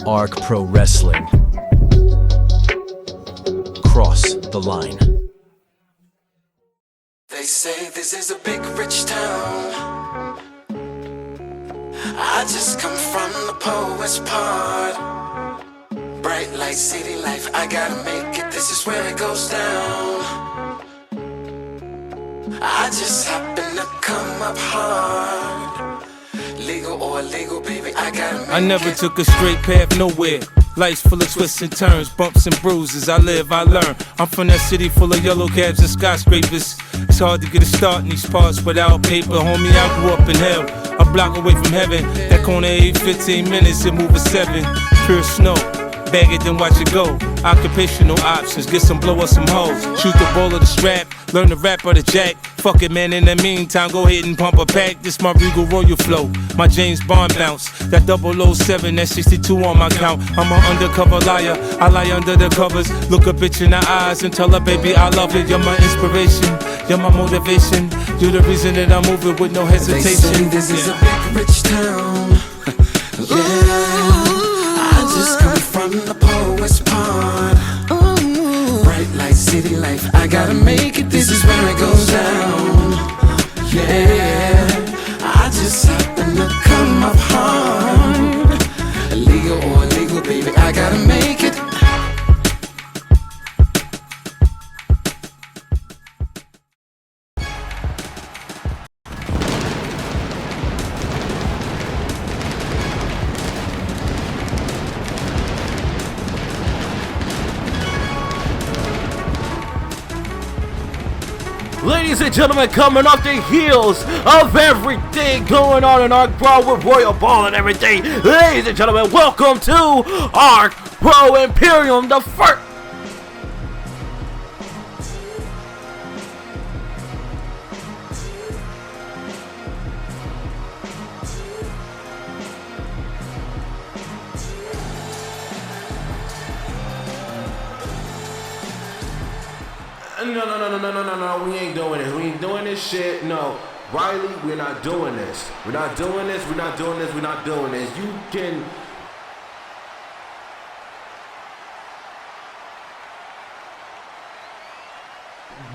ARKPRO Wrestling. Cross the line. They say this is a big rich town. I just come from the poet's part. Bright light, city life, I gotta make it, this is where it goes down. I just happen to come up hard. Legal or illegal, baby, I gotta make it. I never took a straight path nowhere. Life's full of twists and turns, bumps and bruises. I live, I learn. I'm from that city full of yellow cabs and skyscrapers. It's hard to get a start in these parts without paper. Homie, I grew up in hell, a block away from heaven. That corner 15 minutes, it move a 7. Pure snow, bag it, then watch it go. Occupational options, get some blow or some hoes. Shoot the ball of the strap, learn the rap or the jack. Fuck it, man, in the meantime, go ahead and pump a pack. This my Regal Royal flow, my James Bond bounce. That 007, that 62 on my count. I'm an undercover liar, I lie under the covers. Look a bitch in the eyes and tell her, baby, I love it. You're my inspiration, you're my motivation. You're the reason that I'm moving with no hesitation. They say this is a big rich town. Yeah, I just come from the poet's part. Bright light, city life, I gotta make it, this is where it goes down. Yeah, I just happen to come up hard. Illegal or illegal, baby, I gotta make it. Ladies and gentlemen, coming off the heels of everything going on in ARKPRO with Royal Ball and everything, ladies and gentlemen, welcome to ARKPRO Imperium, the first. No, we ain't doing this. We ain't doing this shit. No. Riley, we're not doing this. We're not doing this. We're not doing this. We're not doing this. You can...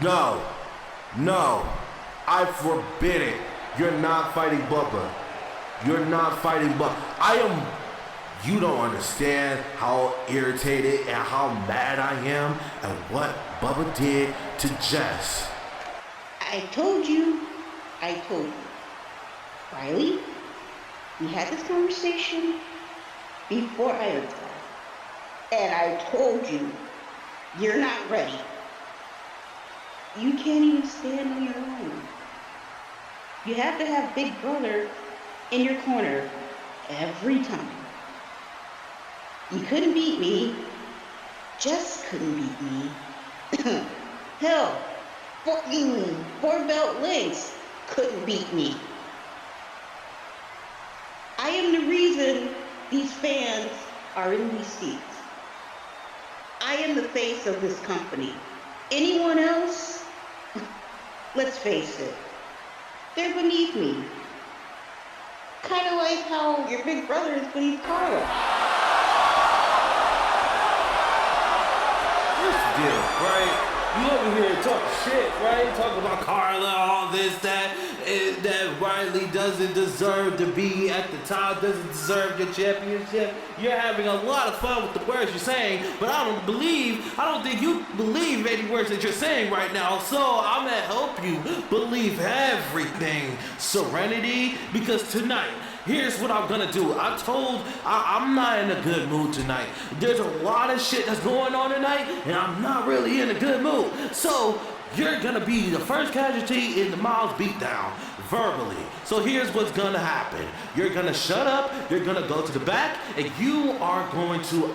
No. I forbid it. You're not fighting Bubba. You're not fighting Bubba. You don't understand how irritated and how mad I am at what Bubba did to Jess. I told you. Riley, we had this conversation before I was gone. And I told you, you're not ready. You can't even stand on your own. You have to have Big Brother in your corner every time. You couldn't beat me. Just couldn't beat me. Hell, fucking 4-belt Lynx couldn't beat me. I am the reason these fans are in these seats. I am the face of this company. Anyone else, let's face it, they're beneath me. Kind of like how your big brother is beneath Carla. Deal, right? You over here talking shit, right? Talking about Carla, all this, that Riley doesn't deserve to be at the top, doesn't deserve your championship. You're having a lot of fun with the words you're saying, but I don't think you believe any words that you're saying right now. So I'm gonna help you believe everything, Serenity, because tonight, here's what I'm gonna do. I'm not in a good mood tonight. There's a lot of shit that's going on tonight, and I'm not really in a good mood. So, you're gonna be the first casualty in the Miles beatdown, verbally. So here's what's gonna happen. You're gonna shut up, you're gonna go to the back, and you are going to,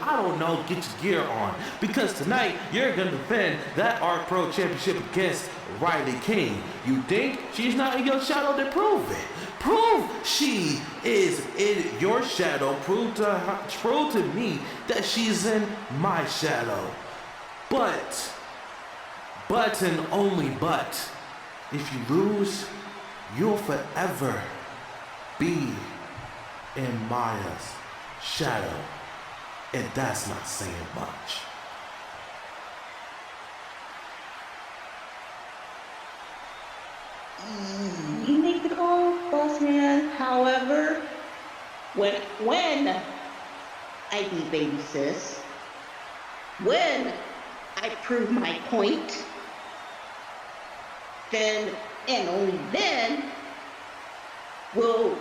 get your gear on. Because tonight, you're gonna defend that ARKPRO championship against Riley King. You think she's not in your shadow? Then prove it. Prove she is in your shadow. Prove to me that she's in my shadow. But and only but, if you lose, you'll forever be in Maya's shadow. And that's not saying much. You make the call, boss man. However, when I beat baby sis, when I prove my point, then and only then will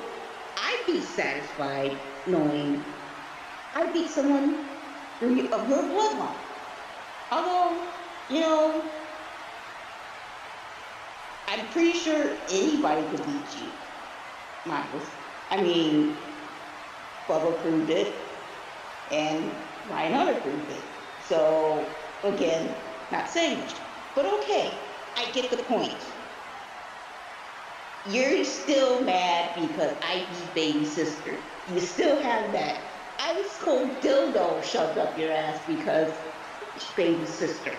I be satisfied knowing I beat someone of your bloodline. Although, you know, I'm pretty sure anybody could beat you, Miles. I mean, Bubba proved it, and Ryan Hunter proved it. So, again, not saying much, but okay, I get the point. You're still mad because I beat baby sister. You still have that ice cold dildo shoved up your ass because it's baby sister.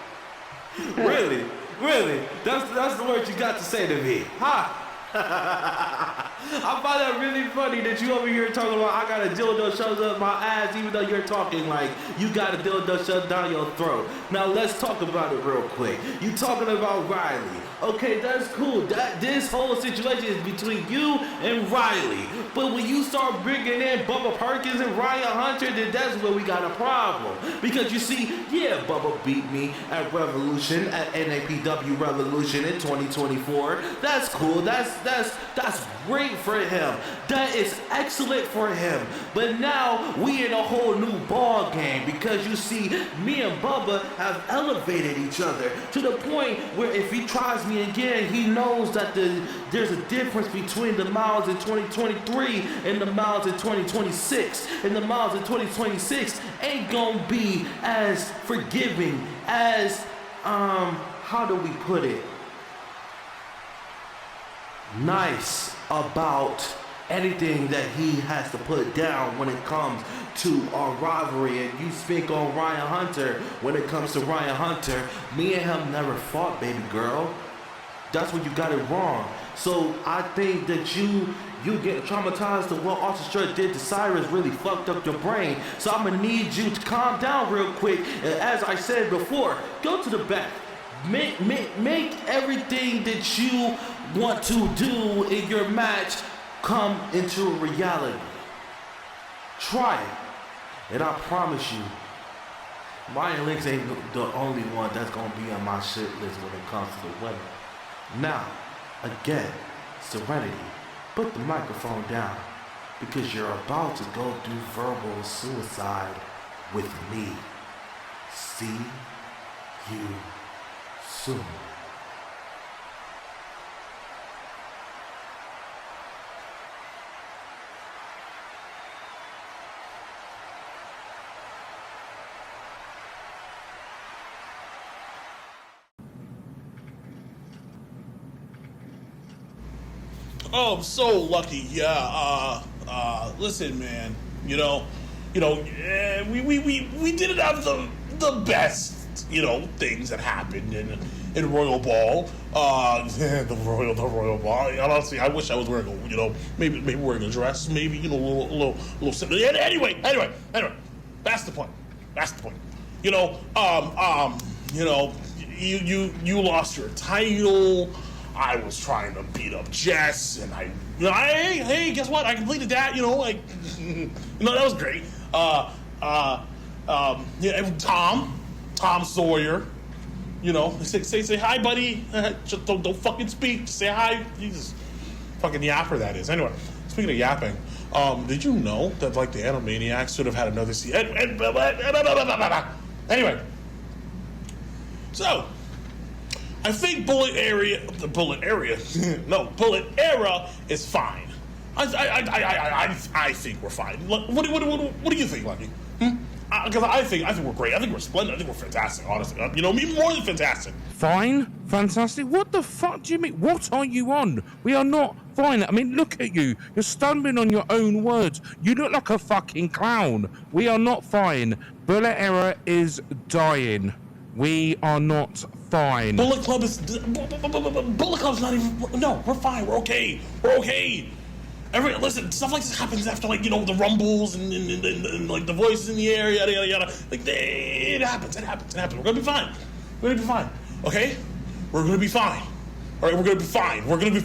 Really? Really? That's the word you got to say to me. Ha! I find that really funny that you over here talking about I got a dildo shoved up my ass even though you're talking like you got a dildo shoved down your throat. Now let's talk about it real quick. You talking about Riley. Okay, that's cool. This whole situation is between you and Riley. But when you start bringing in Bubba Perkins and Ryan Hunter, then that's where we got a problem. Because you see, yeah, Bubba beat me at Revolution, at NAPW Revolution in 2024. That's cool. That's great for him. That is excellent for him. But now we in a whole new ball game because you see, me and Bubba have elevated each other to the point where if he tries me again, he knows that there's a difference between the Miles in 2023 and the Miles in 2026. And the Miles in 2026 ain't gonna be as forgiving as how do we put it? Nice about anything that he has to put down when it comes to our rivalry. And you speak on Ryan Hunter. When it comes to Ryan Hunter, me and him never fought, baby girl. That's where you got it wrong. So I think that you get traumatized to what Austin Stewart did to Cyrus really fucked up your brain. So I'm gonna need you to calm down real quick. And as I said before, go to the back. Make everything that you want to do in your match come into reality. Try it. And I promise you, Ryan Links ain't the only one that's gonna be on my shit list when it comes to the winner. Now, again, Serenity, put the microphone down because you're about to go do verbal suicide with me. See you soon. Oh, I'm so lucky. Yeah. Listen, man. We did it out of the best, things that happened in Royal Ball. The Royal Ball. Honestly, I wish I was wearing maybe wearing a dress, maybe a little simple. Anyway. That's the point. You lost your title. I was trying to beat up Jess, and hey, guess what? I completed that. That was great. Tom Sawyer. Say hi, buddy. Just don't fucking speak. Just say hi. Jesus, fucking yapper that is. Anyway, speaking of yapping, did you know that the Animaniacs should have had another season? Anyway, so. I think Bullet Era is fine. I think we're fine. What do you think, Lucky? Because I think we're great. I think we're splendid. I think we're fantastic. Honestly, even more than fantastic. Fine, fantastic. What the fuck do you mean? What are you on? We are not fine. I mean, look at you. You're stumbling on your own words. You look like a fucking clown. We are not fine. Bullet Era is dying. We are not fine. Bullet Club's not even. No, we're fine. We're okay. Listen, stuff like this happens after, like, the rumbles and like the voices in the air, yada yada yada. Like, it happens. We're gonna be fine. Okay, we're gonna be fine. All right, we're gonna be fine. We're gonna be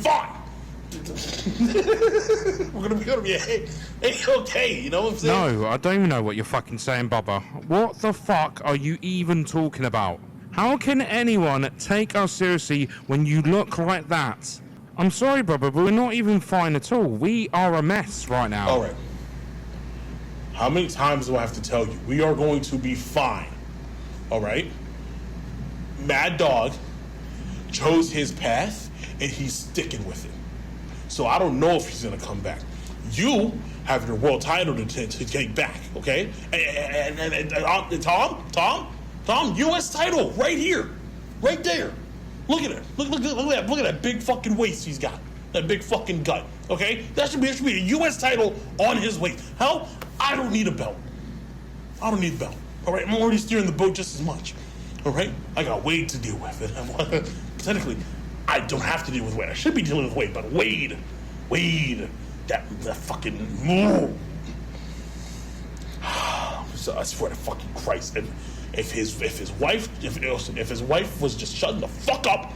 okay. You know what I'm saying? No, I don't even know what you're fucking saying, Bubba. What the fuck are you even talking about? How can anyone take us seriously when you look like that? I'm sorry, Bubba, but we're not even fine at all. We are a mess right now. All right. How many times do I have to tell you? We are going to be fine. All right? Mad Dog chose his path, and he's sticking with it. So I don't know if he's going to come back. You have your world title to take back, okay? And Tom, U.S. title right here, right there. Look at it. Look at that big fucking waist he's got. That big fucking gut. Okay? That should be a U.S. title on his waist. Hell, I don't need a belt. All right? I'm already steering the boat just as much. All right? I got Wade to deal with. Technically, I don't have to deal with Wade. I should be dealing with Wade, but Wade, that fucking move. I swear to fucking Christ. If his wife was just shutting the fuck up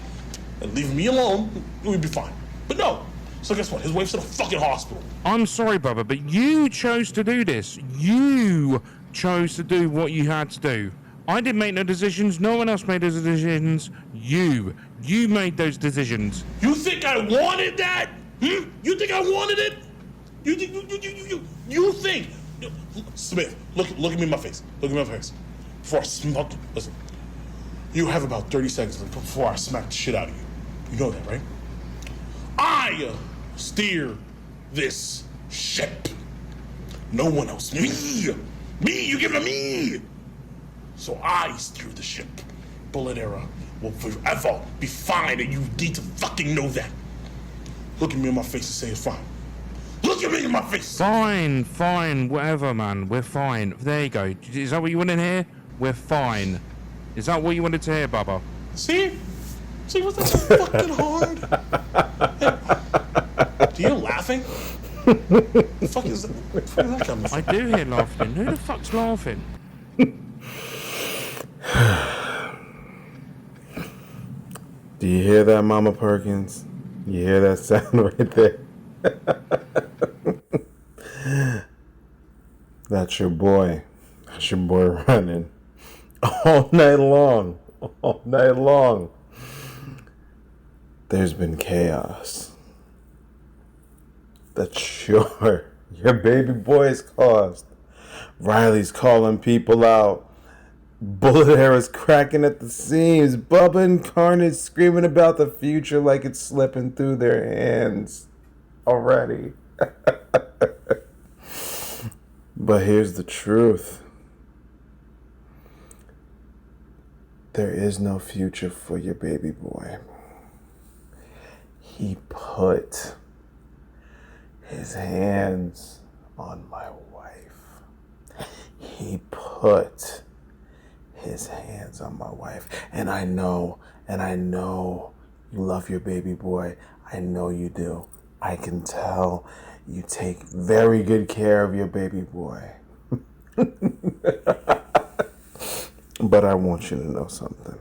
and leaving me alone, we'd be fine. But no. So guess what? His wife's in a fucking hospital. I'm sorry, Bubba, but you chose to do this. You chose to do what you had to do. I didn't make no decisions. No one else made those decisions. You made those decisions. You think I wanted that? You think I wanted it? You think? Smith, look at me in my face. Before I smack, listen. You have about 30 seconds before I smack the shit out of you. You know that, right? I steer this ship. No one else. Me. You give it to me. So I steer the ship. Bullet Era will forever be fine, and you need to fucking know that. Look at me in my face and say it's fine. Look at me in my face. Fine, whatever, man. We're fine. There you go. Is that what you wanted to hear? We're fine. Is that what you wanted to hear, Bubba? See, was that so fucking hard? Do you laughing? The fuck is that coming from? I do hear laughing. Who the fuck's laughing? Do you hear that, Mama Perkins? You hear that sound right there? That's your boy. That's your boy running all night long. All night long. There's been chaos. That's your baby boy's caused. Riley's calling people out. Bullet Era's cracking at the seams. Bubba and Carnage screaming about the future like it's slipping through their hands already. But here's the truth. There is no future for your baby boy. He put his hands on my wife. He put his hands on my wife. And I know you love your baby boy. I know you do. I can tell you take very good care of your baby boy. But I want you to know something.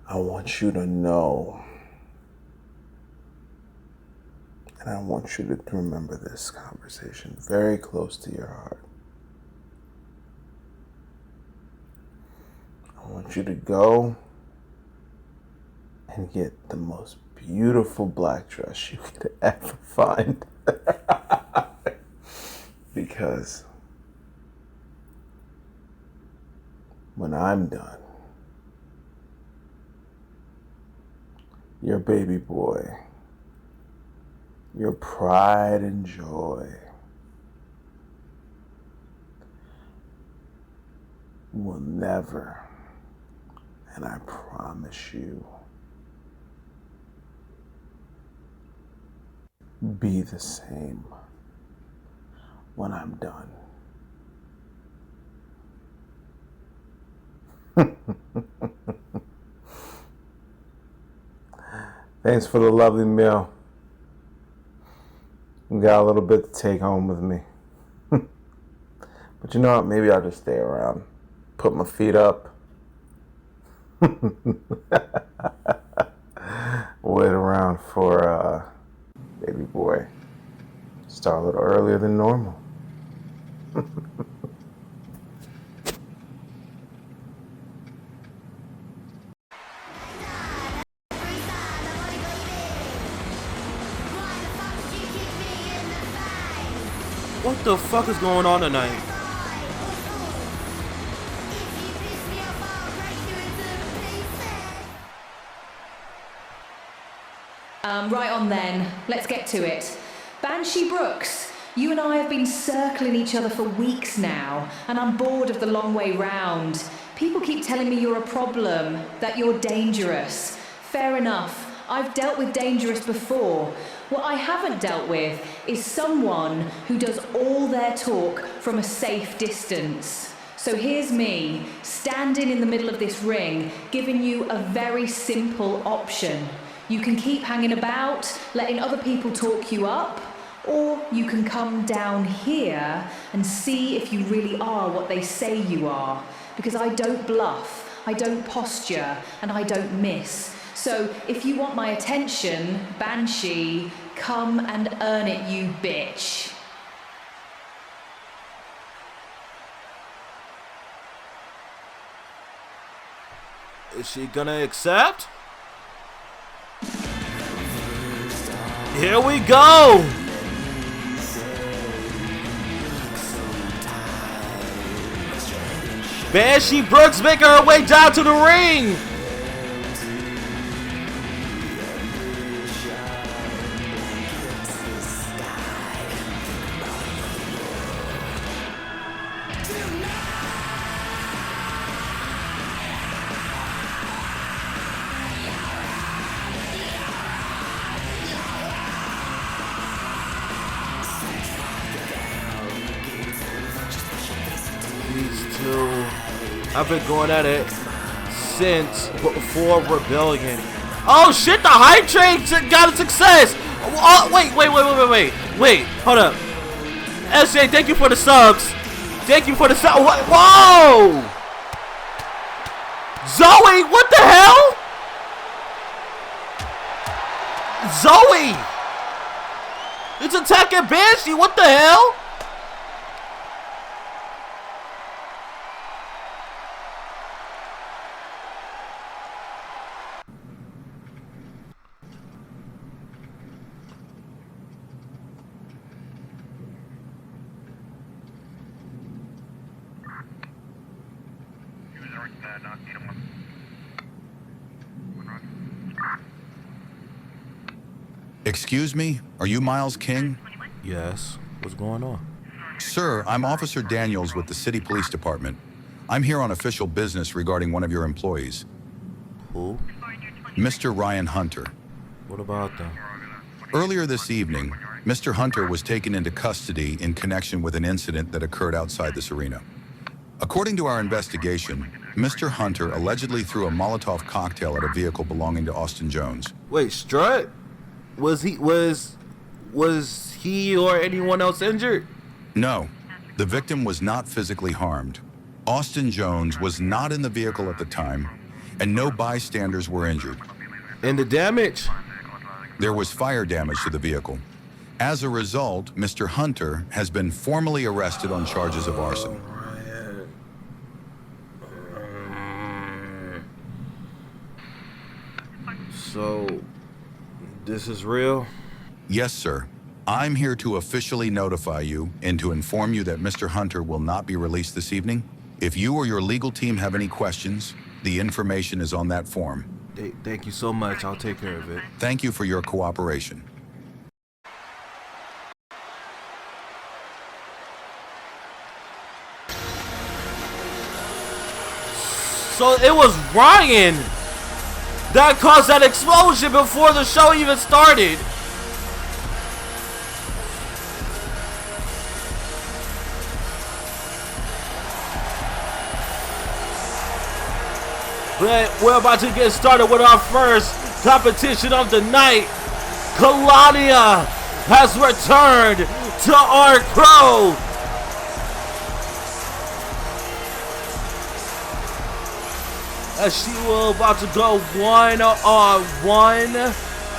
I want you to know, and I want you to remember this conversation very close to your heart. I want you to go and get the most beautiful black dress you could ever find. Because when I'm done, your baby boy, your pride and joy, will never, and I promise you, be the same when I'm done. Thanks for the lovely meal. got a little bit to take home with me. But you know what? Maybe I'll just stay around. Put my feet up. Wait around for baby boy. Start a little earlier than normal. What the fuck is going on tonight? Right on then, let's get to it. Banshee Brooks, you and I have been circling each other for weeks now, and I'm bored of the long way round. People keep telling me you're a problem, that you're dangerous. Fair enough, I've dealt with dangerous before. What I haven't dealt with is someone who does all their talk from a safe distance. So here's me, standing in the middle of this ring, giving you a very simple option. You can keep hanging about, letting other people talk you up, or you can come down here and see if you really are what they say you are. Because I don't bluff, I don't posture, and I don't miss. So if you want my attention, Banshee, come and earn it, you bitch. Is she gonna accept? Here we go! Banshee Brooks making her way down to the ring! I've been going at it since before Rebellion. Oh shit, the hype train got a success! Oh, wait, hold up. SJ, thank you for the subs. Thank you for the sub. Whoa! Zoe, what the hell? Zoe! It's attacking Banshee, what the hell? Excuse me, are you Miles King? Yes, what's going on? Sir, I'm Officer Daniels with the City Police Department. I'm here on official business regarding one of your employees. Who? Mr. Ryan Hunter. What about them? Earlier this evening, Mr. Hunter was taken into custody in connection with an incident that occurred outside this arena. According to our investigation, Mr. Hunter allegedly threw a Molotov cocktail at a vehicle belonging to Austin Jones. Wait, Strut? Was he or anyone else injured? No, the victim was not physically harmed. Austin Jones was not in the vehicle at the time, and no bystanders were injured. And the damage? There was fire damage to the vehicle. As a result, Mr. Hunter has been formally arrested on charges of arson. So, this is real? Yes, sir. I'm here to officially notify you and to inform you that Mr. Hunter will not be released this evening. If you or your legal team have any questions, the information is on that form. Thank you so much. I'll take care of it. Thank you for your cooperation. So it was Ryan that caused that explosion before the show even started. But we're about to get started with our first competition of the night. Kalania has returned to ARKPRO. As she will about to go 1-on-1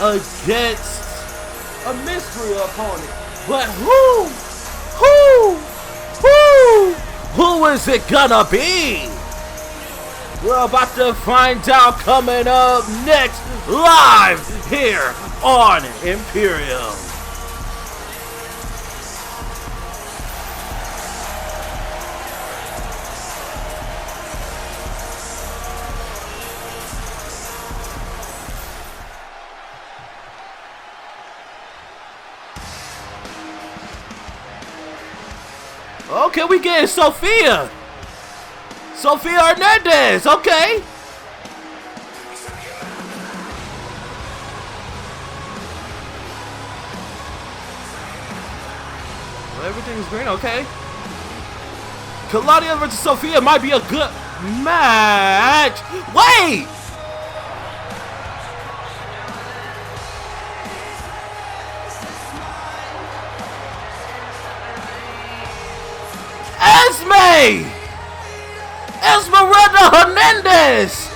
against a mystery opponent. But who is it gonna be? We're about to find out coming up next, live here on Imperium. Okay, we getting Sophia Hernandez, okay. Well, everything's green, okay. Claudia versus Sophia might be a good match. Wait! Esmeralda Hernandez!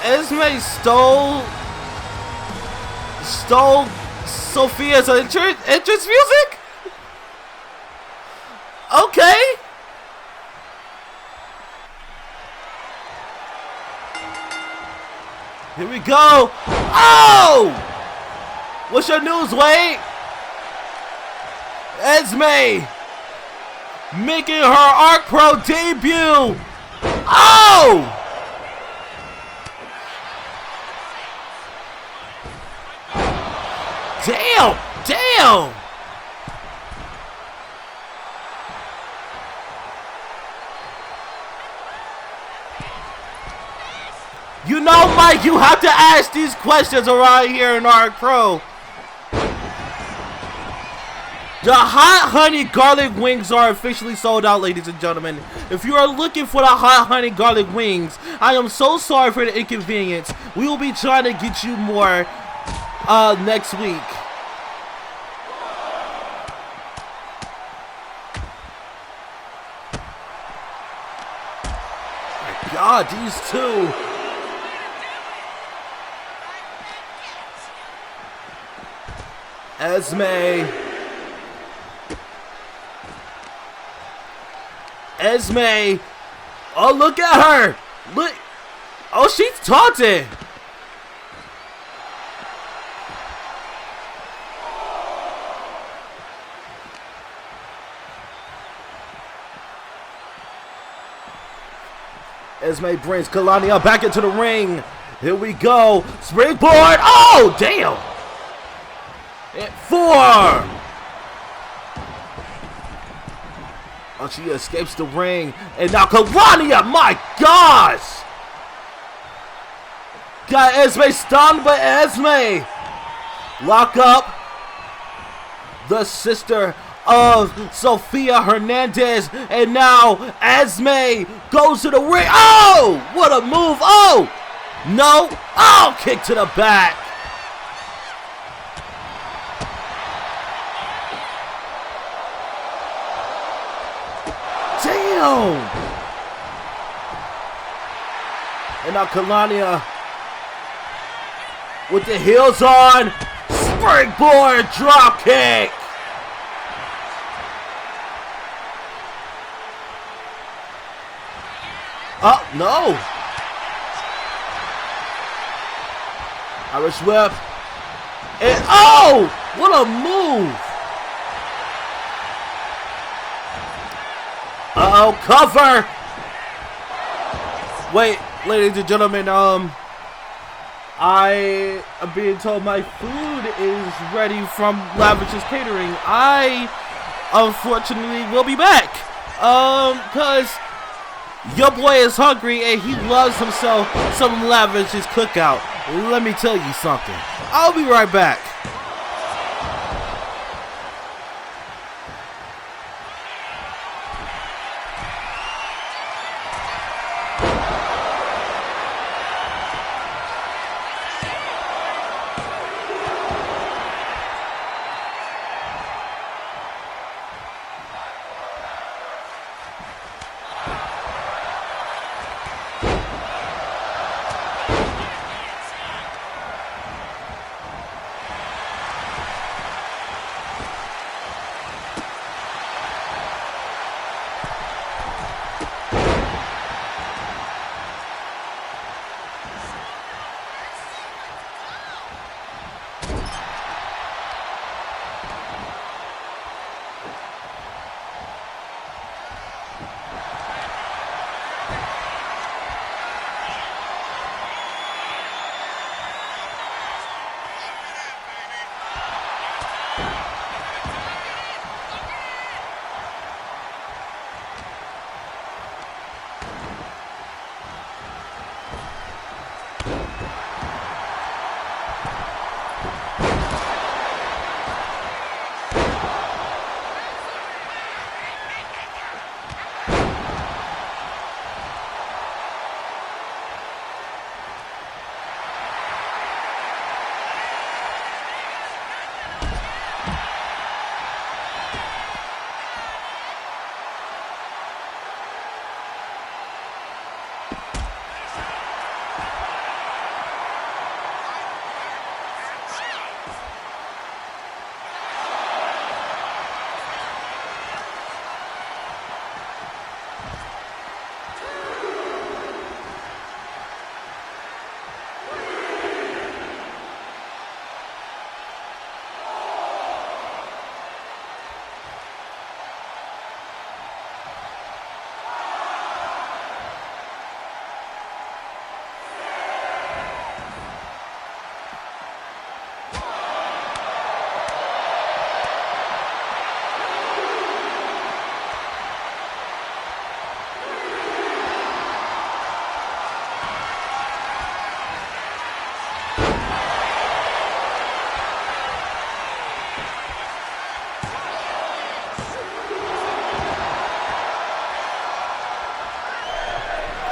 Esme stole Sophia's entrance music? Okay. Here we go. Oh! What's your news, Wade? Esme making her ARKPRO debut. Oh! Damn! You know, Mike, you have to ask these questions around here in ARKPRO. The hot honey garlic wings are officially sold out, ladies and gentlemen. If you are looking for the hot honey garlic wings, I am so sorry for the inconvenience. We will be trying to get you more next week. My God, these two. Esme. Oh, look at her. Look. Oh, she's taunting. Esme brings Kalania back into the ring. Here we go. Springboard. Oh, damn. And 4. Oh, she escapes the ring. And now Kalania. My gosh. Got Esme stunned, but Esme. Lock up. The sister of Sophia Hernandez, and now Esme goes to the ring. Oh, what a move. Oh, no. Oh, kick to the back. Damn. And now Kalania with the heels on. Springboard drop kick. Oh, no. Irish whip. And, oh, what a move. Uh-oh, cover. Wait, ladies and gentlemen, I am being told my food is ready from Lavish's Catering. I, unfortunately, will be back Cause your boy is hungry and he loves himself some lavish cookout. Let me tell you something. I'll be right back.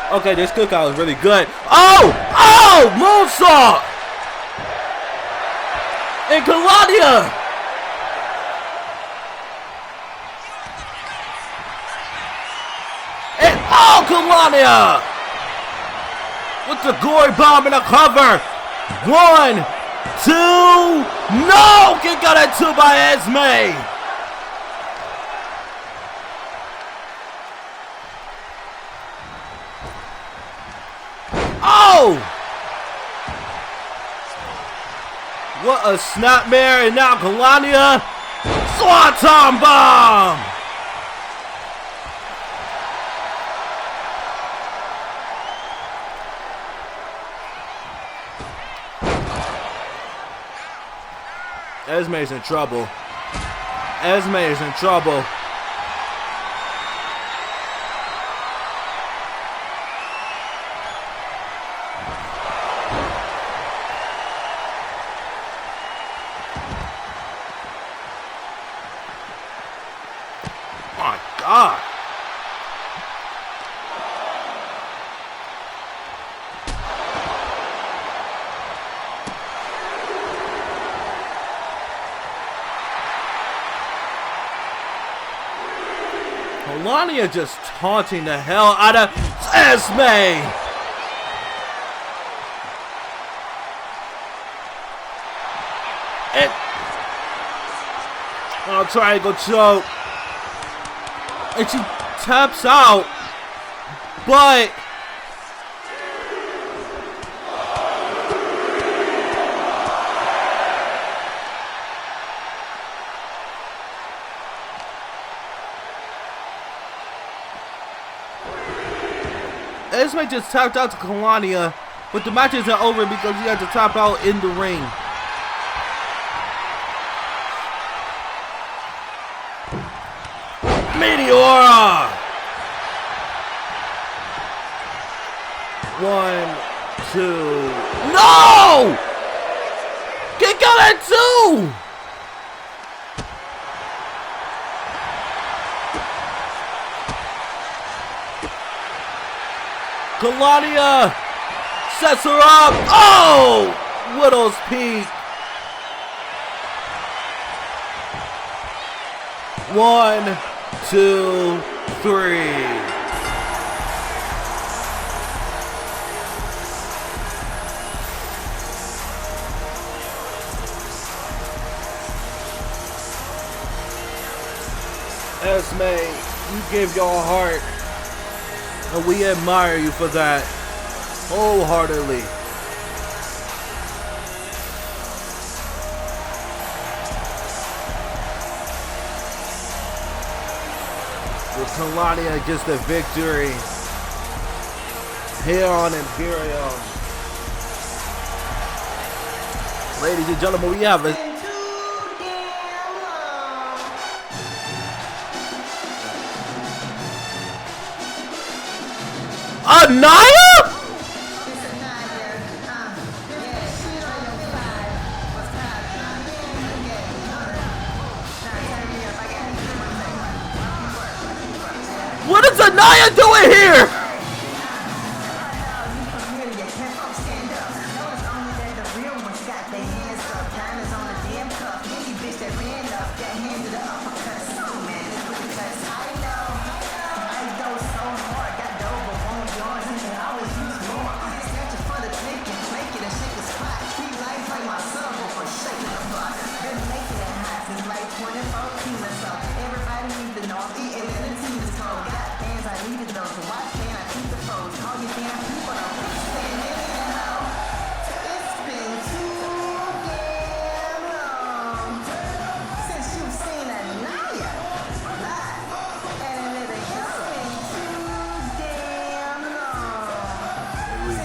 Okay, this cookout is really good. Oh! Oh! Moonsault! And Claudia! And oh, Claudia! With the gory bomb in the cover. 1, 2, no! Get got it 2 by Esme! Oh! What a snapmare, and now Kalania, Swanton Bomb! Esme's in trouble. Esme is in trouble. My God. Melania just taunting the hell out of Esme. And triangle choke. And she taps out. But Esme just tapped out to Kalania, but the match isn't over because he had to tap out in the ring. Meteora! 1, 2. No! Kick out at 2! Kalania sets her up. Oh! Widow's Peak. 1, 2, 3. Esme, you gave your heart, and we admire you for that wholeheartedly. With Kalania gets the victory here on Imperium. Ladies and gentlemen, we have a Anaya? What is Anaya doing here?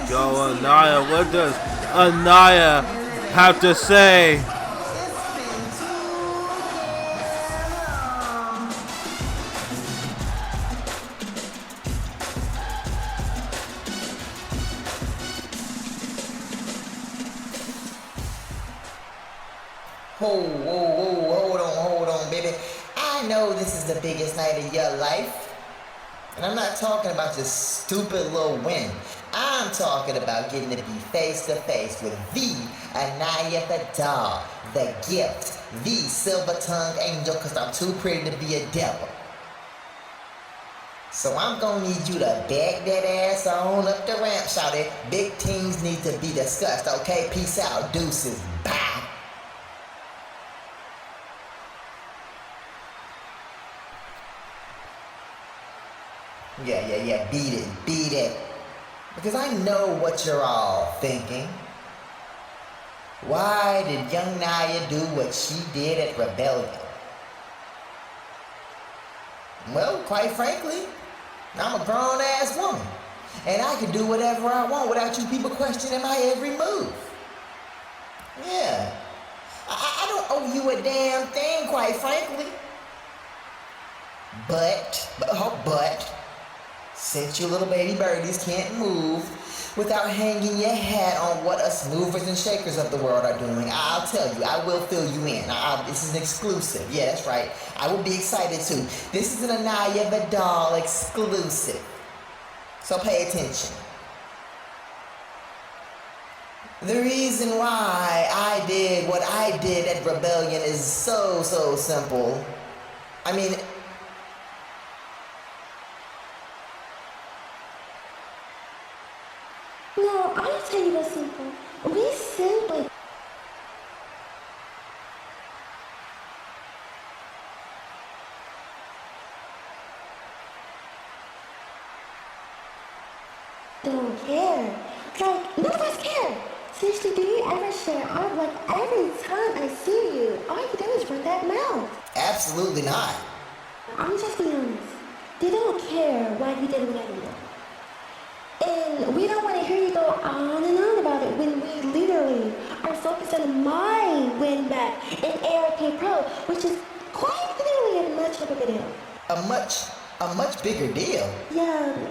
Go Anaya, what does Anaya have to say? Hold on, baby. I know this is the biggest night of your life. And I'm not talking about this stupid little win. I'm talking about getting to be face to face with the Anaya the doll, the gift, the silver-tongued angel, because I'm too pretty to be a devil. So I'm gonna need you to back that ass on up the ramp, shawty. Big things need to be discussed, okay? Peace out, deuces, bye. Yeah, beat it. Because I know what you're all thinking. Why did young Naya do what she did at Rebellion? Well, quite frankly, I'm a grown-ass woman. And I can do whatever I want without you people questioning my every move. Yeah. I don't owe you a damn thing, quite frankly. But, since you little baby birdies can't move without hanging your hat on what us movers and shakers of the world are doing, I'll tell you, I will fill you in. This is an exclusive. Yeah, that's right. I will be excited too. This is an Anaya the Doll exclusive. So pay attention. The reason why I did what I did at Rebellion is so simple. I mean, no, I'll tell you what's simple. We simply don't care. Like, none of us care. Seriously, do you ever share art? Like, every time I see you, all you do is run that mouth. absolutely not. I'm just being honest. They don't care why you did whatever you did. And we don't want to hear you go on and on about it when we literally are focused on my win back in ARKPRO, which is quite clearly a much bigger deal. A much bigger deal. Yeah,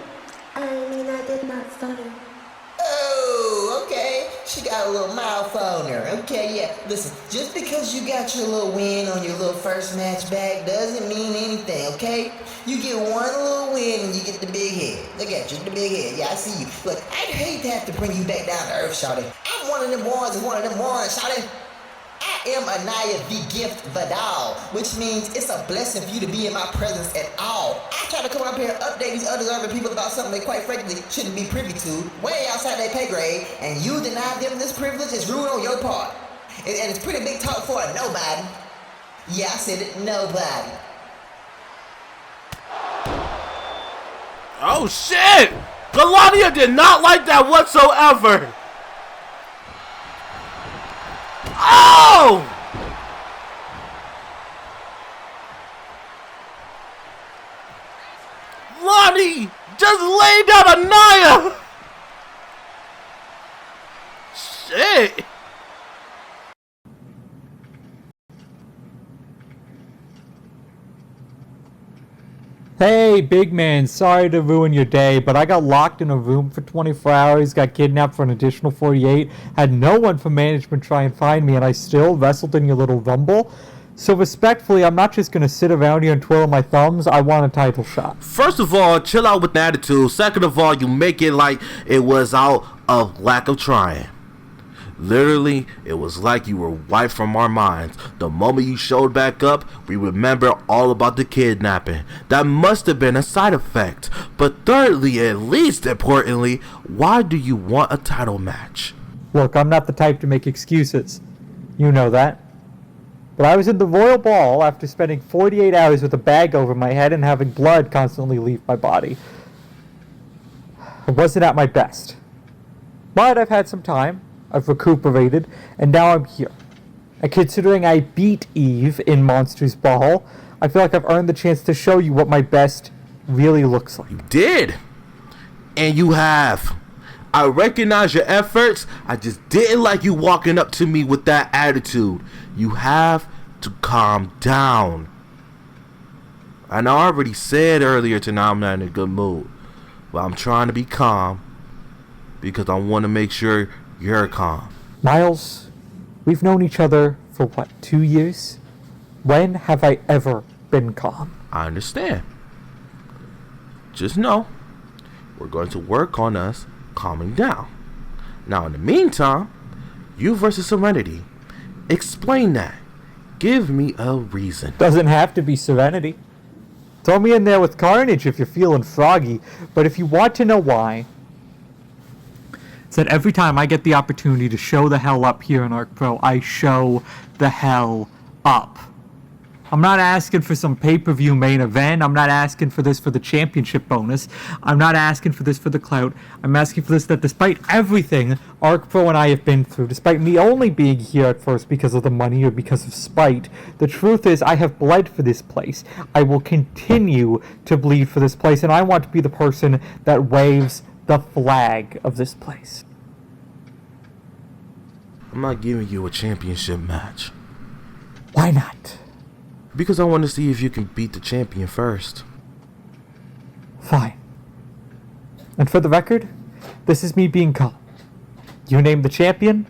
I mean, I did not stutter. okay. She got a little mouth on her. Okay, yeah. Listen, just because you got your little win on your little first match back doesn't mean anything, okay? You get one little win and you get the big head. Look at you, the big head. Yeah, I see you. Look, I'd hate to have to bring you back down to earth, shawty. I'm one of them ones, shawty. I am Anaya the Gift Vidal, which means it's a blessing for you to be in my presence at all. I try to come up here and update these undeserving people about something they quite frankly shouldn't be privy to, way outside their pay grade, and you deny them this privilege is rude on your part. And it's pretty big talk for a nobody. Yeah, I said it, nobody. Oh shit! Galania did not like that whatsoever! Oh! Lonnie just laid down Anaya! Shit! Hey, big man, sorry to ruin your day, but I got locked in a room for 24 hours, got kidnapped for an additional 48, had no one from management try and find me, and I still wrestled in your little rumble. So respectfully, I'm not just going to sit around here and twiddle my thumbs, I want a title shot. First of all, chill out with the attitude. Second of all, you make it like it was out of lack of trying. Literally, it was like you were wiped from our minds. The moment you showed back up, we remember all about the kidnapping. That must have been a side effect. But thirdly, at least importantly, why do you want a title match? Look, I'm not the type to make excuses. You know that. But I was in the Royal Ball after spending 48 hours with a bag over my head and having blood constantly leave my body. I wasn't at my best. But I've had some time. I've recuperated, and now I'm here. And considering I beat Eve in Monsters Ball, I feel like I've earned the chance to show you what my best really looks like. You did! And you have. I recognize your efforts. I just didn't like you walking up to me with that attitude. You have to calm down. I know I already said earlier tonight I'm not in a good mood, but I'm trying to be calm because I want to make sure you're calm. Miles, we've known each other for what, 2 years? When have I ever been calm? I understand. Just know, we're going to work on us calming down. Now, in the meantime, you versus Serenity. Explain that. Give me a reason. Doesn't have to be Serenity. Throw me in there with Carnage if you're feeling froggy, but if you want to know why, it's that every time I get the opportunity to show the hell up here in ARKPRO, I show the hell up. I'm not asking for some pay-per-view main event. I'm not asking for this for the championship bonus. I'm not asking for this for the clout. I'm asking for this that despite everything ARKPRO and I have been through, despite me only being here at first because of the money or because of spite, the truth is I have bled for this place. I will continue to bleed for this place, and I want to be the person that waves the flag of this place. I'm not giving you a championship match. Why not? Because I want to see if you can beat the champion first. Fine. And for the record, this is me being calm. You name the champion,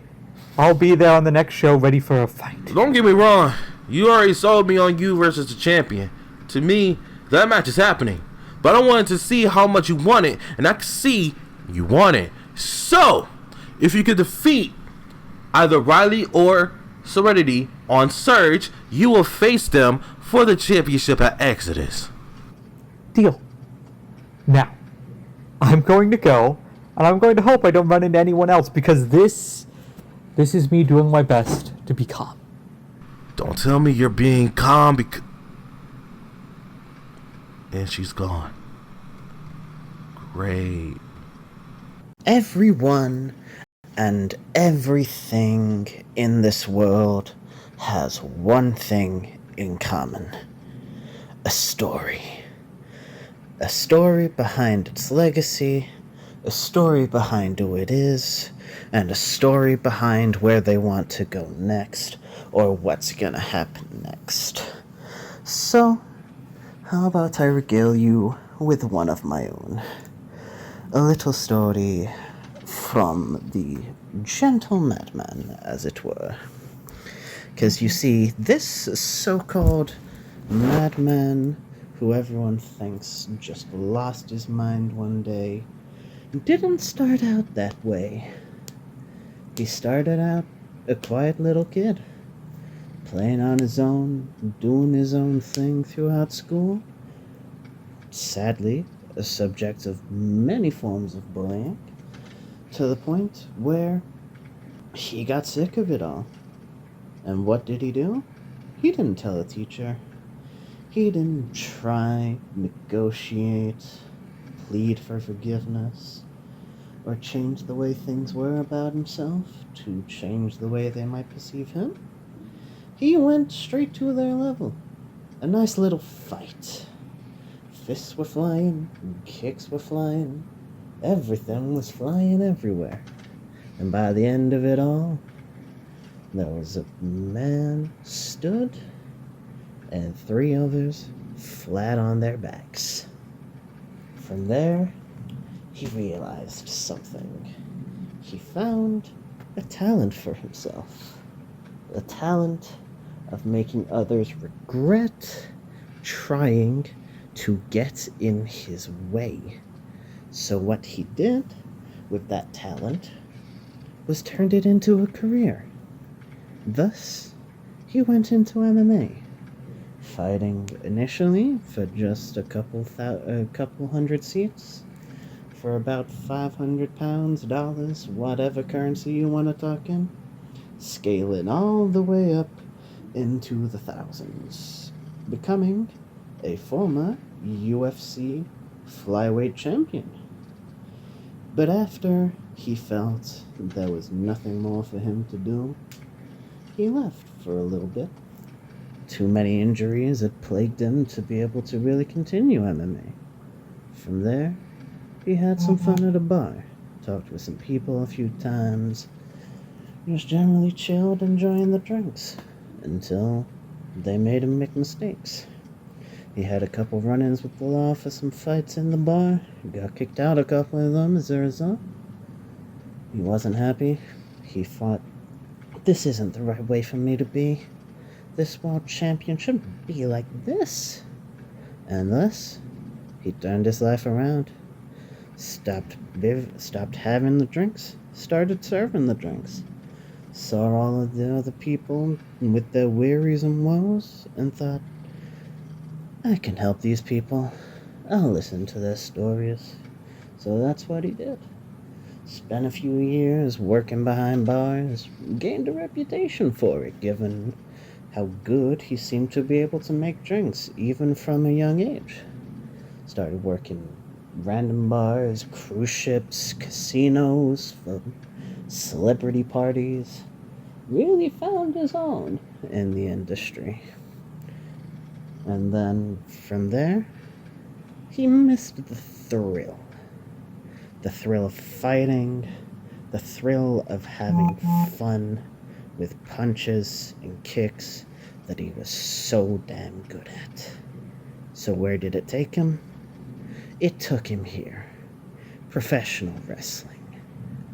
I'll be there on the next show ready for a fight. Don't get me wrong. You already sold me on you versus the champion. To me, that match is happening. But I wanted to see how much you want it, and I can see you want it. So, if you could defeat either Riley or Serenity on Surge, you will face them for the championship at Exodus. Deal. Now, I'm going to go, and I'm going to hope I don't run into anyone else, because this is me doing my best to be calm. Don't tell me you're being calm because... And she's gone. Great. Everyone and everything in this world has one thing in common. A story. A story behind its legacy, a story behind who it is, and a story behind where they want to go next, or what's gonna happen next. So, how about I regale you with one of my own? A little story from the gentle madman, as it were. Because you see, this so-called madman, who everyone thinks just lost his mind one day, didn't start out that way. He started out a quiet little kid, playing on his own, doing his own thing throughout school. Sadly, a subject of many forms of bullying, to the point where he got sick of it all. And what did he do? He didn't tell a teacher. He didn't try, negotiate, plead for forgiveness, or change the way things were about himself to change the way they might perceive him. He went straight to their level. A nice little fight. Fists were flying, kicks were flying, everything was flying everywhere. And by the end of it all, there was a man stood and 3 others flat on their backs. From there, he realized something. He found a talent for himself. A talent of making others regret trying to get in his way. So what he did with that talent was turned it into a career. Thus, he went into MMA, fighting initially for just a couple hundred seats, for about 500 pounds, dollars, whatever currency you want to talk in, scaling all the way up into the thousands, becoming a former UFC flyweight champion. But after he felt there was nothing more for him to do, he left for a little bit. Too many injuries had plagued him to be able to really continue MMA. From there, he had some fun at a bar, talked with some people a few times, just generally chilled, enjoying the drinks, until they made him make mistakes. He had a couple run-ins with the law for some fights in the bar, got kicked out a couple of them as a result. He wasn't happy. He thought, this isn't the right way for me to be. This world champion shouldn't be like this. And thus, he turned his life around. Stopped having the drinks, started serving the drinks. Saw all of the other people with their wearies and woes, and thought, I can help these people. I'll listen to their stories. So that's what he did. Spent a few years working behind bars, gained a reputation for it, given how good he seemed to be able to make drinks, even from a young age. Started working random bars, cruise ships, casinos, celebrity parties. Really found his own in the industry. And then from there, he missed the thrill. The thrill of fighting, the thrill of having fun with punches and kicks that he was so damn good at. So where did it take him? It took him here. Professional wrestling.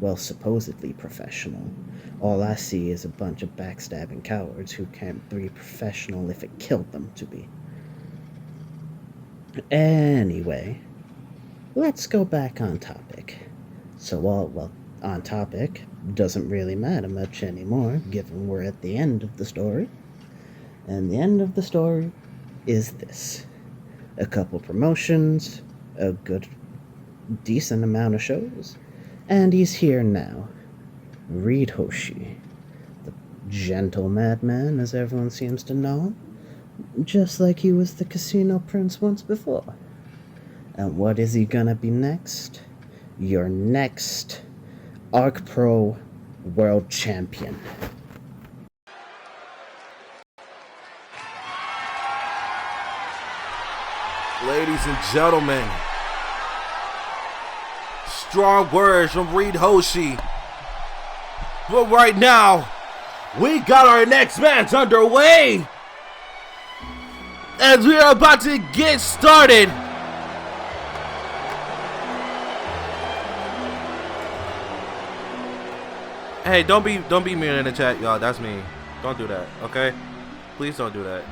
Well, supposedly professional. All I see is a bunch of backstabbing cowards who can't be professional if it killed them to be. Anyway, let's go back on topic. On topic doesn't really matter much anymore, given we're at the end of the story. And the end of the story is this. A couple promotions, a good, decent amount of shows, and he's here now. Reed Hoshi, the gentle madman, as everyone seems to know him, just like he was the casino prince once before. And what is he gonna be next? Your next ARKPRO World Champion. Ladies and gentlemen, strong words from Reed Hoshi. But right now, we got our next match underway. As we are about to get started. Hey, don't be mean in the chat, y'all. That's me. Don't do that, okay? Please don't do that.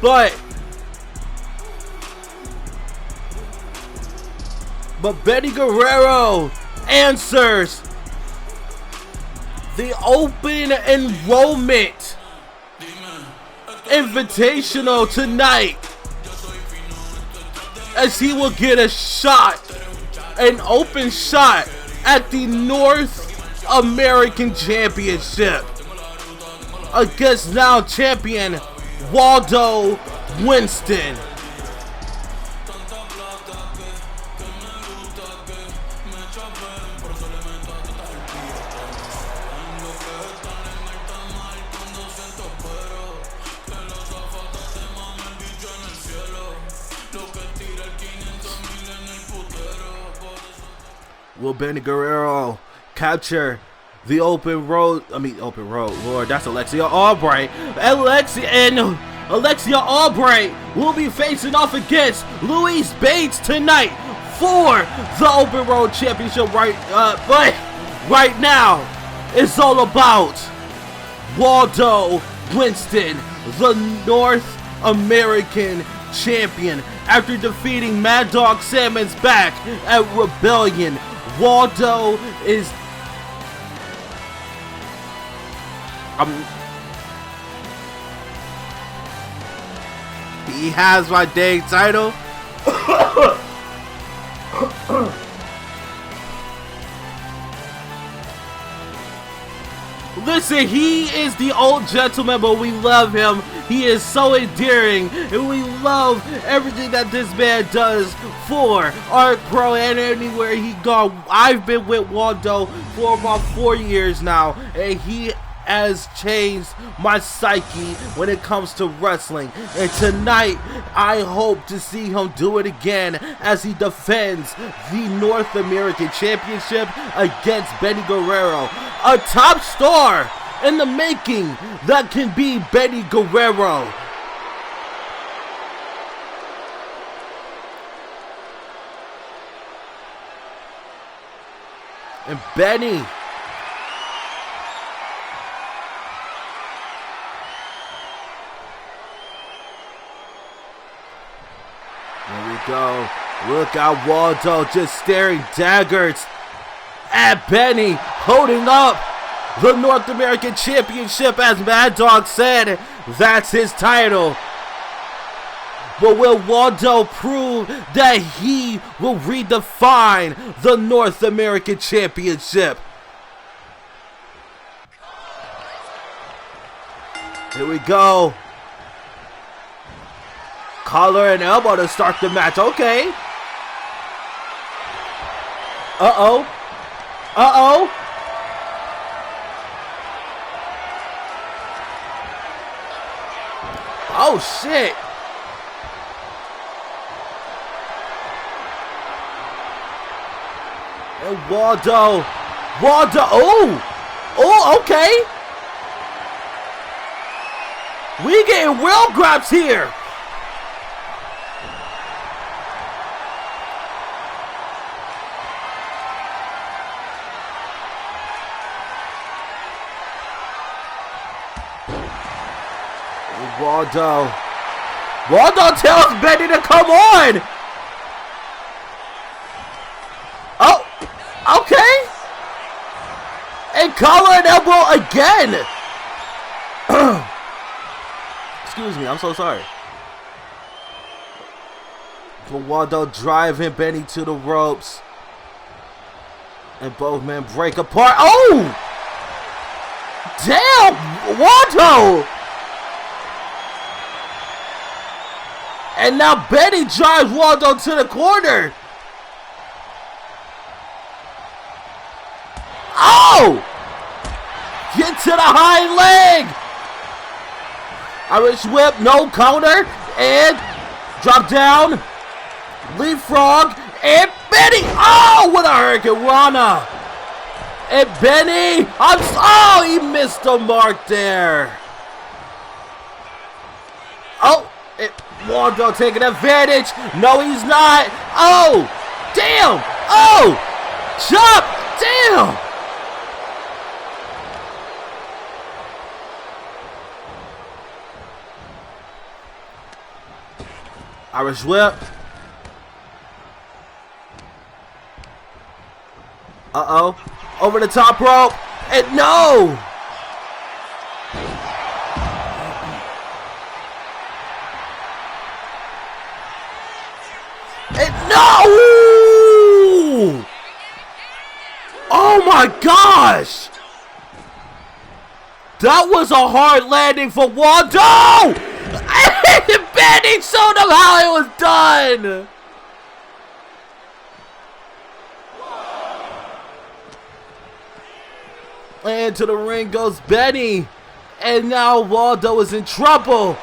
But Benny Guerrero answers the open enrollment invitational tonight, as he will get a shot, an open shot at the North American Championship against now champion Waldo Winston. Will Benny Guerrero capture the open road? Lord, that's Alexia Albright. Alexia Albright will be facing off against Louise Bates tonight for the Open Road Championship. But right now, it's all about Waldo Winston, the North American champion. After defeating Mad Dog Salmon's back at Rebellion, Waldo is... he has my dang title. Listen, he is the old gentleman, but we love him. He is so endearing, and we love everything that this man does for ARKPRO and anywhere he goes. I've been with Waldo for about 4 years now, and he has changed my psyche when it comes to wrestling. And tonight, I hope to see him do it again as he defends the North American Championship against Benny Guerrero, a top star in the making that can be Benny Guerrero. And Benny, there we go. Look at Waldo just staring daggers at Benny, holding up the North American Championship. As Mad Dog said, that's his title. But will Waldo prove that he will redefine the North American Championship? Here we go. Collar and elbow to start the match. Okay. Uh-oh. Uh-oh. Oh, shit. And Waldo. Oh, okay. We getting real grabs here. Waldo tells Benny to come on. Oh, okay. And collar and elbow again. Excuse me, I'm so sorry. But Waldo driving Benny to the ropes. And both men break apart. Oh! Damn, Waldo! And now Benny drives Waldo to the corner. Oh! Get to the hind leg. Irish whip, no counter. And drop down. Leapfrog. And Benny. Oh, what a hurricane rana. And Benny. Oh, he missed the mark there. Oh. Waldo taking advantage. No, he's not. Oh, Damn! Oh! Chop! Damn! Irish whip. Uh-oh. Over the top rope. And no! And no! Oh my gosh! That was a hard landing for Waldo! And Benny showed him how it was done! And to the ring goes Benny. And now Waldo is in trouble.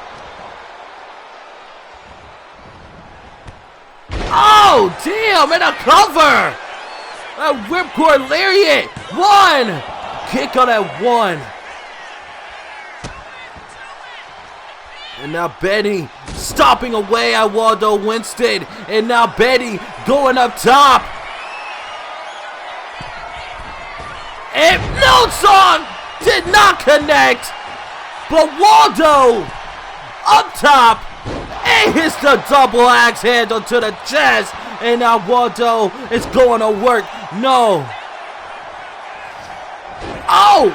Oh, damn, and a cover! A whipcord lariat! One! Kick on that one. And now Benny stopping away at Waldo Winston. And now Benny going up top. And no song did not connect. But Waldo up top. And hits the double axe handle to the chest. And now Waldo is going to work. No. Oh!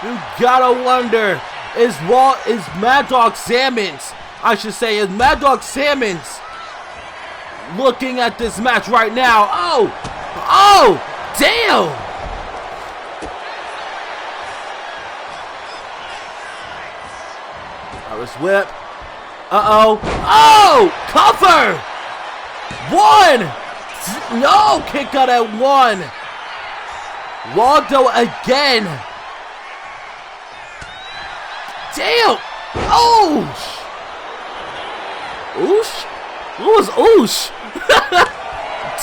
You gotta wonder, is Mad Dog Salmons, I should say, is Mad Dog Salmons looking at this match right now? Oh! Oh! Damn! Irish whip. Uh-oh. Oh! Cover! One! No! Kick out at one. Waldo again. Damn! Oosh! Oosh? What was oosh?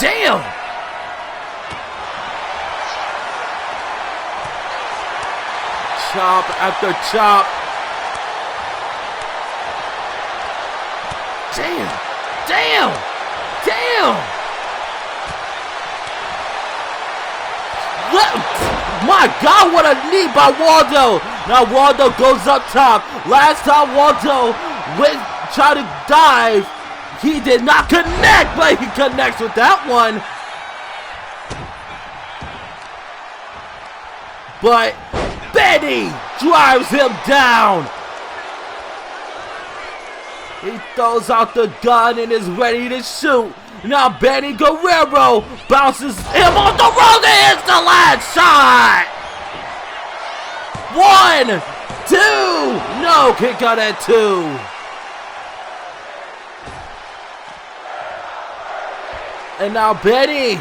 Damn! Chop after chop. Damn! Damn! Damn! What? My God, what a knee by Waldo! Now Waldo goes up top. Last time Waldo tried to dive, he did not connect, but he connects with that one. But Benny drives him down. He throws out the gun and is ready to shoot. Now Benny Guerrero bounces him off the road and hits the last shot. 1, 2. No, kick out at 2. And now Benny.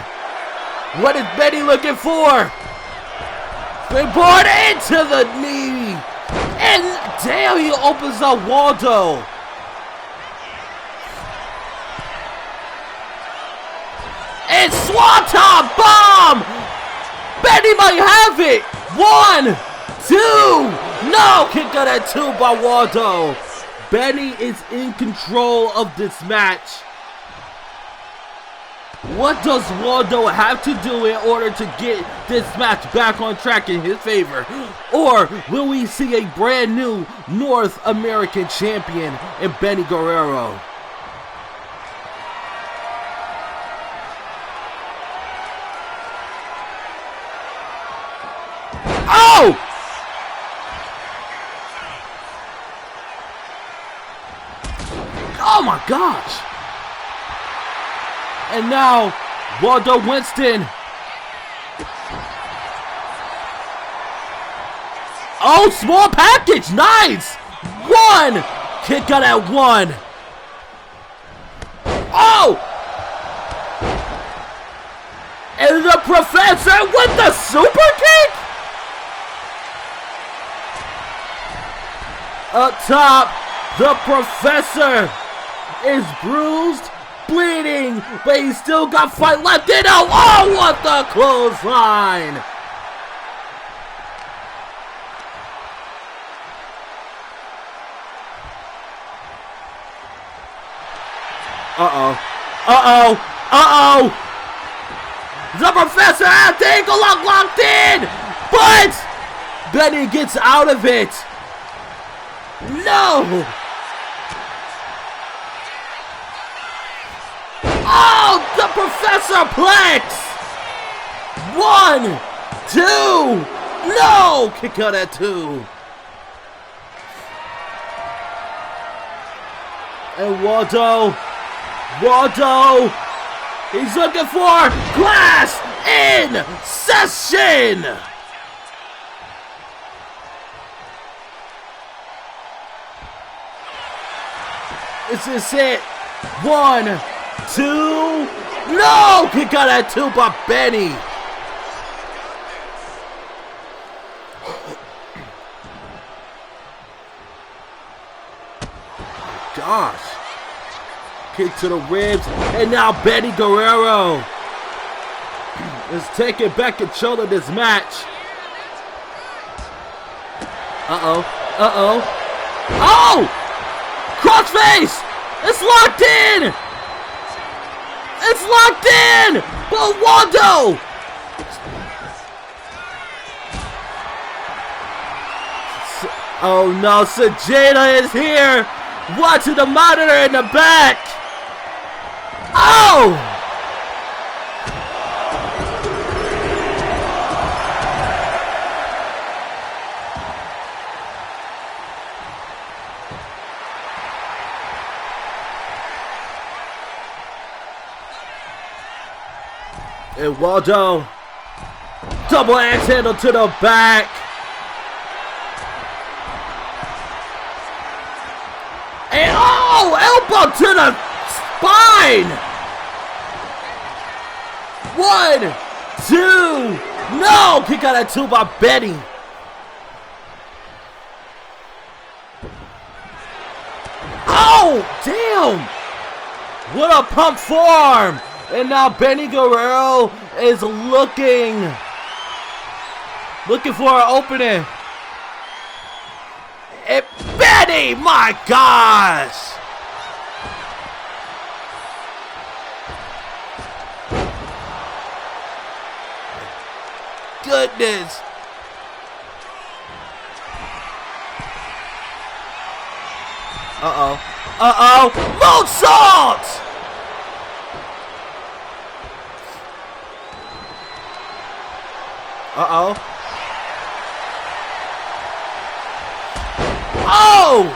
What is Benny looking for? Springboard into the knee. And damn, he opens up Waldo. And Swanton bomb! Benny might have it. 1, 2. No, kick out at 2 by Waldo. Benny is in control of this match. What does Waldo have to do in order to get this match back on track in his favor? Or will we see a brand new North American champion in Benny Guerrero? Oh! Oh my gosh! And now, Waldo Winston. Oh, small package, nice! 1, kick out at 1. Oh! And the Professor with the super kick? Up top, the Professor is bruised, bleeding, but he's still got fight left in him. Oh, what the clothesline! Uh-oh. Uh-oh. Uh-oh. The Professor has the ankle lock locked in. But Benny gets out of it. No. Oh, the Professor Plex. 1, 2. No. Kick out at 2. And Waldo, he's looking for Glass in Session. This is it. 1, 2. No, kick out at 2 by Benny. Gosh. Kick to the ribs, and now Benny Guerrero is taking back control of this match. Uh-oh. Oh! Crossface! It's locked in! It's locked in! But Waldo! Oh no, Sajeda is here! Watching the monitor in the back! Oh! And Waldo, double axe handle to the back. And oh, elbow to the spine. 1, 2, no, kick out at 2 by Benny. Oh, damn. What a pump forearm. And now Benny Guerrero is looking for an opening. And Benny, my gosh! Goodness! Moonsault! Oh!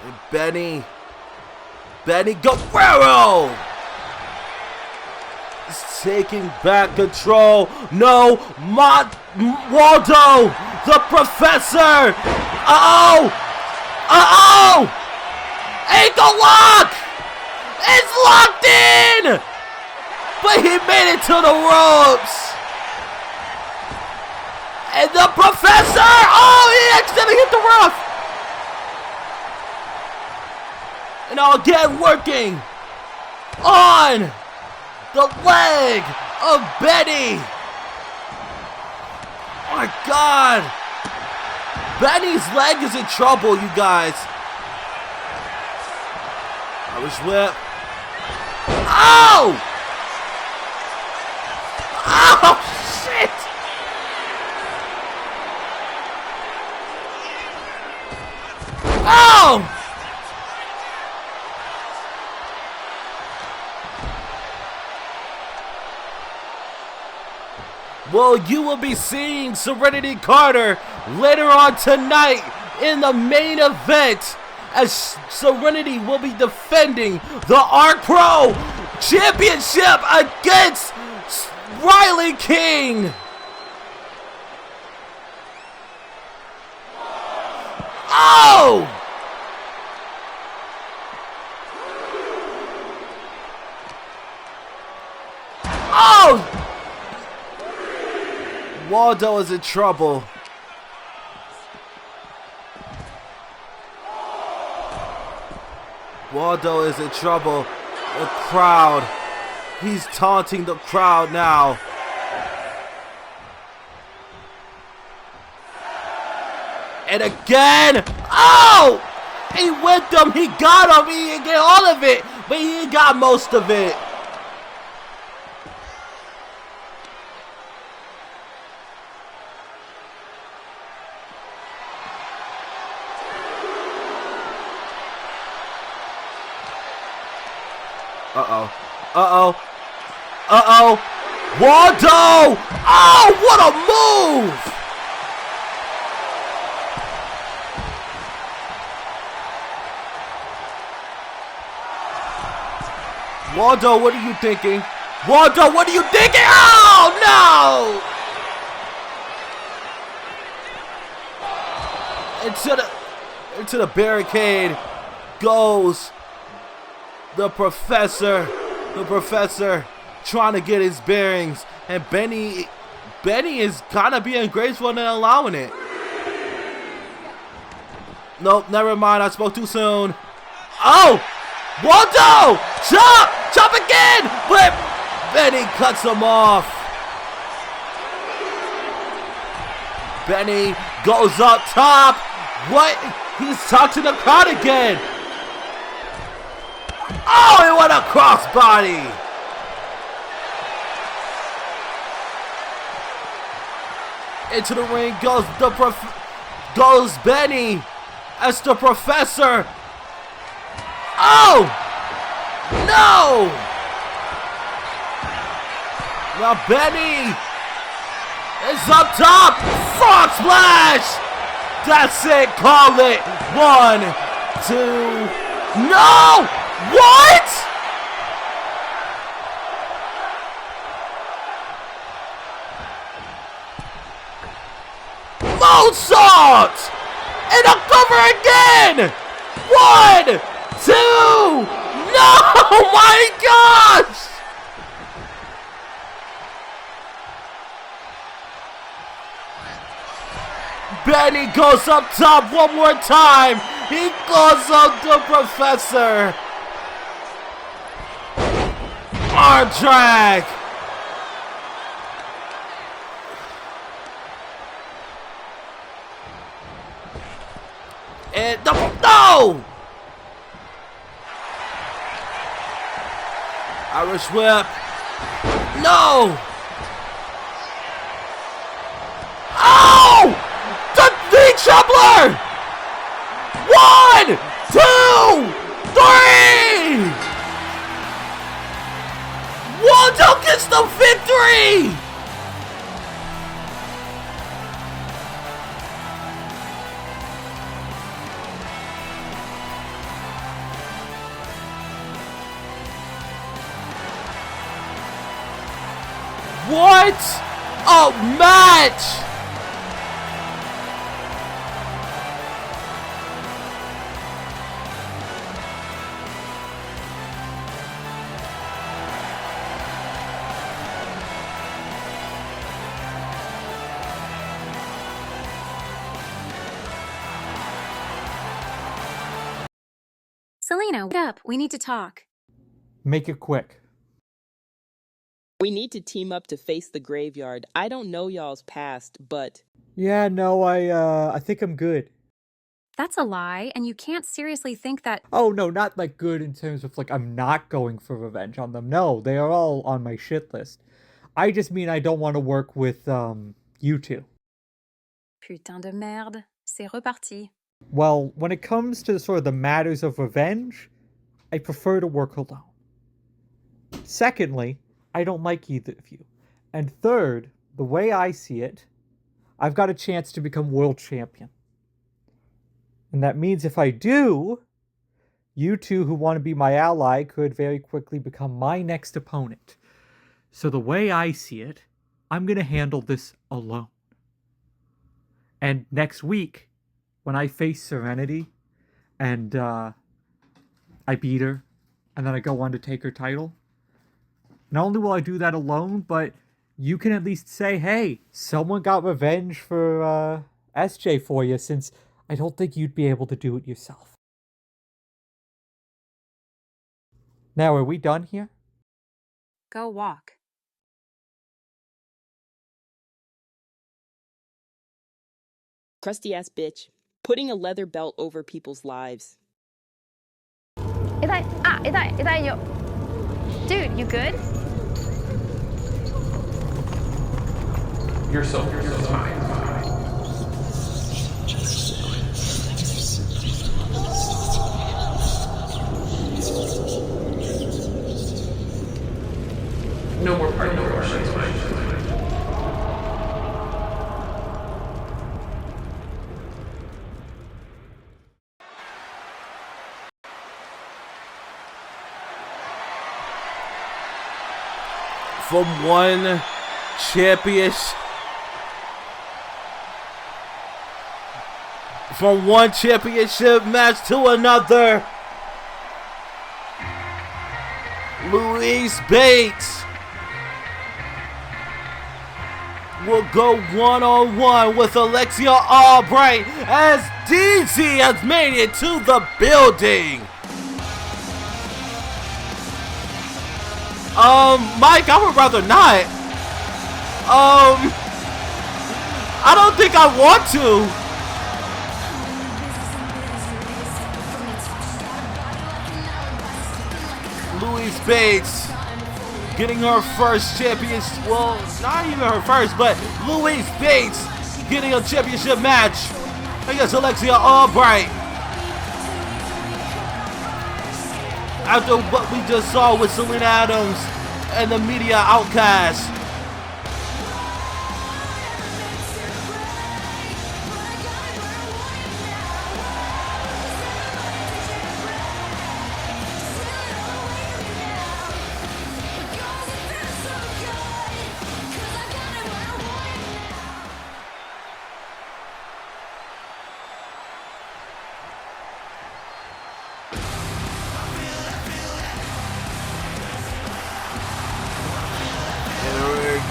And Benny Guerrero is taking back control. No, Waldo, the Professor. Ankle lock! It's locked in! But he made it to the ropes! And the Professor! Oh, he accidentally hit the roof! And now again working on the leg of Benny! Oh my God! Benny's leg is in trouble, you guys. Irish whip. Oh! Oh, shit! Oh! Well, you will be seeing Serenity Carter later on tonight in the main event, as Serenity will be defending the ARKPRO Championship against Riley King. Oh! Oh! Waldo is in trouble. Waldo is in trouble. The crowd. He's taunting the crowd now. And again. Oh! He whipped him. He got him. He didn't get all of it, but he got most of it. Uh-oh. Uh-oh. Uh-oh. Waldo! Oh, what a move! Waldo, what are you thinking? Waldo, what are you thinking? Oh, no! Into the barricade goes the professor. The professor trying to get his bearings. And Benny is kind of being graceful and allowing it. Nope, never mind. I spoke too soon. Oh! Waldo! Chop! Chop again! But Benny cuts him off. Benny goes up top. What? He's talking to the crowd again. Oh, and what a crossbody! Into the ring goes Benny as the professor. Oh! No! Now Benny is up top. Frog splash! That's it. Call it. 1, 2. No! What? Moonsault! And a cover again! 1, 2. No! My gosh! Benny goes up top one more time. He goes up the professor. Arm drag. And no! Irish whip. No! Oh! The knee troubler! 1, 2, 3! Waldo gets the victory! What a match! Selena, get up. We need to talk. Make it quick. We need to team up to face the graveyard. I don't know y'all's past, but... Yeah, no, I think I'm good. That's a lie, and you can't seriously think that... Oh, no, not like good in terms of like I'm not going for revenge on them. No, they are all on my shit list. I just mean I don't want to work with, you two. Putain de merde. C'est reparti. Well, when it comes to sort of the matters of revenge, I prefer to work alone. Secondly, I don't like either of you. And third, the way I see it, I've got a chance to become world champion. And that means if I do, you two who want to be my ally could very quickly become my next opponent. So the way I see it, I'm going to handle this alone. And next week, when I face Serenity, and I beat her, and then I go on to take her title, not only will I do that alone, but you can at least say, hey, someone got revenge for SJ for you, since I don't think you'd be able to do it yourself. Now, are we done here? Go walk. Crusty ass bitch. putting a leather belt over people's lives. Dude, you good? You're so fine. No more party, no more shit. From one championship match to another. Louise Bates will go one-on-one with Alexia Albright as DZ has made it to the building. Mike, I would rather not. I don't think I want to. Louise Bates getting her first championship. Well, not even her first, but Louise Bates getting a championship match against Alexia Albright. After what we just saw with Selena Adams and the media outcast.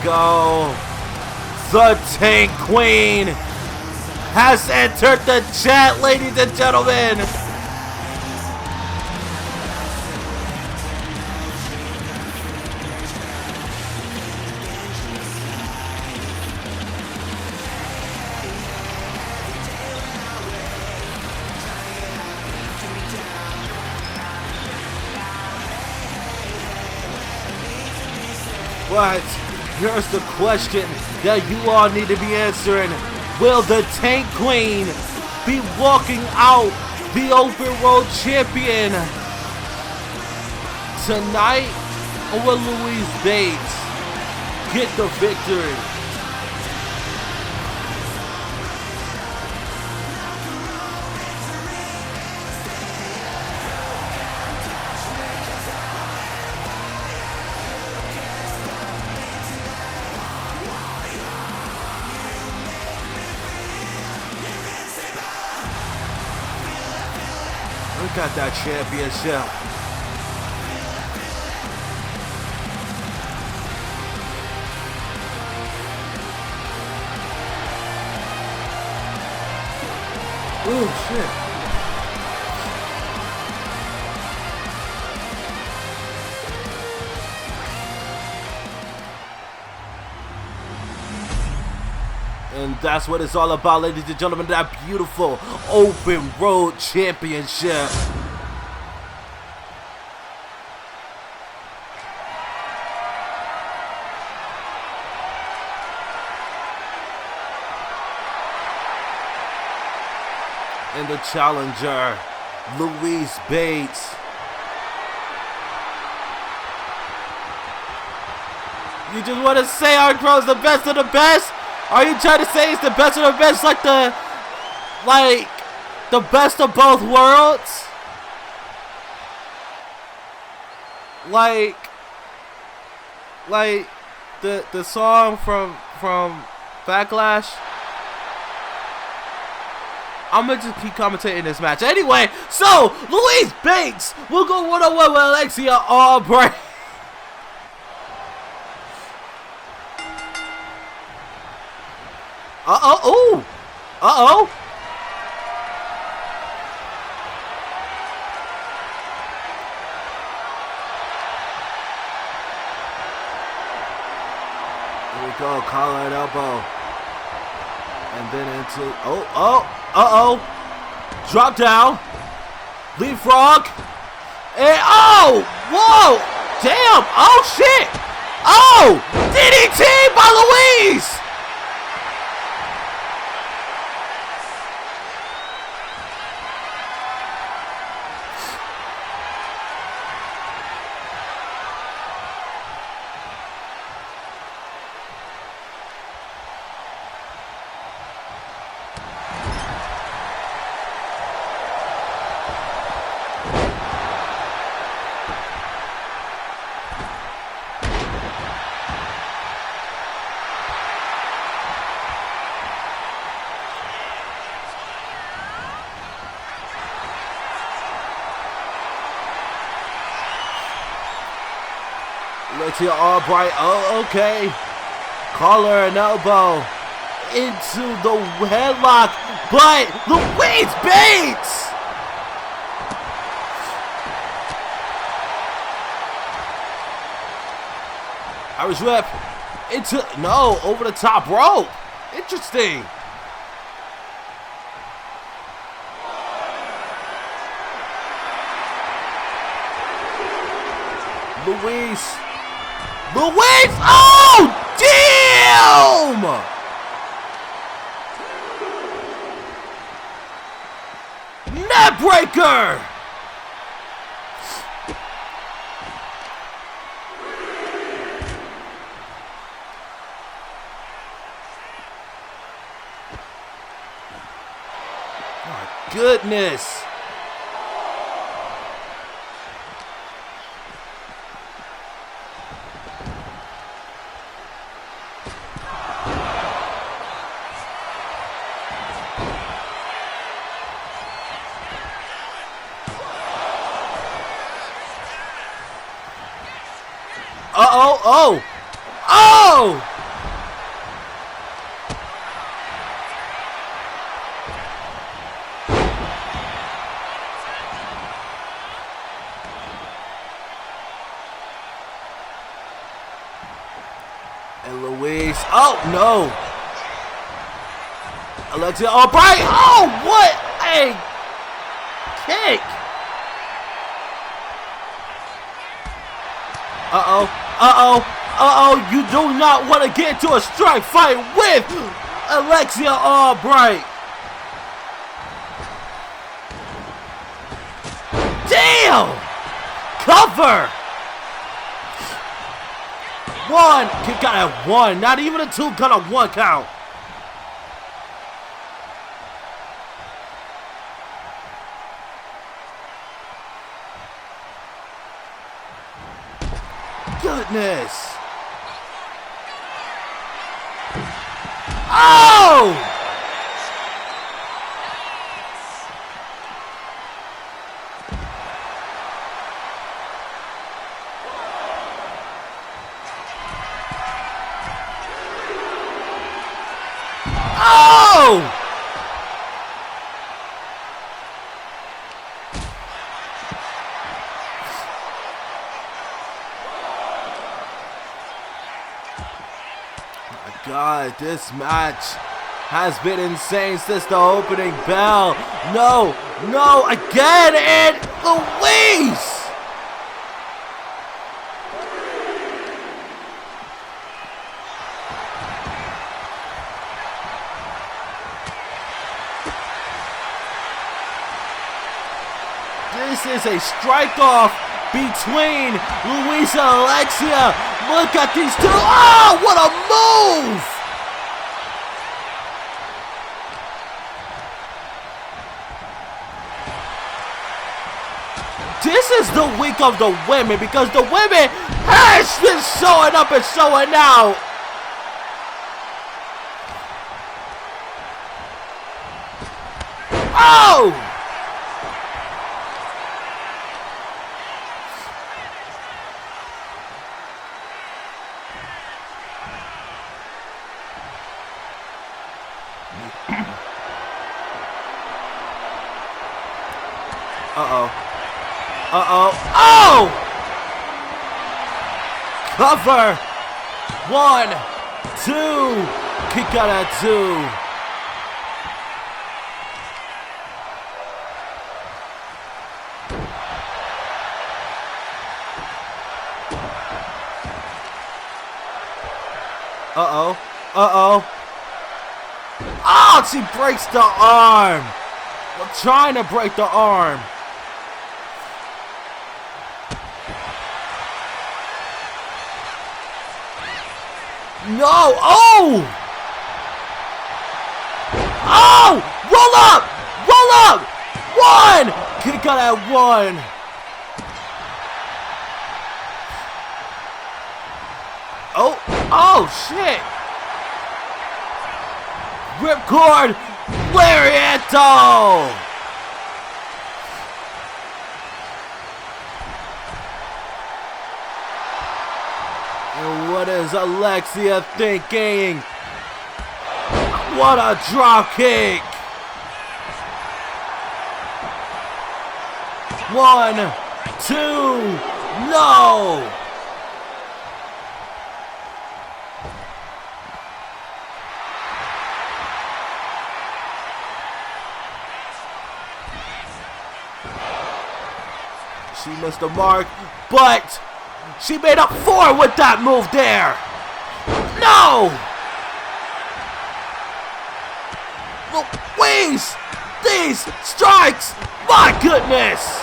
Go. The Tank Queen has entered the chat, ladies and gentlemen. But here's the question that you all need to be answering. Will the Tank Queen be walking out the Open Road Champion tonight? Or will Louise Bates get the victory? Look at that championship. Oh shit. And that's what it's all about, ladies and gentlemen, that beautiful Open Road Championship. And the challenger, Louise Bates. You just want to say ARKPRO is the best of the best? Are you trying to say it's the best of the best, like the best of both worlds? Like the song from Backlash? I'm gonna just keep commentating this match. Anyway, so Louise Bates will go one-on-one with Alexia Albright. Uh-oh. Ooh. Uh-oh. Here we go. Collar and elbow. And then into... Uh-oh. Drop down. Leapfrog. And oh! Whoa! Damn! Oh shit! Oh! DDT by Louise! Let's see, Albright. Oh, okay. Collar and elbow into the headlock, but Louise Bates! Irish whip into, no, over the top rope. Interesting. Louise. Oh, damn! Net breaker! My goodness. Oh! And Louise, oh no! Alexia Albright, oh what a kick! You do not want to get into a strike fight with Alexia Albright. Damn! Cover! One, kick out at one, not even a two, got a one count. Goodness. Oh! Oh! God, this match has been insane since the opening bell. No, again, and Louise! This is a strike-off between Louise and Alexia. Look at these two. Oh, what a move! This is the week of the women because the women has been showing up and showing out. Oh! Oh! Cover! 1, 2, kick out at 2. Uh-oh. Uh-oh. Oh, she breaks the arm. Well, trying to break the arm. No. Oh! Oh! Roll up! Roll up! One! Kick out at one. Oh! Oh, shit! Ripcord! Lariato! And what is Alexia thinking? What a drop kick! 1, 2, no! She missed the mark, but she made up 4 with that move there. No! Louise! These strikes! My goodness!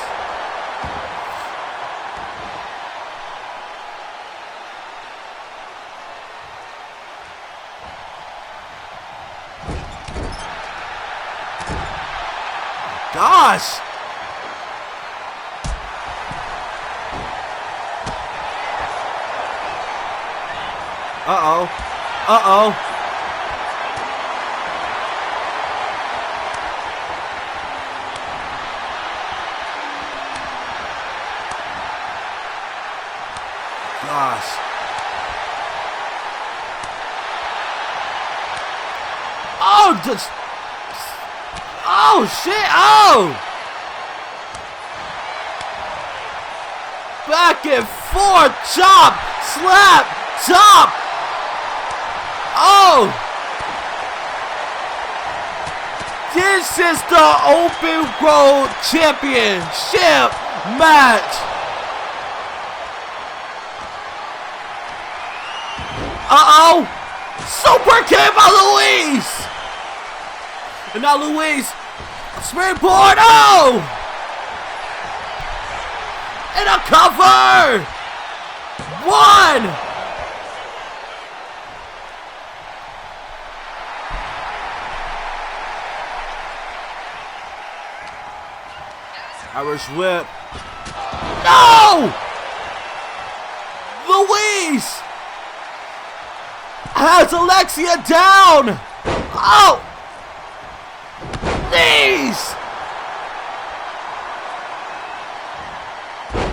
Gosh! Uh-oh. Uh-oh. Gosh. Oh, just... Oh, shit. Oh! Back and forth. Chop. Slap. Chop. Oh! This is the Open Road Championship match. Uh-oh! Super kick by Louise! And now Louise, springboard, oh! And a cover! 1! Irish whip. No! Louise has Alexia down. Oh! Knees!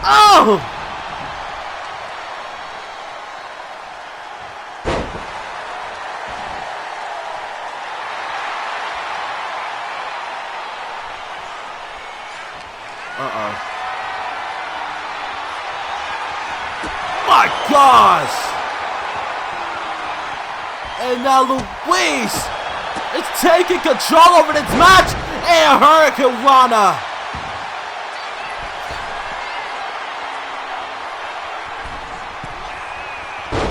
Oh! Uh-oh. My gosh! And now Louise is taking control over this match, and Hurricane Rana.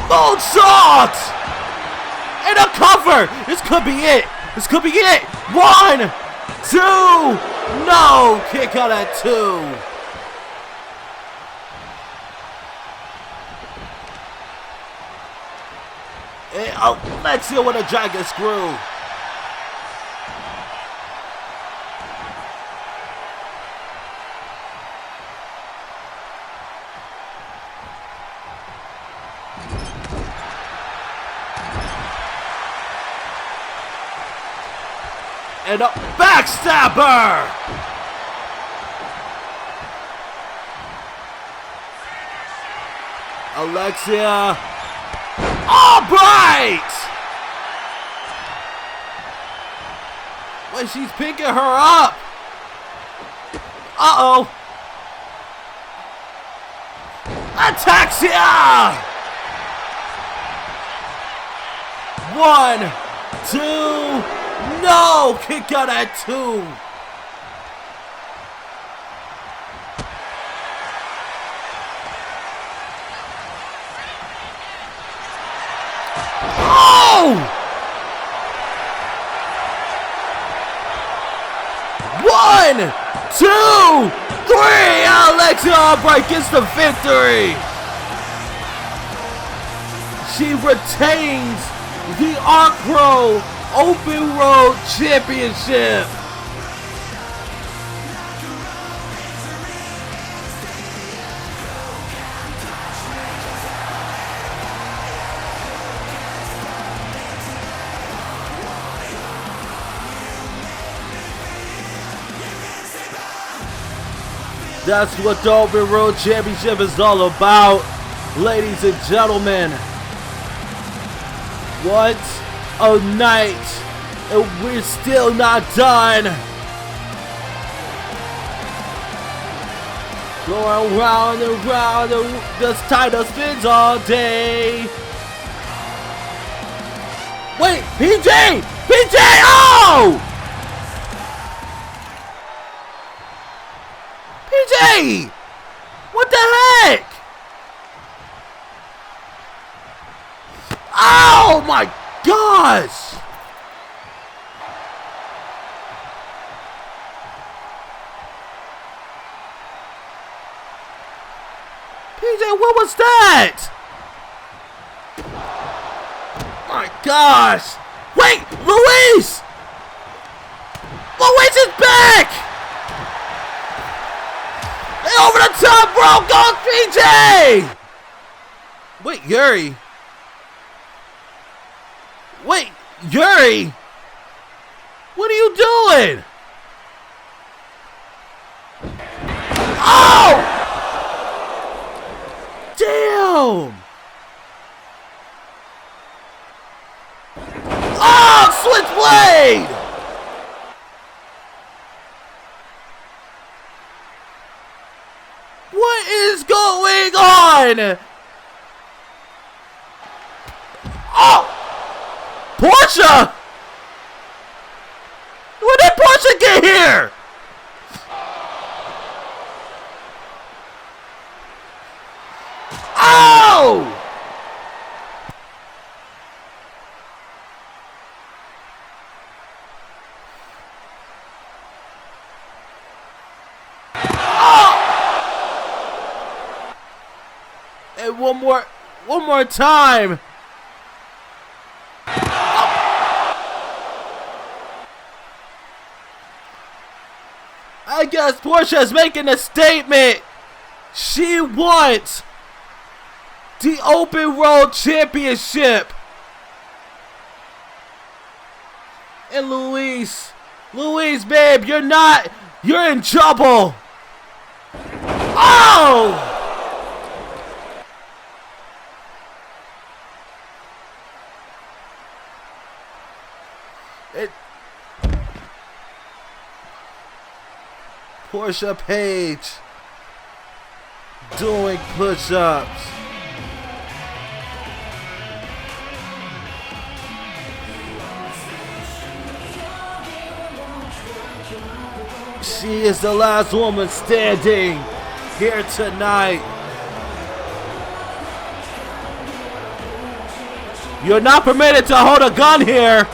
Moonsault! And a cover! This could be it! This could be it! 1, 2... No! Kick out at 2. And Alexia with a dragon screw. And a backstabber! Alexia. All right! When she's picking her up. Uh-oh. Ataxia! 1, 2, no! Kick out at 2. 1, 2, 3. Alexia Albright gets the victory. She retains the ARKPRO Open Road Championship. That's what the Open Road Championship is all about, ladies and gentlemen. What a night, and we're still not done. Going round and round, and this title spins all day. Wait, PJ! PJ! Oh! PJ! What the heck? Oh my gosh! PJ, what was that? My gosh! Wait, Luis! Luis is back! Over the top, bro! Go, PJ! Wait, Yuri. Wait, Yuri! What are you doing? Oh! Damn! Oh, switchblade! What is going on? Oh! Portia! When did Portia get here? Oh! And one more time. I guess Portia's making a statement. She wants the Open Road Championship. And Luis, babe, you're in trouble. Oh! Portia Page doing push-ups. She is the last woman standing here tonight. You're not permitted to hold a gun here.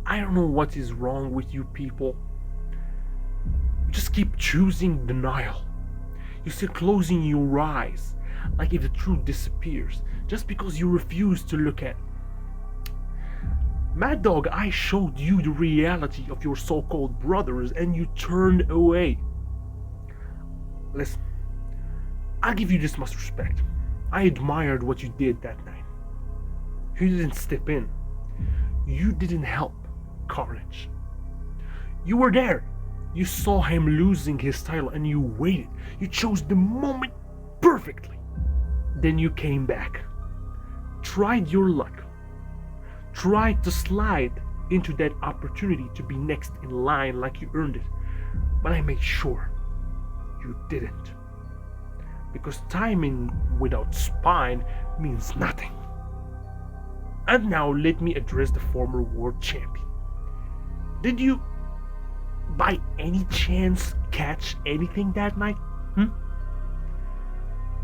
I don't know what is wrong with you people. You just keep choosing denial. You still closing your eyes, like if the truth disappears, just because you refuse to look at it. Mad Dog, I showed you the reality of your so-called brothers and you turned away. Listen, I'll give you this much respect. I admired what you did that night. You didn't step in. You didn't help Carnage. You were there. You saw him losing his title and you waited. You chose the moment perfectly. Then you came back. Tried your luck. Tried to slide into that opportunity to be next in line like you earned it. But I made sure you didn't. Because timing without spine means nothing. And now let me address the former world champion. Did you by any chance catch anything that night?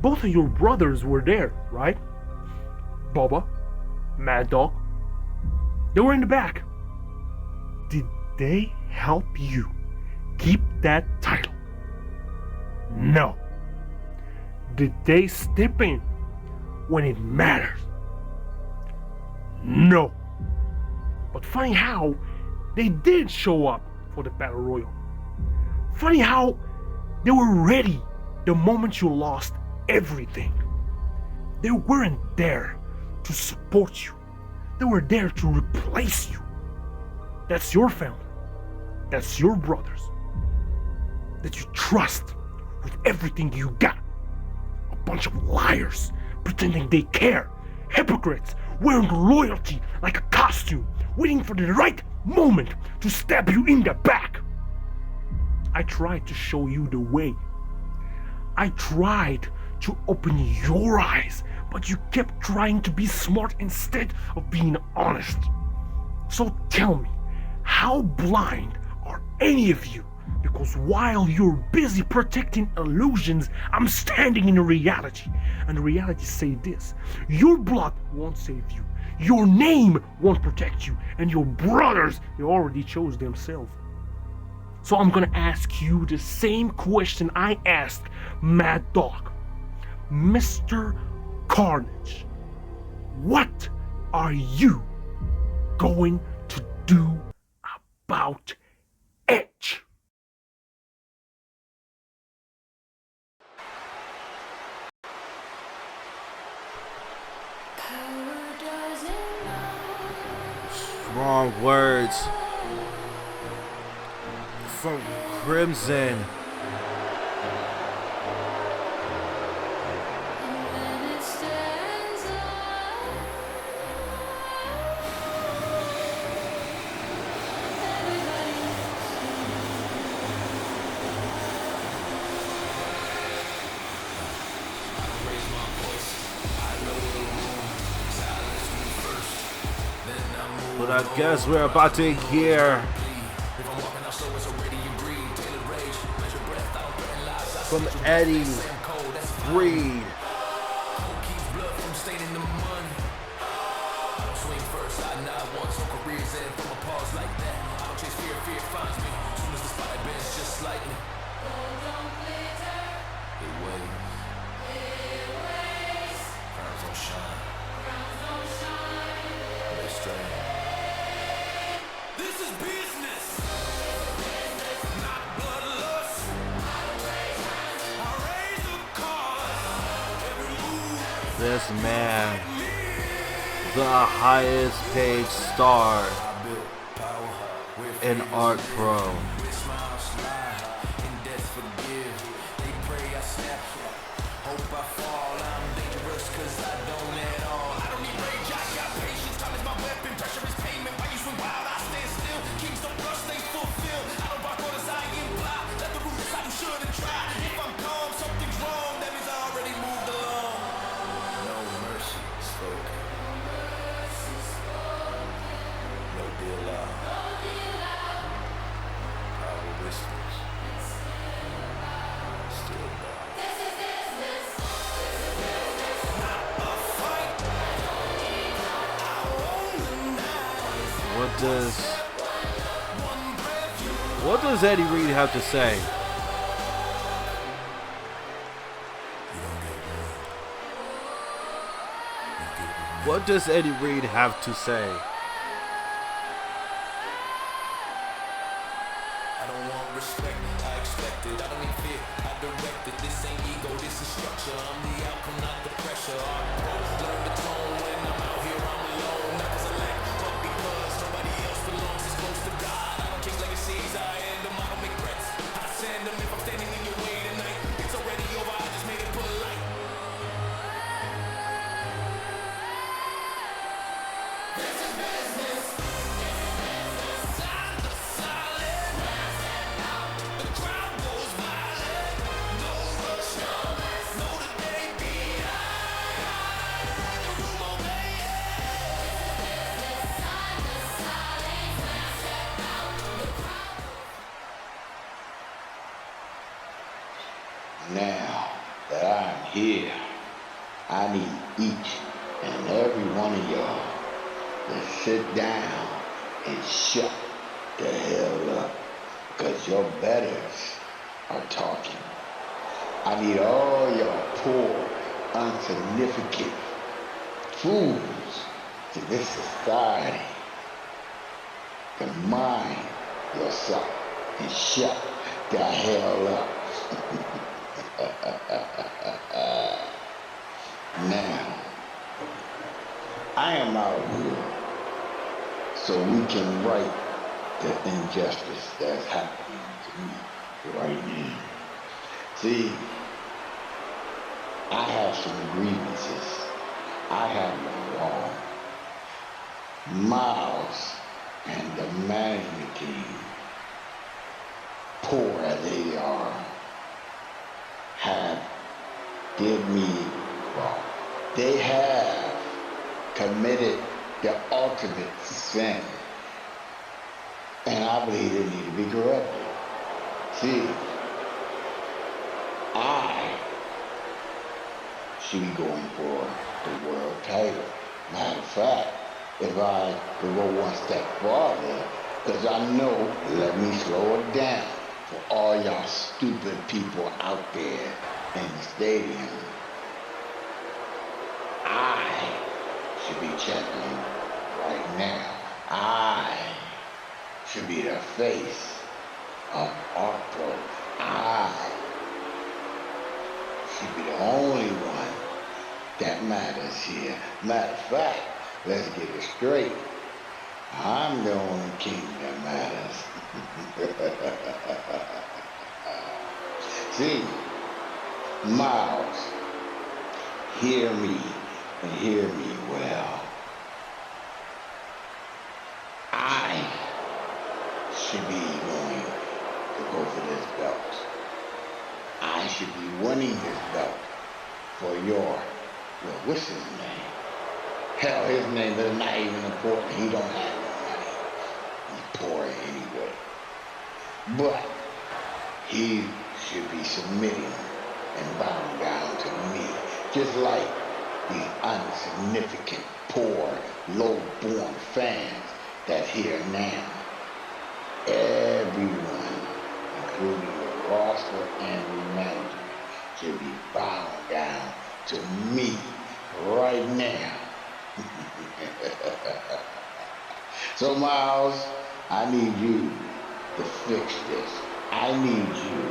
Both of your brothers were there, right? Bubba, Mad Dog. They were in the back. Did they help you keep that title? No. Did they step in when it matters? No. But funny how they did show up for the Battle Royal. Funny how they were ready the moment you lost everything. They weren't there to support you. They were there to replace you. That's your family. That's your brothers. That you trust with everything you got. A bunch of liars pretending they care. Hypocrites wearing loyalty like a costume, waiting for the right moment to stab you in the back. I tried to show you the way. I tried to open your eyes, but you kept trying to be smart instead of being honest. So tell me, how blind are any of you? Because while you're busy protecting illusions, I'm standing in reality. And reality say this: your blood won't save you, your name won't protect you, and your brothers, they already chose themselves. So I'm gonna ask you the same question I asked Mad Dog. Mr. Carnage, what are you going to do about Edge? Strong words from Crimson. But I guess we're about to hear from Eddie Reed. This man, the highest paid star in ARKPRO. What does Eddie Reed have to say? What does Eddie Reed have to say? I don't want respect, I expect it. I don't need fear, I direct it. This ain't ego, this is structure. I'm the outcome, not the pressure. Learn the tone when I'm out here, I'm alone. Not cause I lack, but because nobody else belongs. It's close to God. I don't change legacies, I end them, I don't make threats. I send them if I'm standing in your way tonight. It's already over, I just made it polite. This is business. one of y'all to sit down and shut the hell up, because your betters are talking. I need all y'all poor, insignificant fools to this society to mind yourself and shut the hell up. Now, I am out here so we can right the injustice that's happening to me right now. See, I have some grievances. I have them wrong. Miles and the management team, poor as they are, have did me wrong. They have committed the ultimate sin. And I believe they need to be corrected. See, I should be going for the world title. Matter of fact, if I could go one step farther, because I know, let me slow it down for all y'all stupid people out there in the stadium. I should be champion right now. I should be the face of ARKPRO. I should be the only one that matters here. Matter of fact, let's get it straight. I'm the only king that matters. See, Miles, hear me and hear me well. I should be going to go for this belt. I should be winning this belt for what's his name? Hell, his name is not even important. He don't have no money. He's poor anyway. But he should be submitting and bowing down to me, just like these insignificant, poor, low-born fans that's here now. Everyone, including the roster and the management, should be bowing down to me right now. So Miles, I need you to fix this. I need you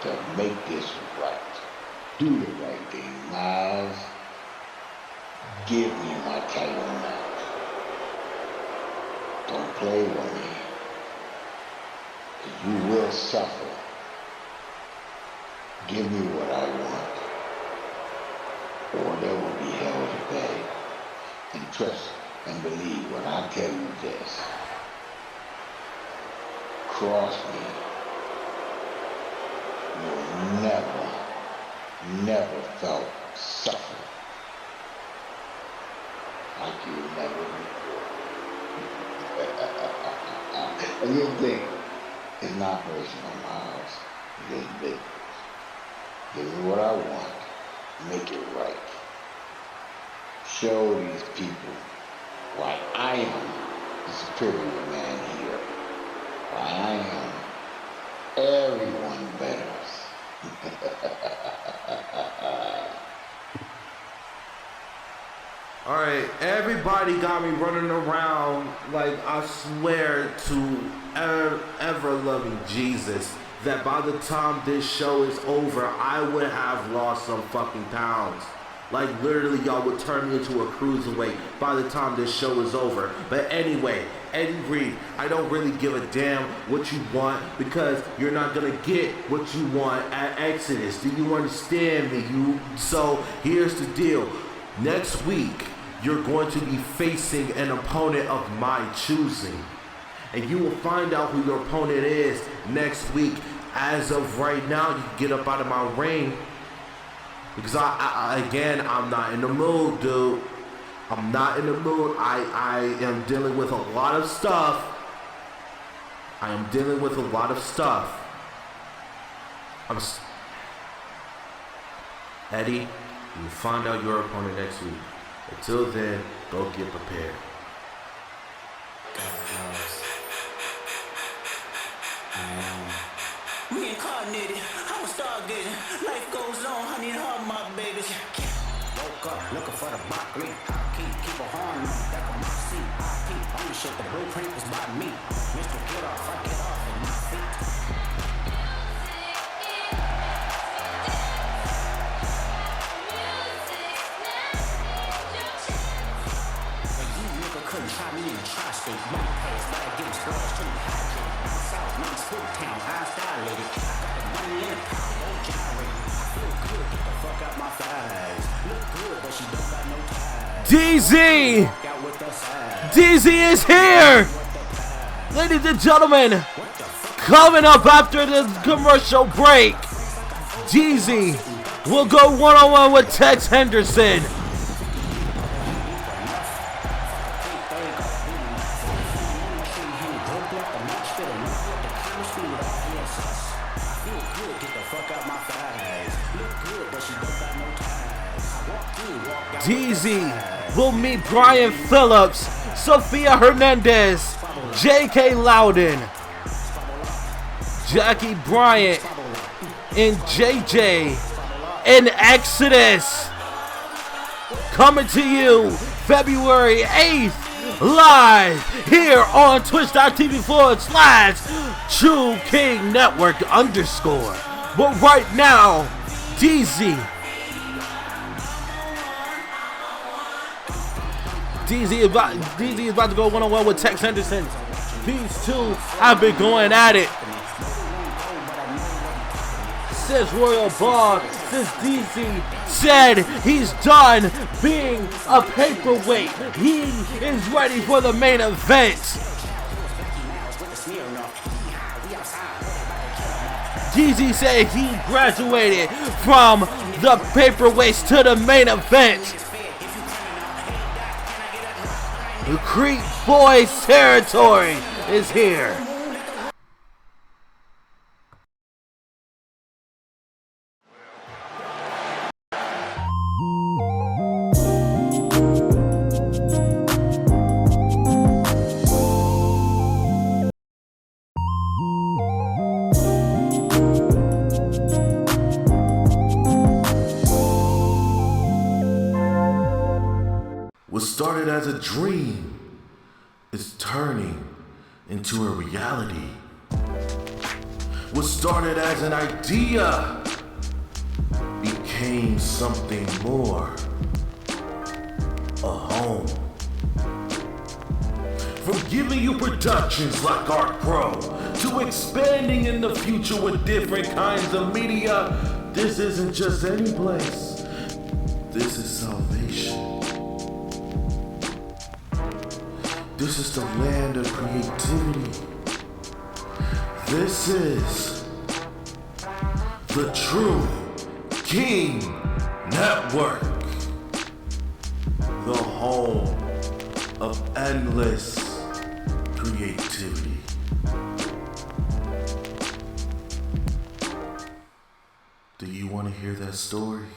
to make this right. Do the right thing, Miles. Give me my title match. Don't play with me, 'cause you will suffer. Give me what I want, or there will be hell to pay. And trust and believe when I tell you this. Cross me. You'll never felt suffering like you never before. And this thing is not personal, Miles. It is business. Give me what I want. Make it right. Show these people why I am the superior man here. Why I am everyone betters. Alright, everybody got me running around like I swear to ever-loving Jesus that by the time this show is over, I would have lost some fucking pounds. Like literally y'all would turn me into a cruiserweight by the time this show is over. But anyway, Eddie Reed, I don't really give a damn what you want because you're not gonna get what you want at Exodus. Do you understand me? So here's the deal. Next week, you're going to be facing an opponent of my choosing. And you will find out who your opponent is next week. As of right now, you get up out of my ring. Because I'm not in the mood, dude. I'm not in the mood. I am dealing with a lot of stuff. Eddie, you'll find out your opponent next week. Until then, go get prepared. Reincarnated, I'm a stargazer. Life goes on, I need all my babies. Woke up looking for the broccoli. Keep a horn on the back of my seat. Ownership, the blueprint was by me. Mr. Get off, I get off at my feet. Couldn't try me in the tri-state. Money pass, but I get exposed to the high South, North, Spook Town, eyes dilated. I got the money in the power, won't gyrate. I feel good, get the fuck out my thighs. Look good, but she don't got no ties. DZ! DZ is here! Ladies and gentlemen, coming up after the commercial break, DZ will go one-on-one with Tex Henderson. DZ will meet Brian Phillips, Sophia Hernandez, J.K. Loudon, Jackie Bryant, and JJ in Exodus. Coming to you February 8th, live here on twitch.tv/True King Network _. But right now, DZ is about to go one-on-one with Tex Henderson. These two have been going at it since Royal Ball, since DZ said he's done being a paperweight. He is ready for the main event. DZ said he graduated from the paperweights to the main event. The Creek Boys territory is here. What started as a dream is turning into a reality. What started as an idea became something more. A home. From giving you productions like ARKPRO to expanding in the future with different kinds of media, this isn't just any place. This is salvation. This is the land of creativity. This is the True King Network, the home of endless creativity. Do you want to hear that story?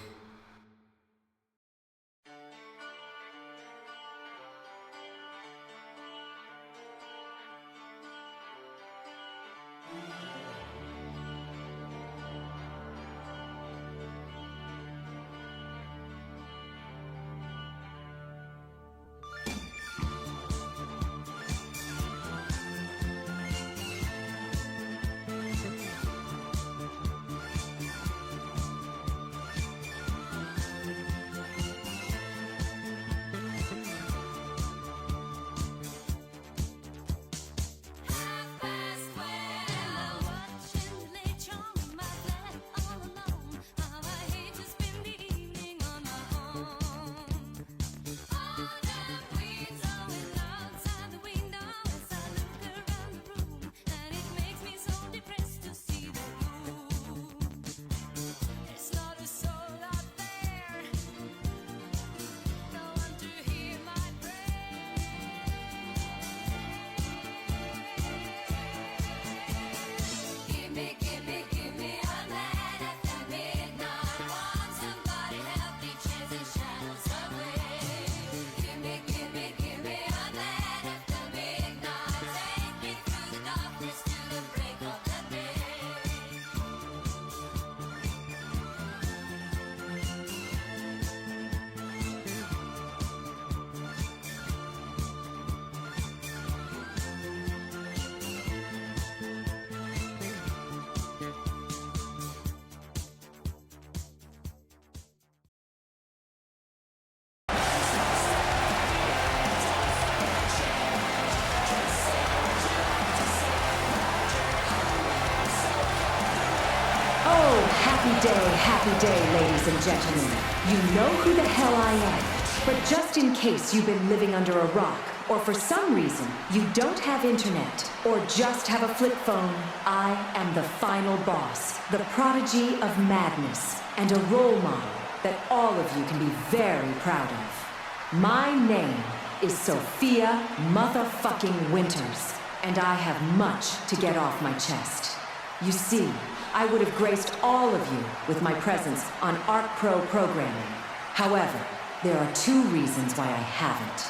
happy day, ladies and gentlemen. You know who the hell I am. But just in case you've been living under a rock, or for some reason you don't have internet, or just have a flip phone, I am the final boss, the prodigy of madness, and a role model that all of you can be very proud of. My name is Sophia motherfucking Winters, and I have much to get off my chest. You see, I would have graced all of you with my presence on ARKPRO programming. However, there are two reasons why I haven't.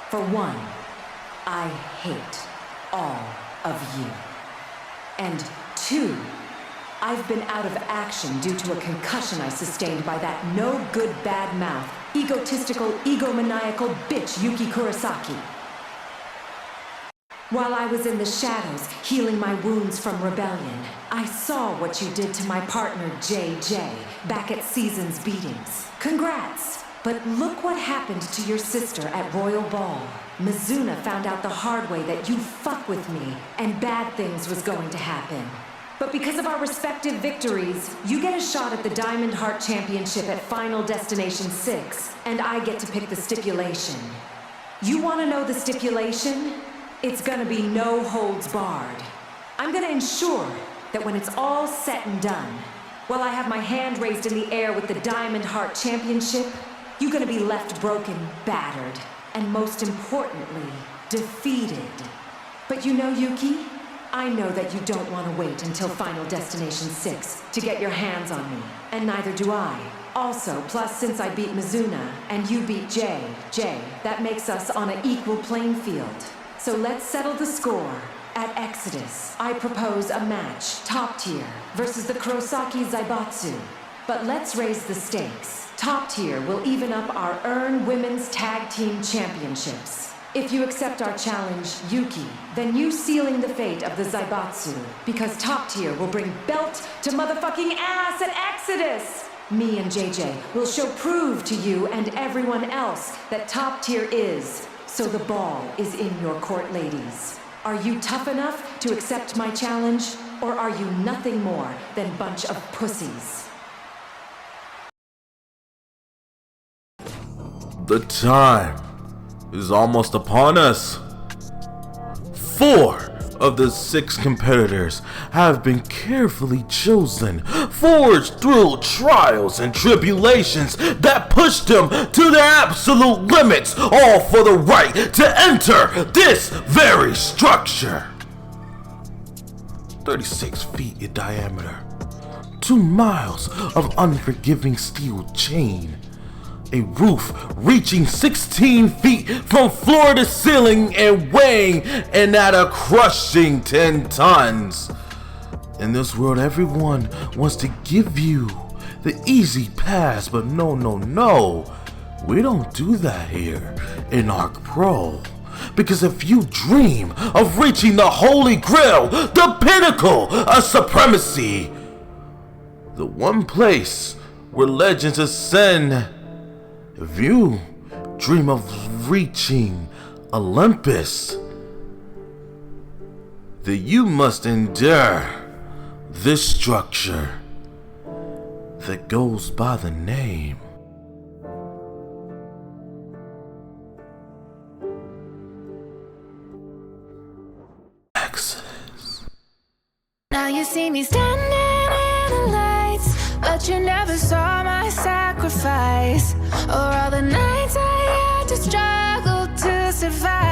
For one, I hate all of you. And two, I've been out of action due to a concussion I sustained by that no-good bad-mouth, egotistical, egomaniacal bitch Yuki Kurosaki. While I was in the shadows, healing my wounds from rebellion, I saw what you did to my partner JJ back at Season's beatings. Congrats! But look what happened to your sister at Royal Ball. Mizuna found out the hard way that you fuck with me, and bad things was going to happen. But because of our respective victories, you get a shot at the Diamond Heart Championship at Final Destination 6, and I get to pick the stipulation. You want to know the stipulation? It's gonna be no holds barred. I'm gonna ensure that when it's all said and done, while I have my hand raised in the air with the Diamond Heart Championship, you're gonna be left broken, battered, and most importantly, defeated. But you know, Yuki, I know that you don't want to wait until Final Destination 6 to get your hands on me, and neither do I. Also, plus since I beat Mizuna and you beat Jay, that makes us on an equal playing field. So let's settle the score. At Exodus, I propose a match, top tier, versus the Kurosaki Zaibatsu. But let's raise the stakes. Top tier will even up our Earn Women's Tag Team Championships. If you accept our challenge, Yuki, then you sealing the fate of the Zaibatsu, because top tier will bring belt to motherfucking ass at Exodus! Me and JJ will show prove to you and everyone else that top tier is. So the ball is in your court, ladies. Are you tough enough to accept my challenge, or are you nothing more than bunch of pussies? The time is almost upon us. 4 of the 6 competitors have been carefully chosen, forged through trials and tribulations that pushed them to their absolute limits, all for the right to enter this very structure. 36 feet in diameter, 2 miles of unforgiving steel chain, a roof reaching 16 feet from floor to ceiling and weighing in at a crushing 10 tons. In this world, everyone wants to give you the easy pass, but no. We don't do that here in ARKPRO. Because if you dream of reaching the Holy Grail, the pinnacle of supremacy, the one place where legends ascend, if you dream of reaching Olympus, then you must endure this structure that goes by the name Exodus. Now you see me standing in the lights, but you never saw my sacrifice, or all the nights I had to struggle to survive.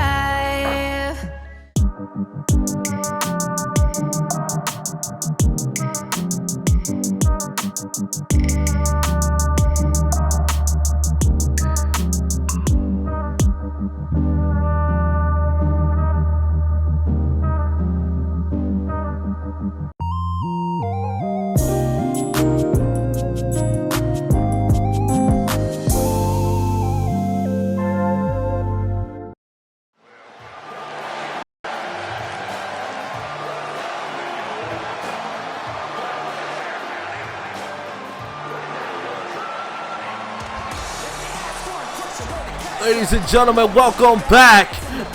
Ladies and gentlemen, welcome back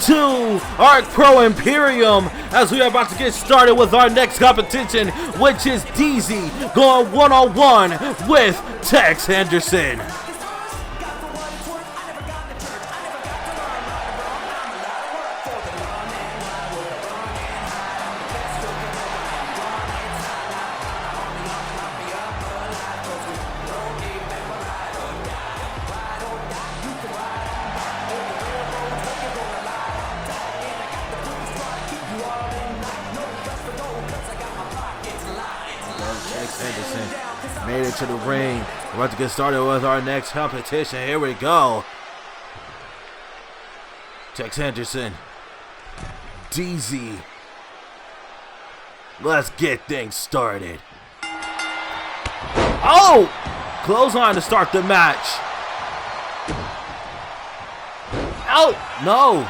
to ARKPRO Imperium as we are about to get started with our next competition, which is DZ going one-on-one with Tex Henderson. Made it to the ring. We're about to get started with our next competition. Here we go. Tex Henderson. DZ. Let's get things started. Oh! Clothesline to start the match. Oh! No!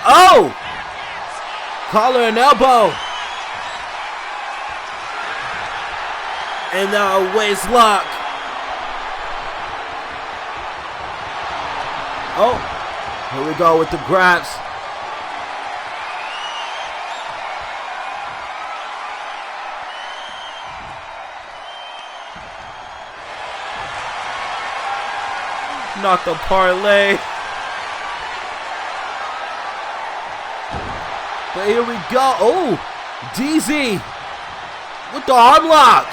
Oh! Collar and elbow. And now a waist lock. Oh, here we go with the grabs. Not the parlay. But here we go. Oh, DZ with the arm lock.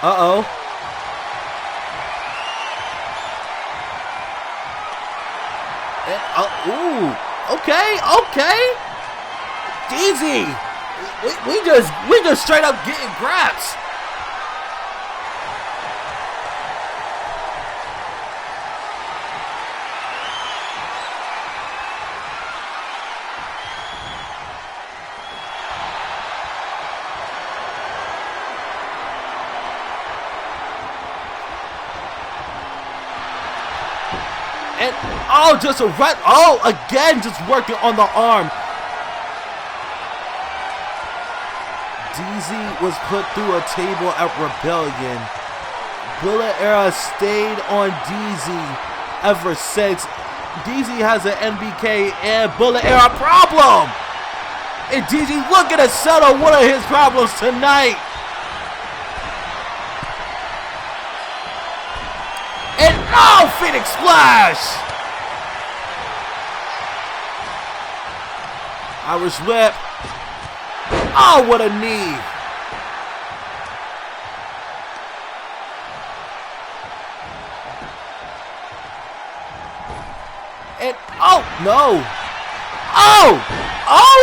Uh-oh. Ooh. Okay. DZ. We just straight up getting grabs. And, oh, just a right. Oh, again, just working on the arm. DZ was put through a table at Rebellion. Bullet Era stayed on DZ ever since. DZ has an NBK and Bullet Era problem. And DZ looking to settle one of his problems tonight. And oh, Phoenix Splash! Irish whip. Oh, what a knee. And oh, no.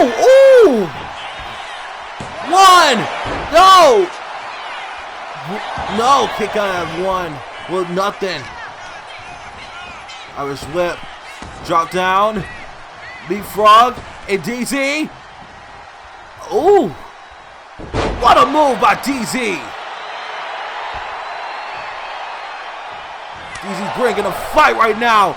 Ooh. One. No, kick out at one. Well, nothing. Irish whip. Drop down. Leapfrog. And DZ. Ooh. What a move by DZ. DZ's bringing a fight right now.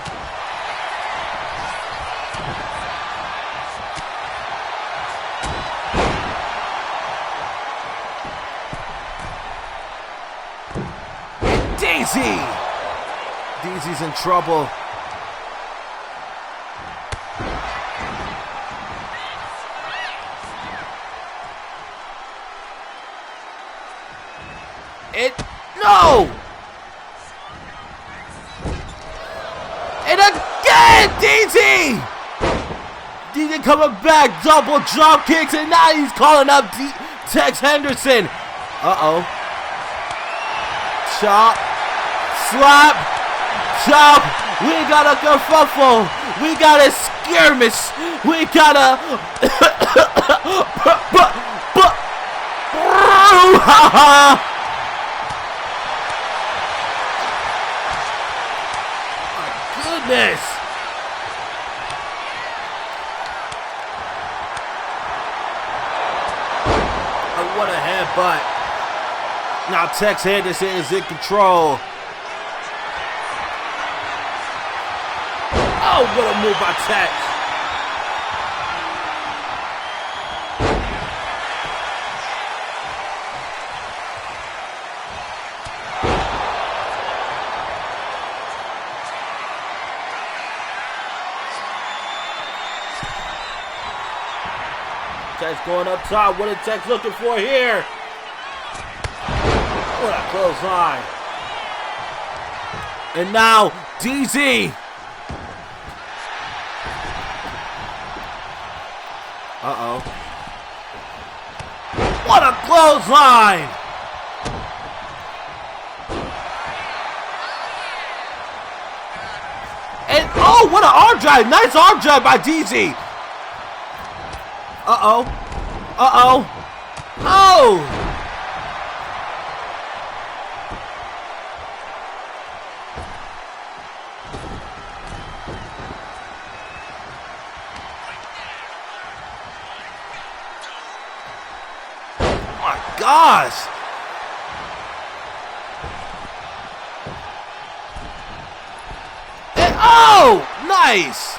DZ's in trouble. No! And again, DZ! DZ coming back, double drop kicks, and now he's calling up Tex Henderson. Uh-oh. Chop. Slap. Chop. We got a kerfuffle. We got a skirmish. We got a... Goodness! Oh, what a headbutt. Now Tex Henderson is in control. Oh, what a move by Tex. Tex going up top. What is Tex looking for here? What a close line. And now, DZ. Uh-oh. What a close line. And, oh, what an arm drag. Nice arm drag by DZ. Uh-oh. Uh-oh. Oh! Gosh! And, oh! Nice!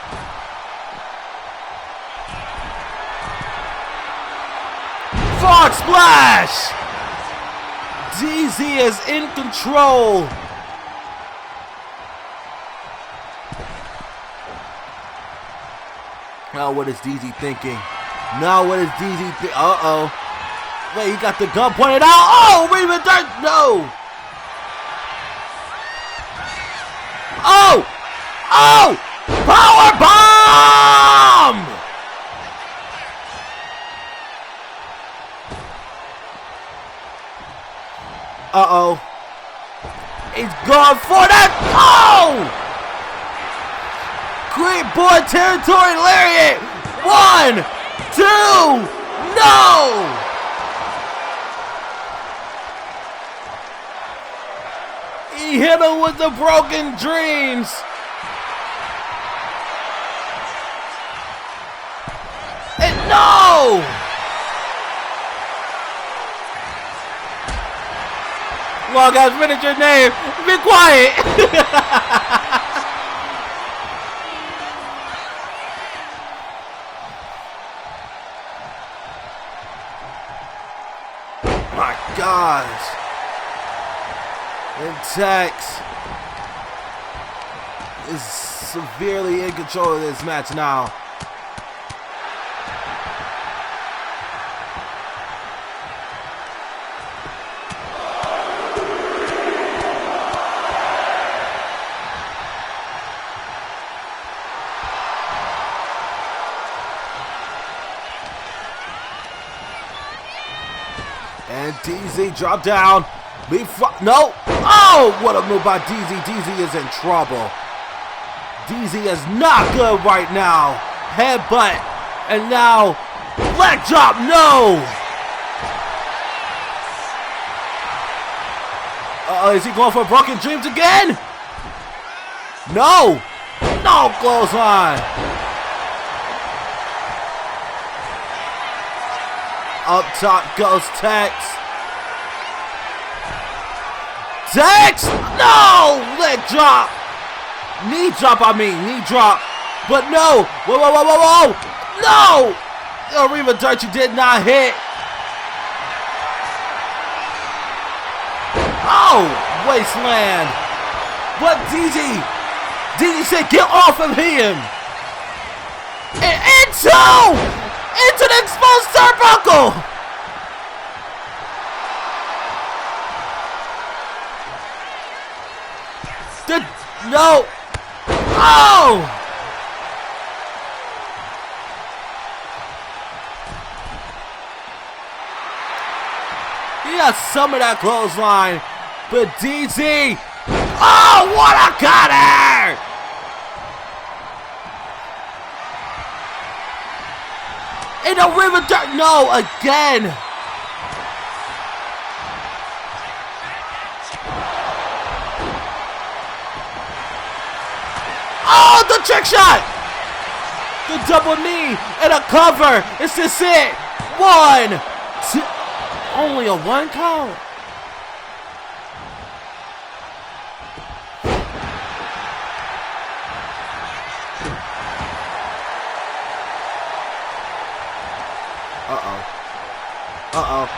Frog splash! DZ is in control. Now what is DZ thinking? Now what is DZ thinking? Uh-oh. Wait, he got the gun pointed out. Oh, wait a minute. No. Oh. Oh. Power bomb. Uh-oh. He's going for that. Oh. Great boy territory lariat. 1, 2. No. He hit him with the broken dreams. And no! Come on, guys, finish your name. Be quiet. My gosh. And Tex is severely in control of this match now. And DZ dropped down. No! Oh! What a move by DZ. DZ is in trouble. DZ is not good right now. Headbutt. And now, leg drop. No! Is he going for broken dreams again? No! No clothesline. Up top goes Tex. Tex! No! Leg drop! Knee drop, knee drop. But no! Whoa, whoa, whoa, whoa, whoa! No! Arriva Dirty did not hit. Oh! Wasteland! But DZ said get off of him! And into the exposed turnbuckle! No! Oh! He got some of that clothesline, but DZ, oh, what a cutter! In the river dirt, no, again! Oh, the trick shot! The double knee and a cover. Is this it? 1, 2. Only a 1 count. Uh-oh.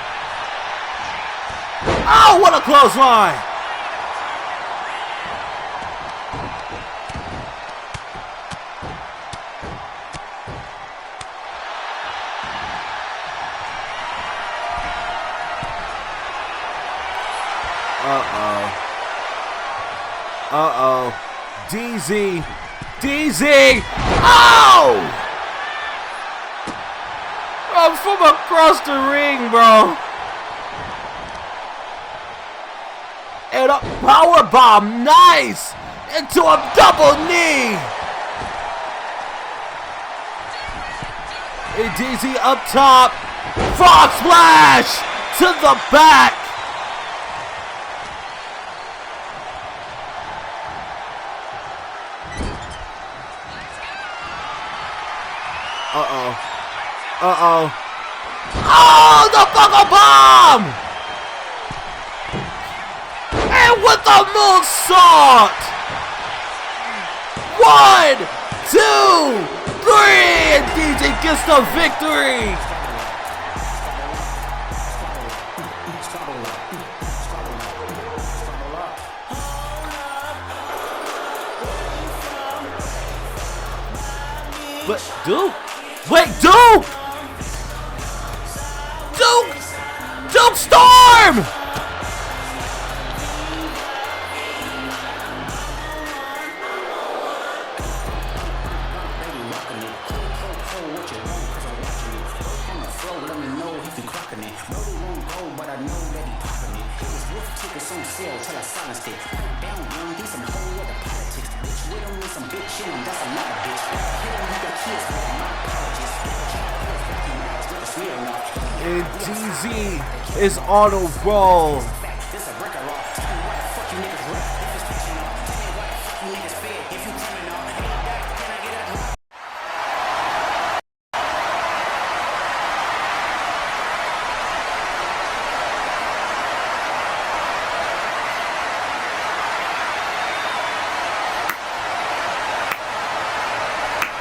Oh, what a clothesline! Uh-oh. DZ. Oh! From across the ring, bro. And a power bomb, nice, into a double knee. And DZ up top, frog splash to the back. Uh-oh. Oh, the buckle bomb! And with the moonsault! 1, 2, 3, and DJ gets the victory! But Duke? Wait, Duke! Duke Storm! And DZ is on a roll.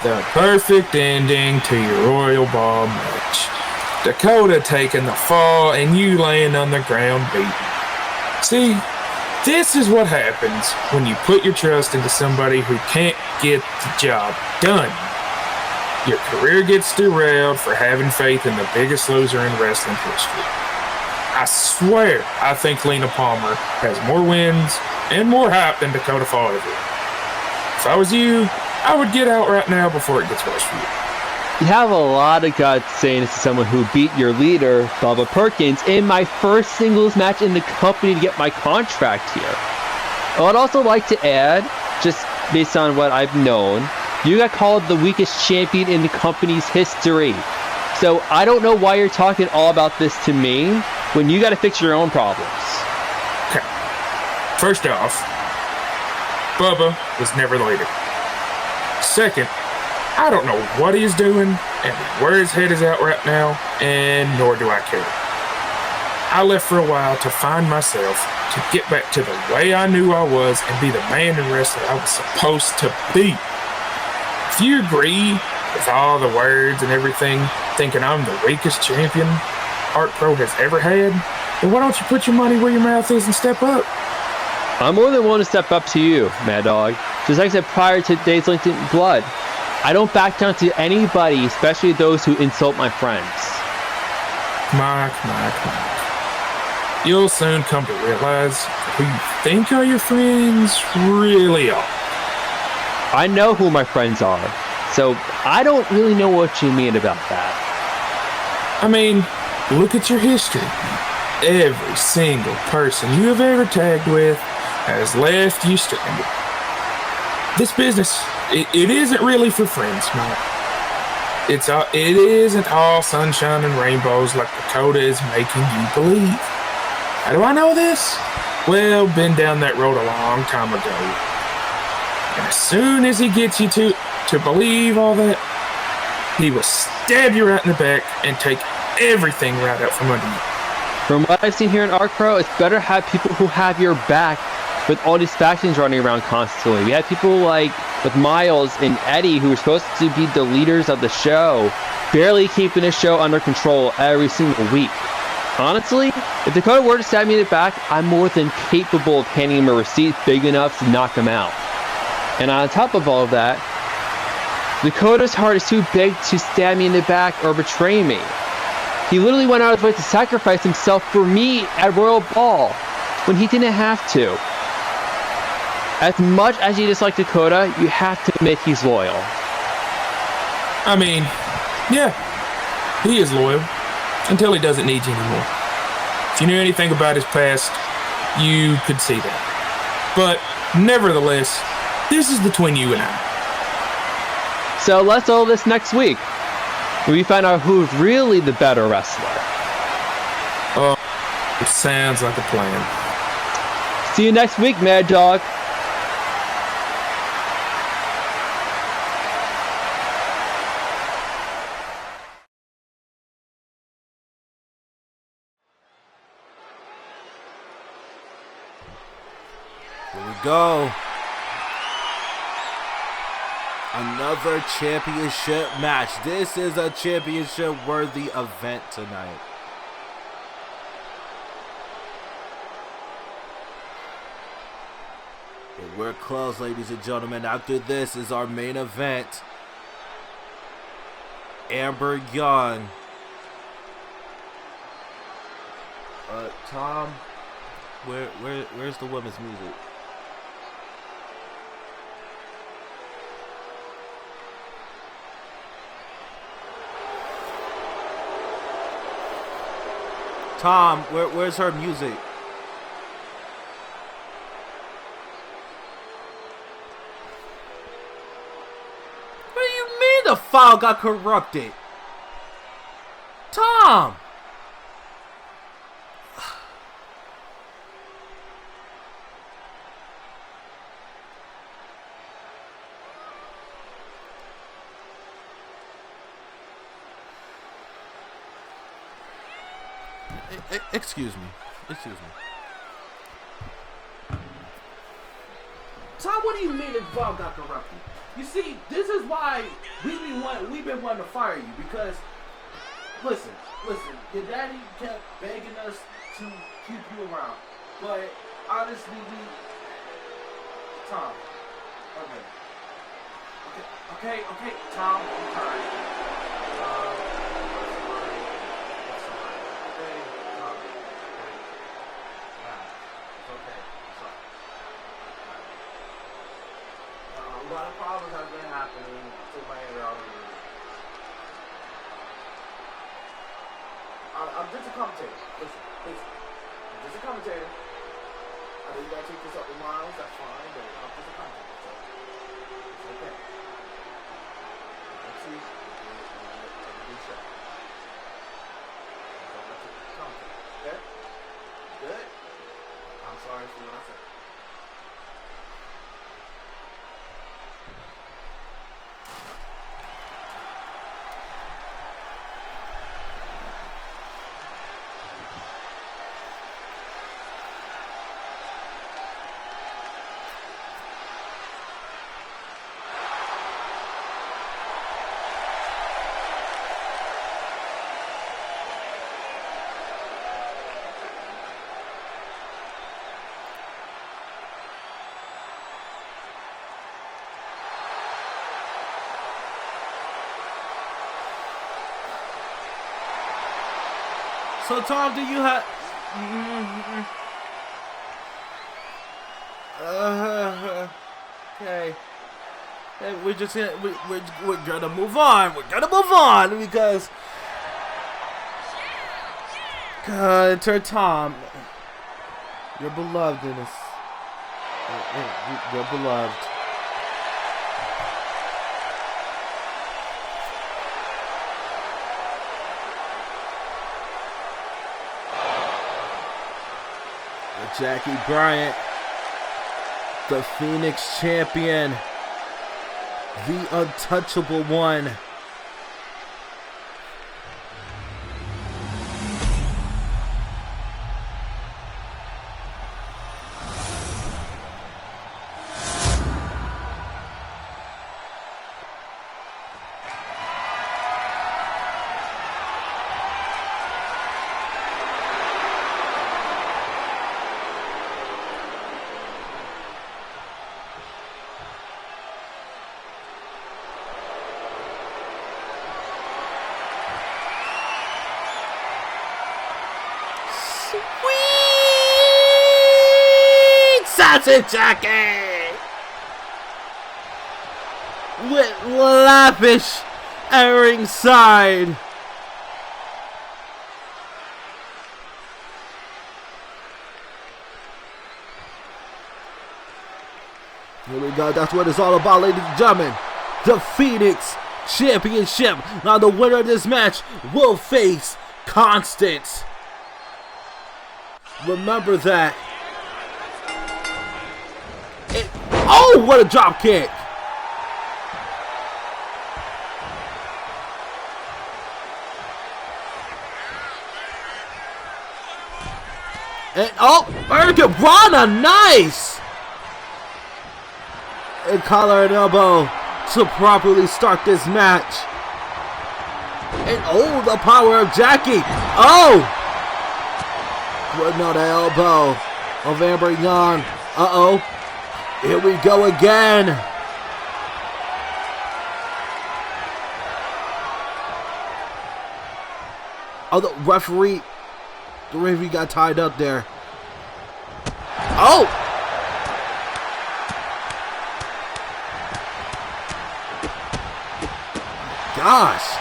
The perfect ending to your Royal Ball match. Dakota taking the fall and you laying on the ground beaten. See, this is what happens when you put your trust into somebody who can't get the job done. Your career gets derailed for having faith in the biggest loser in wrestling history. I swear, I think Lena Palmer has more wins and more hype than Dakota Fall ever. If I was you, I would get out right now before it gets worse for you. You have a lot of guts saying this to someone who beat your leader, Bubba Perkins, in my first singles match in the company to get my contract here. I would also like to add, just based on what I've known, you got called the weakest champion in the company's history. So I don't know why you're talking all about this to me when you got to fix your own problems. Okay. First off, Bubba was never the leader. Second, I don't know what he's doing and where his head is at right now, and nor do I care. I left for a while to find myself, to get back to the way I knew I was and be the man in wrestling I was supposed to be. If you agree with all the words and everything, thinking I'm the weakest champion ARKPRO has ever had, then why don't you put your money where your mouth is and step up? I'm more than willing to step up to you, Mad Dog. Just like I said prior to today's LinkedIn Blood, I don't back down to anybody, especially those who insult my friends. Mike. You'll soon come to realize who you think are your friends really are. I know who my friends are, so I don't really know what you mean about that. I mean, look at your history. Every single person you have ever tagged with has left you stranded. This business, it isn't really for friends, Mike. It isn't all sunshine and rainbows like Dakota is making you believe. How do I know this? Well, been down that road a long time ago. And as soon as he gets you to believe all that, he will stab you right in the back and take everything right out from under you. From what I've seen here in ARKPRO, it's better to have people who have your back with all these factions running around constantly. We have people like with Miles and Eddie, who were supposed to be the leaders of the show, barely keeping the show under control every single week. Honestly, if Dakota were to stab me in the back, I'm more than capable of handing him a receipt big enough to knock him out. And on top of all of that, Dakota's heart is too big to stab me in the back or betray me. He literally went out of his way to sacrifice himself for me at Royal Ball when he didn't have to. As much as you dislike Dakota, you have to admit he's loyal. I mean, yeah, he is loyal until he doesn't need you anymore. If you knew anything about his past, you could see that. But nevertheless, this is between you and I. So let's settle this next week, when we find out who's really the better wrestler. Oh, it sounds like a plan. See you next week, Mad Dog. Here we go. Another championship match. This is a championship-worthy event tonight. And we're close, ladies and gentlemen. After this is our main event. Amber Young. Tom, where's the women's music? Tom, where's her music? What do you mean the file got corrupted? Tom! Excuse me. Tom, what do you mean the file got corrupted? You see, this is why we've been wanting to fire you, because listen, your daddy kept begging us to keep you around, but honestly, Tom, okay, Tom, I'm tired. A lot of problems have been happening. I took my head out of it. I'm just a commentator. Listen. I'm just a commentator. I know you gotta take this up with Miles, that's fine, but I'm just a commentator. So it's okay. Let's see. Everything's set. Don't let you commentate. Okay? Good? I'm sorry for what I said. So Tom, do you have? Okay. Hey, we're gonna move on. We're gonna move on because enter Tom. You're beloved in this. You're beloved. Jackie Bryant, the Phoenix champion, the untouchable one. That's it, Jackie! With lavish at ringside. Here we go. That's what it's all about, ladies and gentlemen. The Phoenix Championship. Now the winner of this match will face Constant. Remember that. Oh, what a drop kick. And Hurricane Rana, nice. And collar and elbow to properly start this match. And the power of Jackie. Another elbow of Amber Young. Here we go again. The referee got tied up there. Gosh.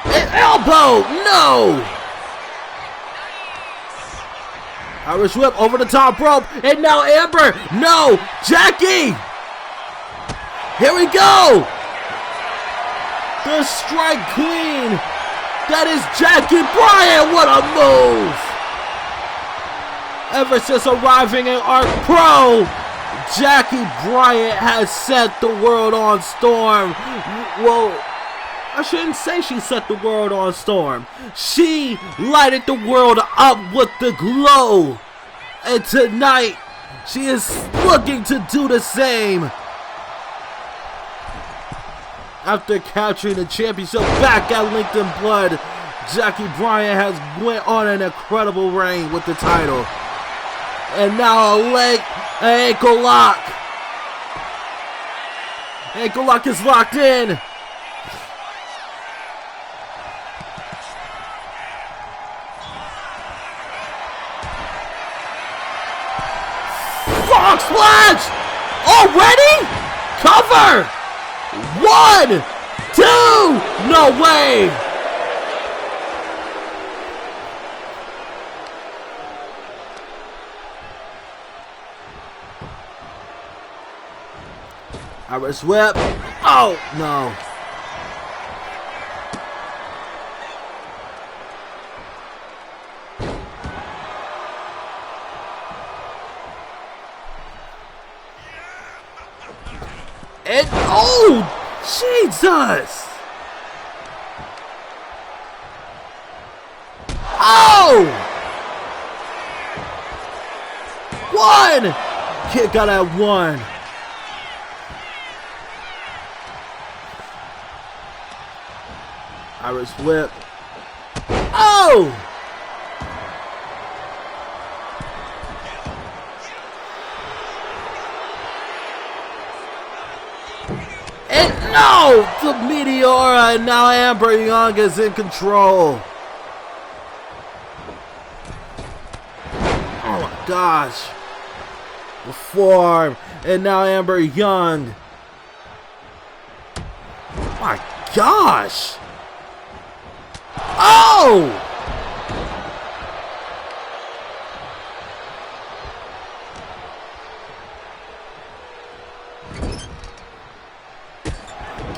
An elbow! No! Irish whip over the top rope, and now Amber! No! Jackie! Here we go! The strike queen! That is Jackie Bryant! What a move! Ever since arriving at ARKPRO, Jackie Bryant has set the world on storm. Well, I shouldn't say she set the world on storm. She lighted the world up with the glow. And tonight, she is looking to do the same. After capturing the championship back at LinkedIn Blood, Jackie Bryant has went on an incredible reign with the title. And now an ankle lock. Ankle lock is locked in. Frog splash! Already? Cover! 1, 2, no way! Irish whip. Oh, no. And, Jesus. One. Kick out at 1. Irish whip. And no! The Meteora, and now Amber Young is in control. Oh my gosh. The forearm, and now Amber Young. My gosh.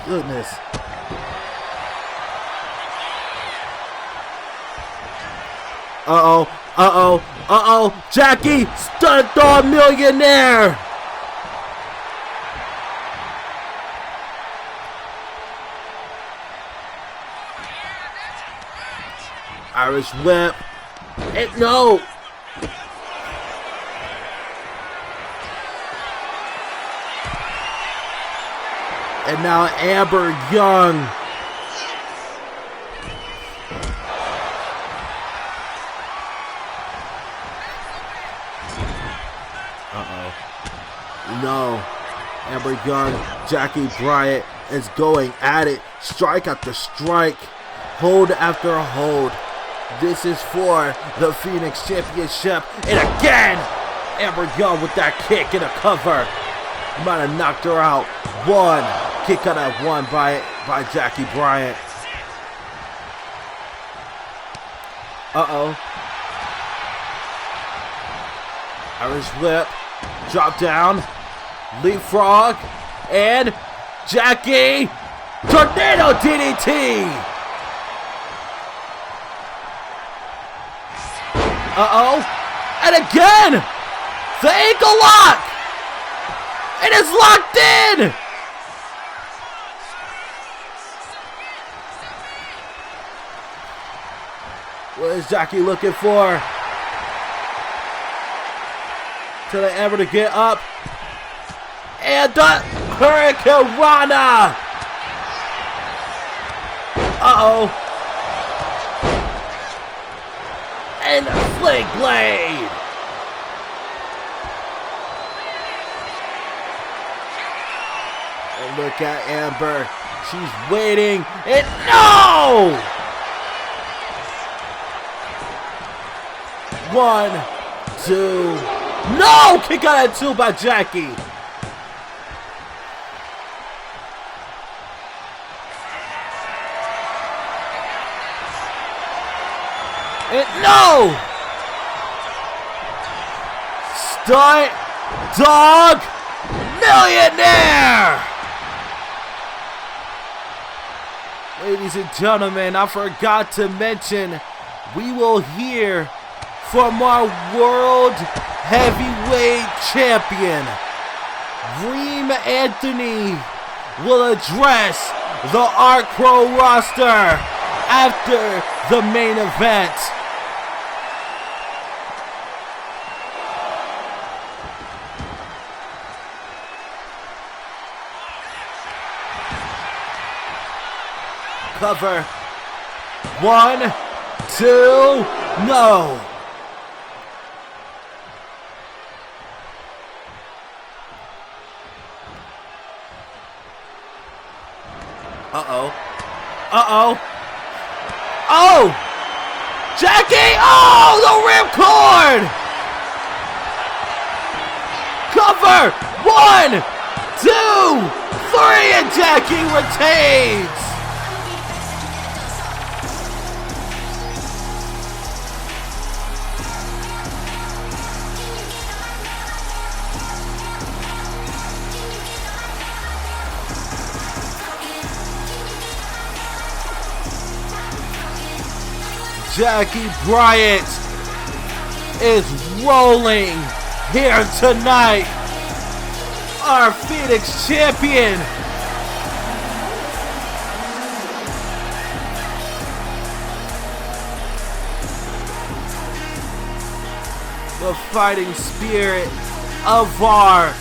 Goodness. Jackie, stunt on millionaire. Irish whip. And no. And now Amber Young. No. Amber Young, Jackie Bryant is going at it. Strike after strike. Hold after hold. This is for the Phoenix Championship. And again, Amber Young with that kick and a cover. Might have knocked her out. One. Kick out at one by Jackie Bryant. Uh-oh. Irish whip. Drop down. Leapfrog. And Jackie. Tornado DDT. Uh-oh. And again. The ankle lock. It is locked in. What is Jackie looking for? Till they ever to get up. And the Hurricane Rana. Uh-oh. And Fling Blade. And look at Amber. She's waiting. And no! 1, 2. No! Kick out at 2 by Jackie. And no! Stunt Dog Millionaire! Ladies and gentlemen, I forgot to mention, we will hear from our World Heavyweight Champion. Reem Anthony will address the ARKPRO roster after the main event. Cover. 1, 2, no. Uh-oh. Uh-oh. Oh! Jackie! Oh! The ripcord! Cover! 1, 2, 3, and Jackie retains! Jackie Bryant is rolling here tonight. Our Phoenix champion. The fighting spirit of our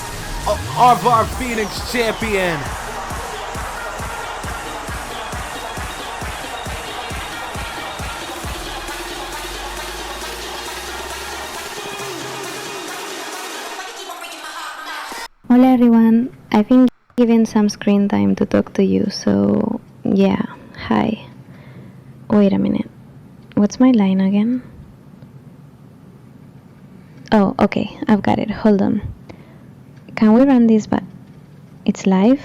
Phoenix champion. Hola everyone, I've been given some screen time to talk to you, so yeah, hi. Wait a minute, what's my line again? Oh, okay, I've got it, hold on. Can we run this back? It's live?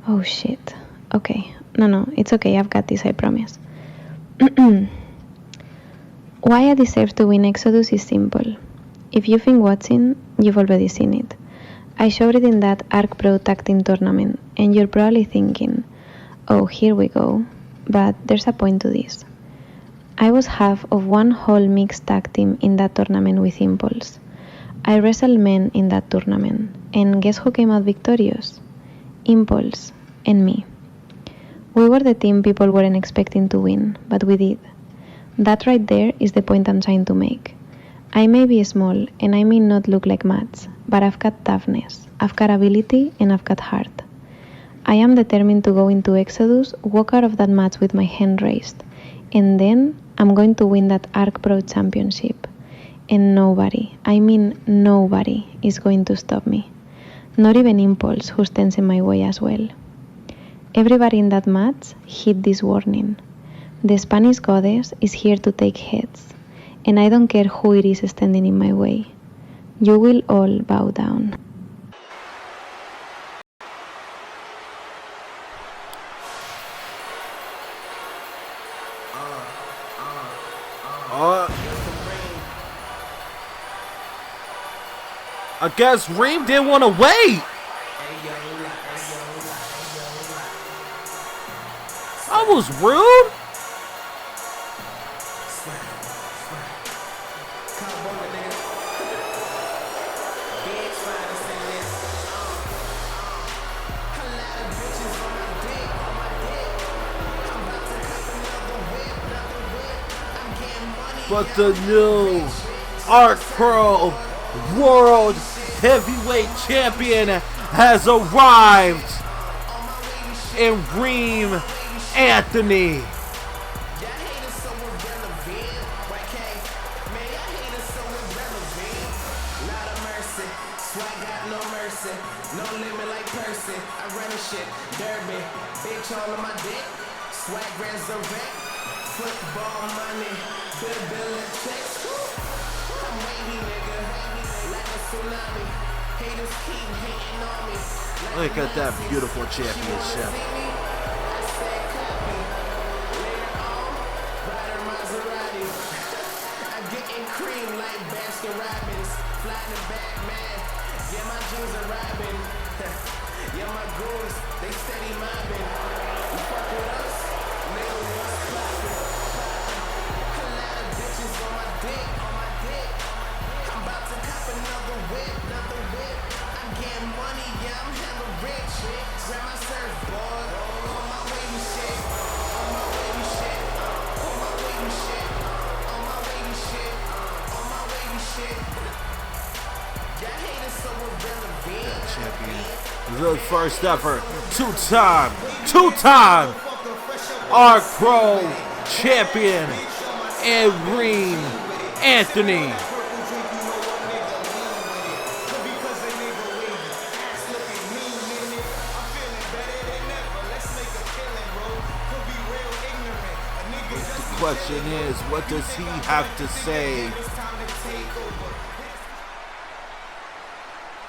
Oh shit, okay, no, it's okay, I've got this, I promise. Why I deserve to win Exodus is simple. If you've been watching, you've already seen it. I showed it in that ARKPRO Tag Team tournament, and you're probably thinking, oh, here we go, but there's a point to this. I was half of one whole mixed tag team in that tournament with Impulse. I wrestled men in that tournament, and guess who came out victorious? Impulse, and me. We were the team people weren't expecting to win, but we did. That right there is the point I'm trying to make. I may be small, and I may not look like much, but I've got toughness, I've got ability, and I've got heart. I am determined to go into Exodus, walk out of that match with my hand raised, and then I'm going to win that ARKPRO championship. And nobody, I mean nobody, is going to stop me. Not even Impulse, who stands in my way as well. Everybody in that match hit this warning. The Spanish goddess is here to take heads, and I don't care who it is standing in my way. You will all bow down. I guess Reem didn't want to wait. That was rude. But the new ARKPRO World Heavyweight Champion has arrived in Reem Anthony. Football money, bill checks. I'm wavy, nigga, like a tsunami. Haters keep hating on me. Look at that beautiful championship. I'm getting cream like Baskin Robbins. Flying the back, man. Yeah, my jeans are robbing. Yeah, my goons, they steady mobbing. You fuck with us, nigga, what's poppin'? A lot of bitches on my dick. I'm about to cop another whip. I'm getting money, yeah, I'm hella rich. Grab my surfboard, on my wavy shit. On my wavy shit. On my wavy shit. On my wavy shit. On my wavy shit. Y'all haters so irrelevant. Champion. The first ever two-time ARKPRO champion and Reem Anthony. The question is, what does he have to say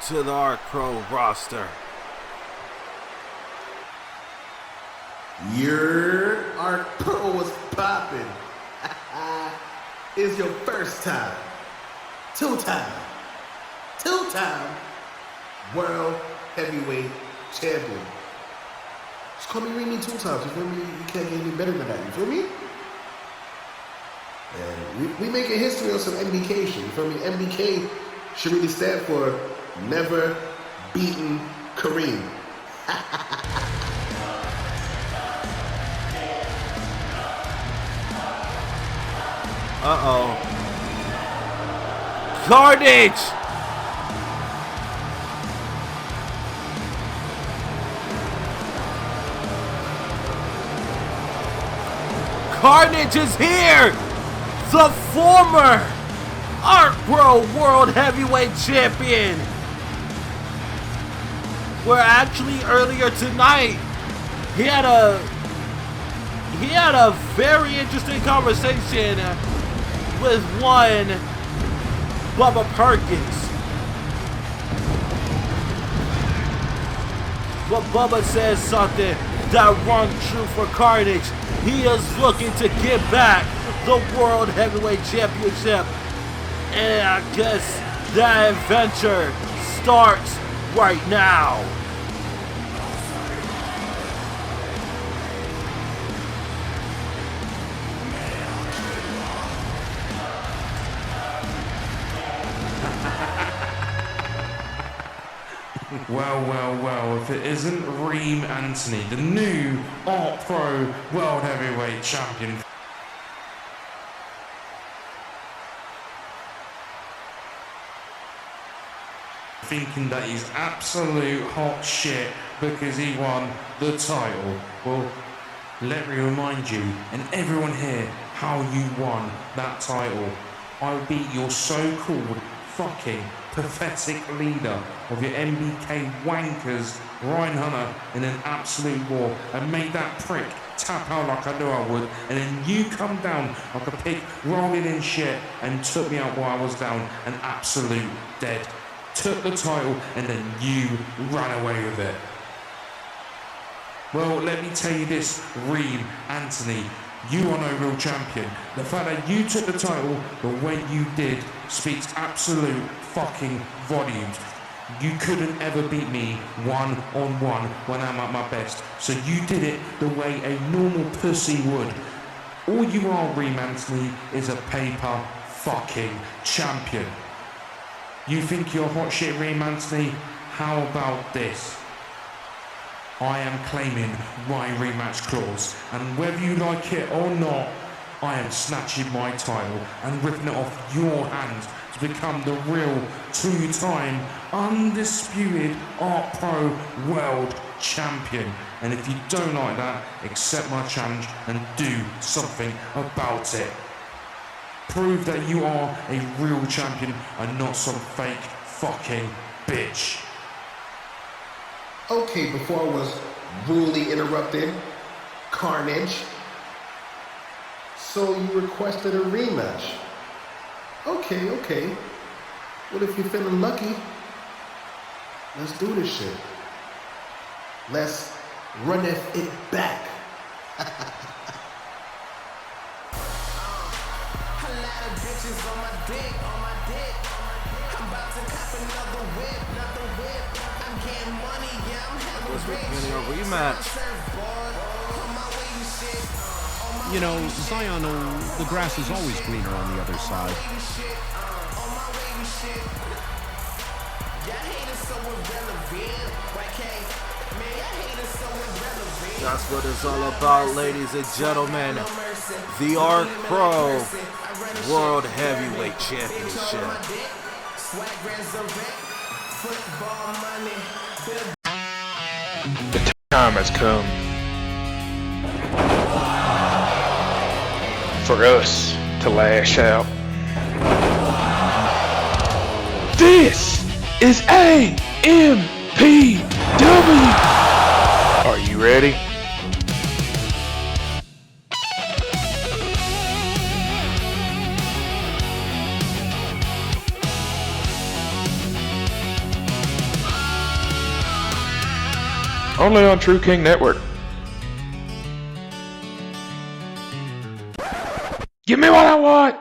to the ARKPRO roster? Your ARKPRO was popping. It's your first time. Two-time World Heavyweight Champion. Just call me Reem 2 times, you feel me? You can't get any better than that, you feel me? And we making history on some MBK shit, you feel me? MBK should really stand for Never Beaten Kareem. Uh-oh. Carnage! Carnage is here! The former ARKPRO World Heavyweight Champion! Where actually earlier tonight, he had a very interesting conversation with one Bubba Perkins. But Bubba says something that rung true for Carnage. He is looking to get back the World Heavyweight Championship. And I guess that adventure starts right now. Well, if it isn't Reem Anthony, the new ARKPRO World Heavyweight Champion. Thinking that he's absolute hot shit because he won the title. Well, let me remind you, and everyone here, how you won that title. I beat your so-called fucking pathetic leader of your MBK wankers, Ryan Hunter, in an absolute war, and made that prick tap out like I knew I would, and then you come down like a pig rolling in shit and took me out while I was down and absolute dead. Took the title and then you ran away with it. Well, let me tell you this, Reem, Anthony, you are no real champion. The fact that you took the title the way you did speaks absolute fucking volumes. You couldn't ever beat me one-on-one when I'm at my best. So you did it the way a normal pussy would. All you are, Reem Anthony, is a paper fucking champion. You think you're hot shit, Reem Anthony? How about this? I am claiming my rematch clause, and whether you like it or not, I am snatching my title and ripping it off your hands to become the real two-time undisputed ARKPRO World Champion. And if you don't like that, accept my challenge and do something about it. Prove that you are a real champion and not some fake fucking bitch. Okay, before I was rudely interrupted, Carnage. So you requested a rematch. Okay. Well, if you're feeling lucky, let's do this shit. Let's run it back. A lot of bitches on my dick. I'm about to cop another whip. I'm getting money, yeah, I'm having Getting a rematch. You know, Zion, the grass is always greener on the other side. That's what it's all about, ladies and gentlemen. The ARKPRO World Heavyweight Championship. The time has come for us to lash out. This is AMPW. Are you ready? Only on True King Network. Give me what I want!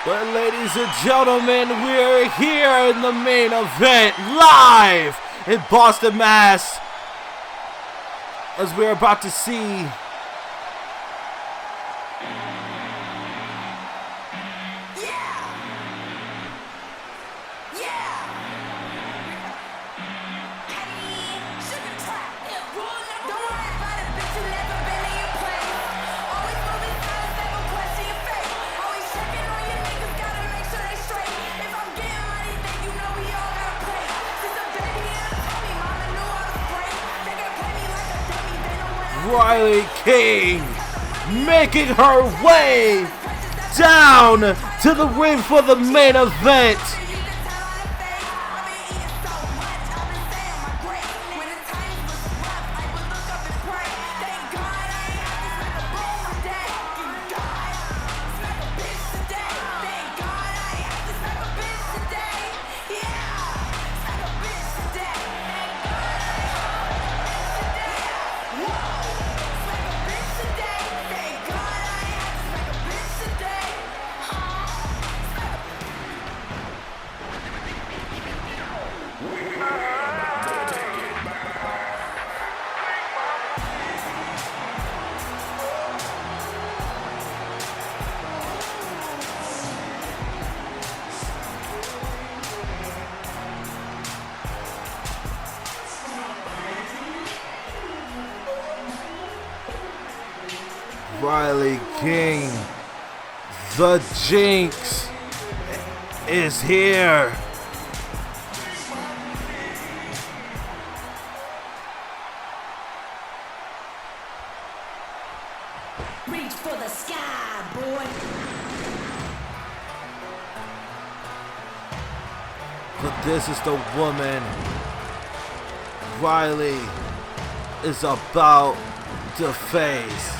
Well, ladies and gentlemen, we're here in the main event, live in Boston, Mass. As we're about to see Riley King making her way down to the ring for the main event. Riley King, the Jinx, is here. Reach for the sky, boy. But this is the woman Riley is about to face.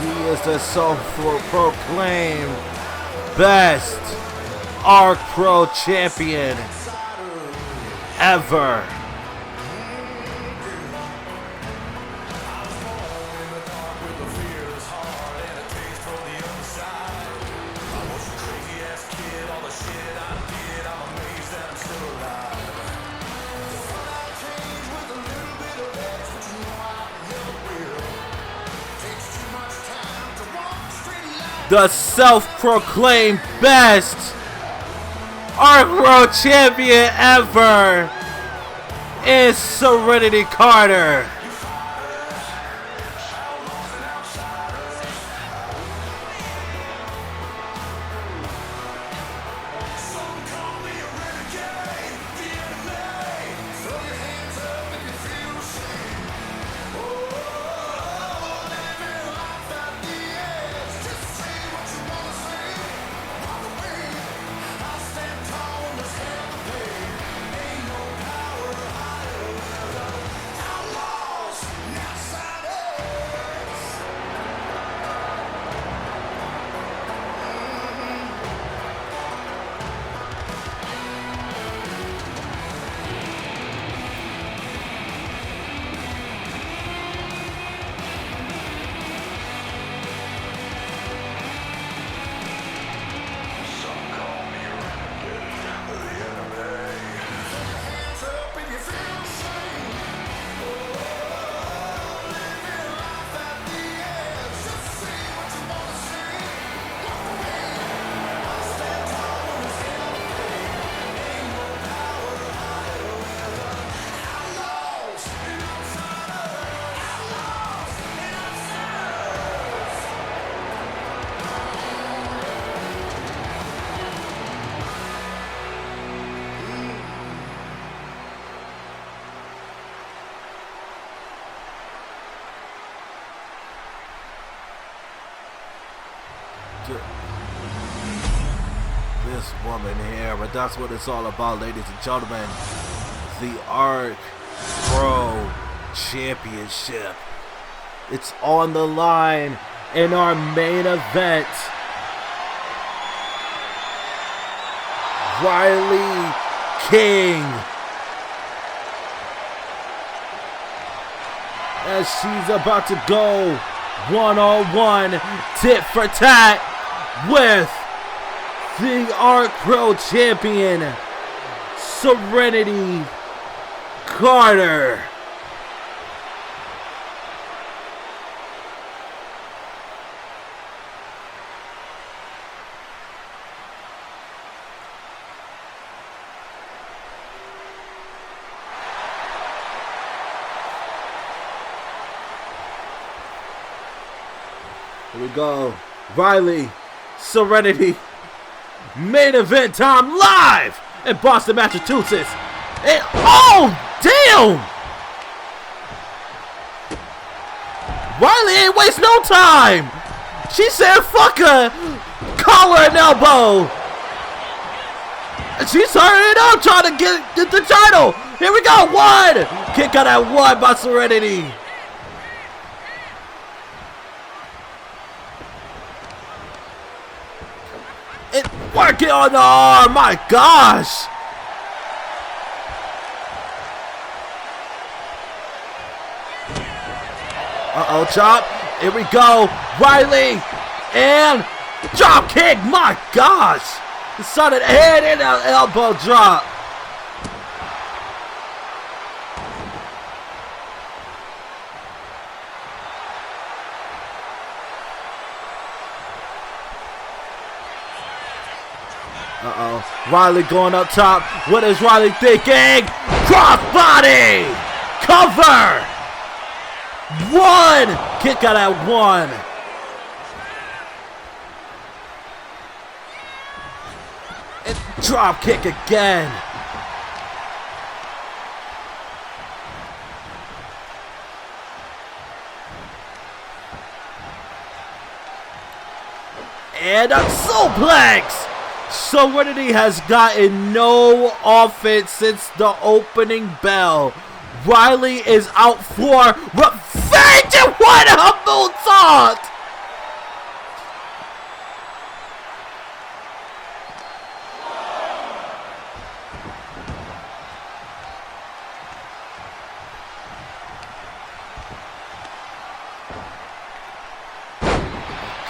He is the self-proclaimed best ARKPRO champion ever. The self-proclaimed best ARKPRO champion ever is Serenity Carter. This woman here, but that's what it's all about, ladies and gentlemen. The ARKPRO Championship. It's on the line in our main event. Riley King, as she's about to go one-on-one, tit for tat with the ARKPRO champion, Serenity Carter. Here we go. Riley, Serenity, main event time live in Boston, Massachusetts. And oh, damn! Riley ain't waste no time. She said, fuck her, collar and elbow. And she's turning it up, trying to get the title. Here we go, one. Kick out at one by Serenity. Working on the arm, my gosh! Uh-oh, chop. Here we go. Riley, and drop kick, my gosh! The sudden head and an elbow drop. Uh-oh. Riley going up top. What is Riley thinking? Crossbody! Cover! One! Kick out at one. And drop kick again. And a suplex! Serenity has gotten no offense since the opening bell. Riley is out for revenge and what a moonsault!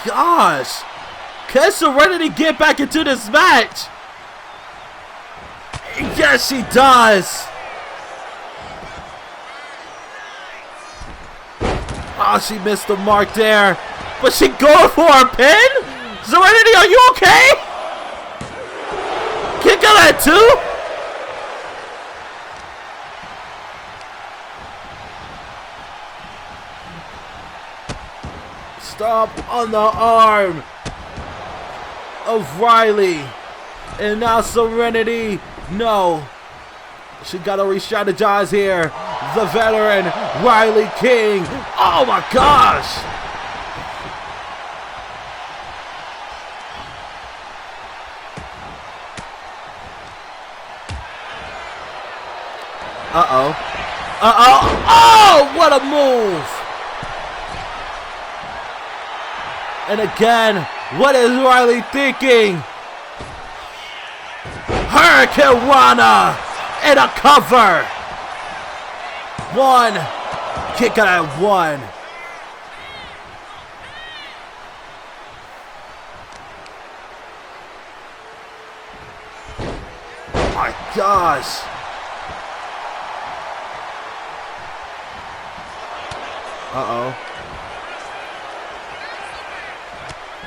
Gosh! Can Serenity get back into this match? Yes, she does! Oh, she missed the mark there. But she going for a pin? Serenity, are you okay? Kick out at two? Stomp on the arm of Riley. And now Serenity. No. She got to re-strategize here. The veteran, Riley King. Oh my gosh. Uh-oh. Uh-oh. Oh, what a move. And again, what is Riley thinking? Hurricane Rana and a cover. One. Kick out at one. Oh my gosh. Uh-oh.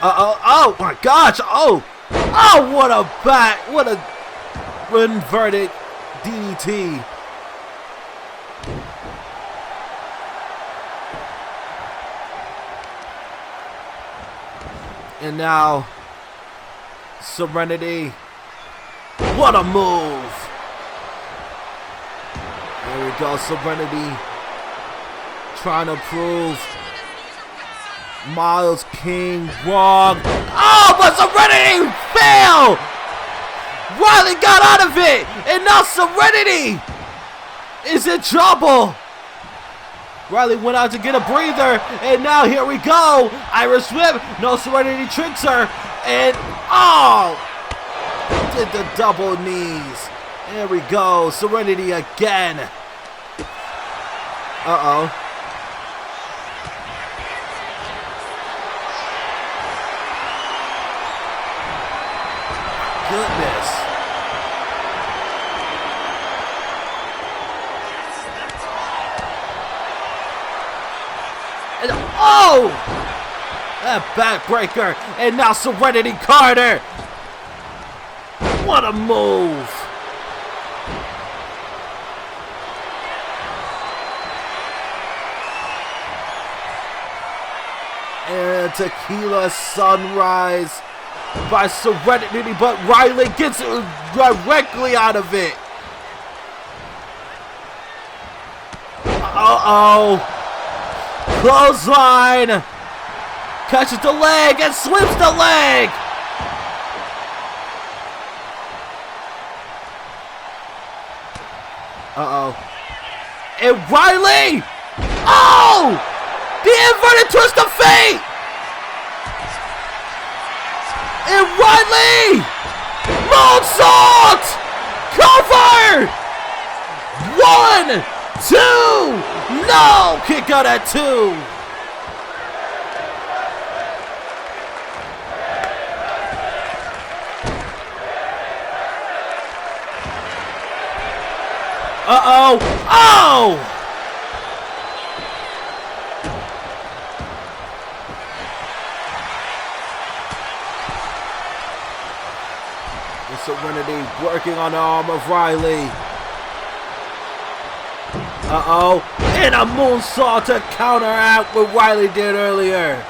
Uh-oh. Oh my gosh. Oh. Oh, what a back. What a inverted DDT. And now, Serenity. What a move. There we go, Serenity. Trying to prove Miles King wrong. Oh, but Serenity failed. Riley got out of it. And now Serenity is in trouble. Riley went out to get a breather, and now here we go. Irish whip. No, Serenity tricks her. And, oh, did the double knees. There we go. Serenity again. Uh-oh. Goodness. And oh! That backbreaker. And now Serenity Carter. What a move. And Tequila Sunrise by Serenity, but Riley gets directly out of it. Uh-oh. Clothesline. Catches the leg and slips the leg. Uh-oh. And Riley. Oh! The inverted twist of fate. And Riley! Moonsault! Cover! 1, 2, no! Kick out at 2. Uh-oh! Oh! Serenity working on the arm of Riley. Uh-oh. And a moonsault to counteract what Riley did earlier.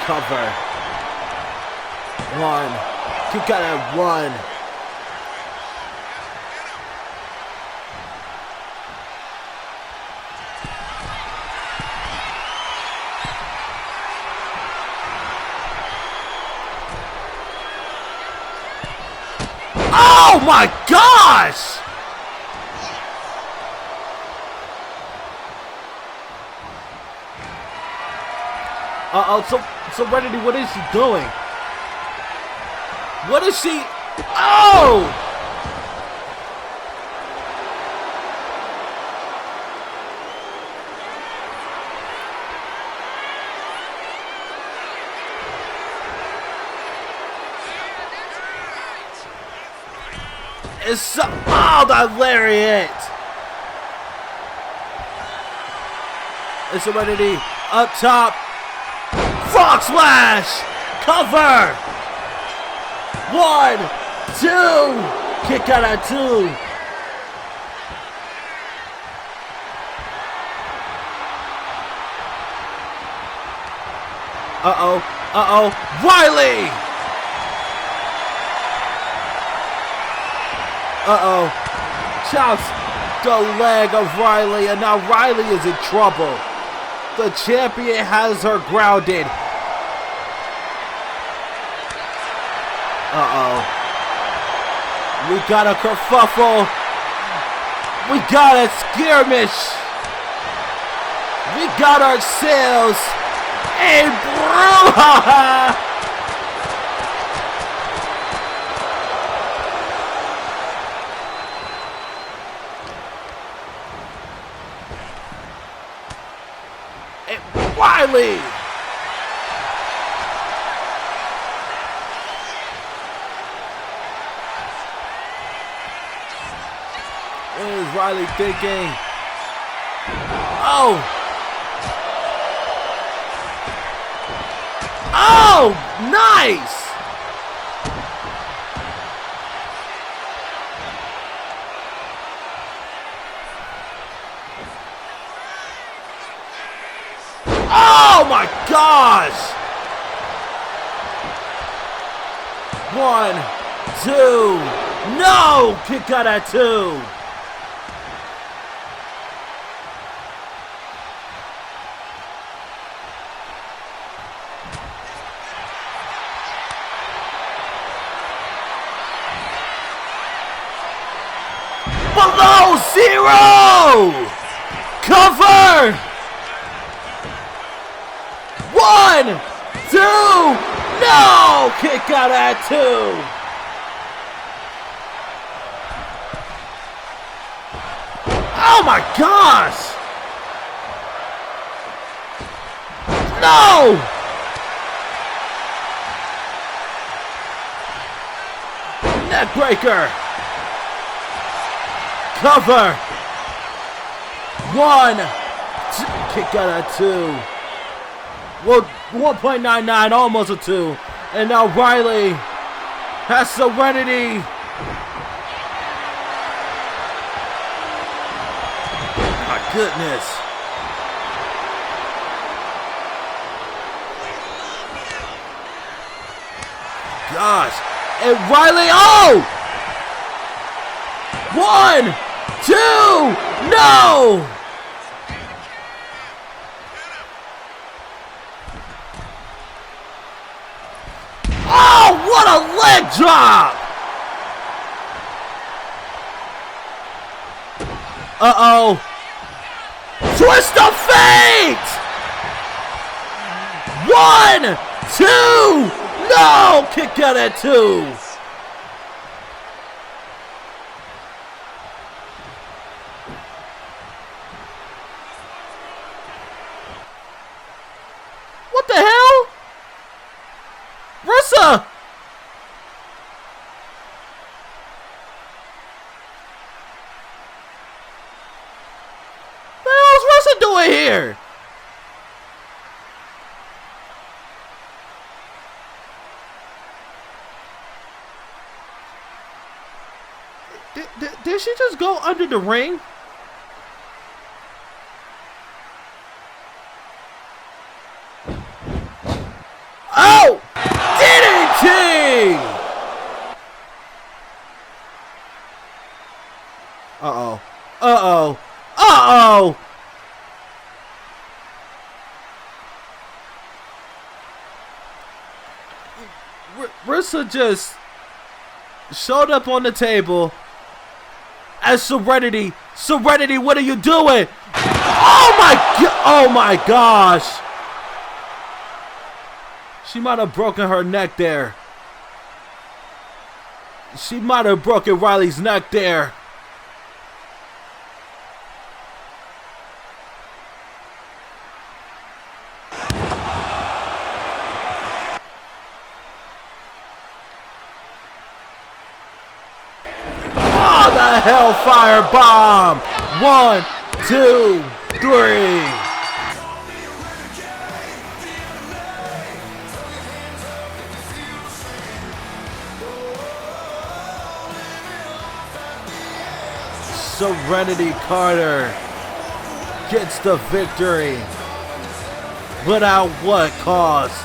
Cover. One. Kick out at one. Oh my gosh! So Serenity, what is she doing? What is she? Oh! It's so, oh, that lariat! It's Serenity up top. Frog splash! Cover! 1, 2! Kick out at 2. Uh-oh. Riley! Uh-oh. Chops the leg of Riley, and now Riley is in trouble. The champion has her grounded. Uh-oh. We got a kerfuffle. We got a skirmish. We got ourselves a brouhaha. Riley! What is Riley thinking? Oh! Oh! Nice! Oh my gosh! 1, 2, no! Kick out at 2. Below 0! Cover! 1, 2, no! Kick out at 2. Oh my gosh! No! Neck breaker. Cover. 1, 2, kick out at 2. Well, 1.99, almost a 2. And now Riley has Serenity. My goodness. Gosh. And Riley, oh! 1, 2, no! Oh, what a leg drop! Uh-oh. Twist of fate! 1, 2, no! Kick out at 2. What the hell? Rissa! Did she just go under the ring? Oh! DDT! Uh-oh. Uh-oh. Uh-oh! Rissa just showed up on the table as Serenity. Serenity, what are you doing? Oh my gosh! She might have broken her neck there. She might have broken Riley's neck there. Oh, the Hellfire Bomb! 1, 2, 3. Serenity Carter gets the victory, but at what cost?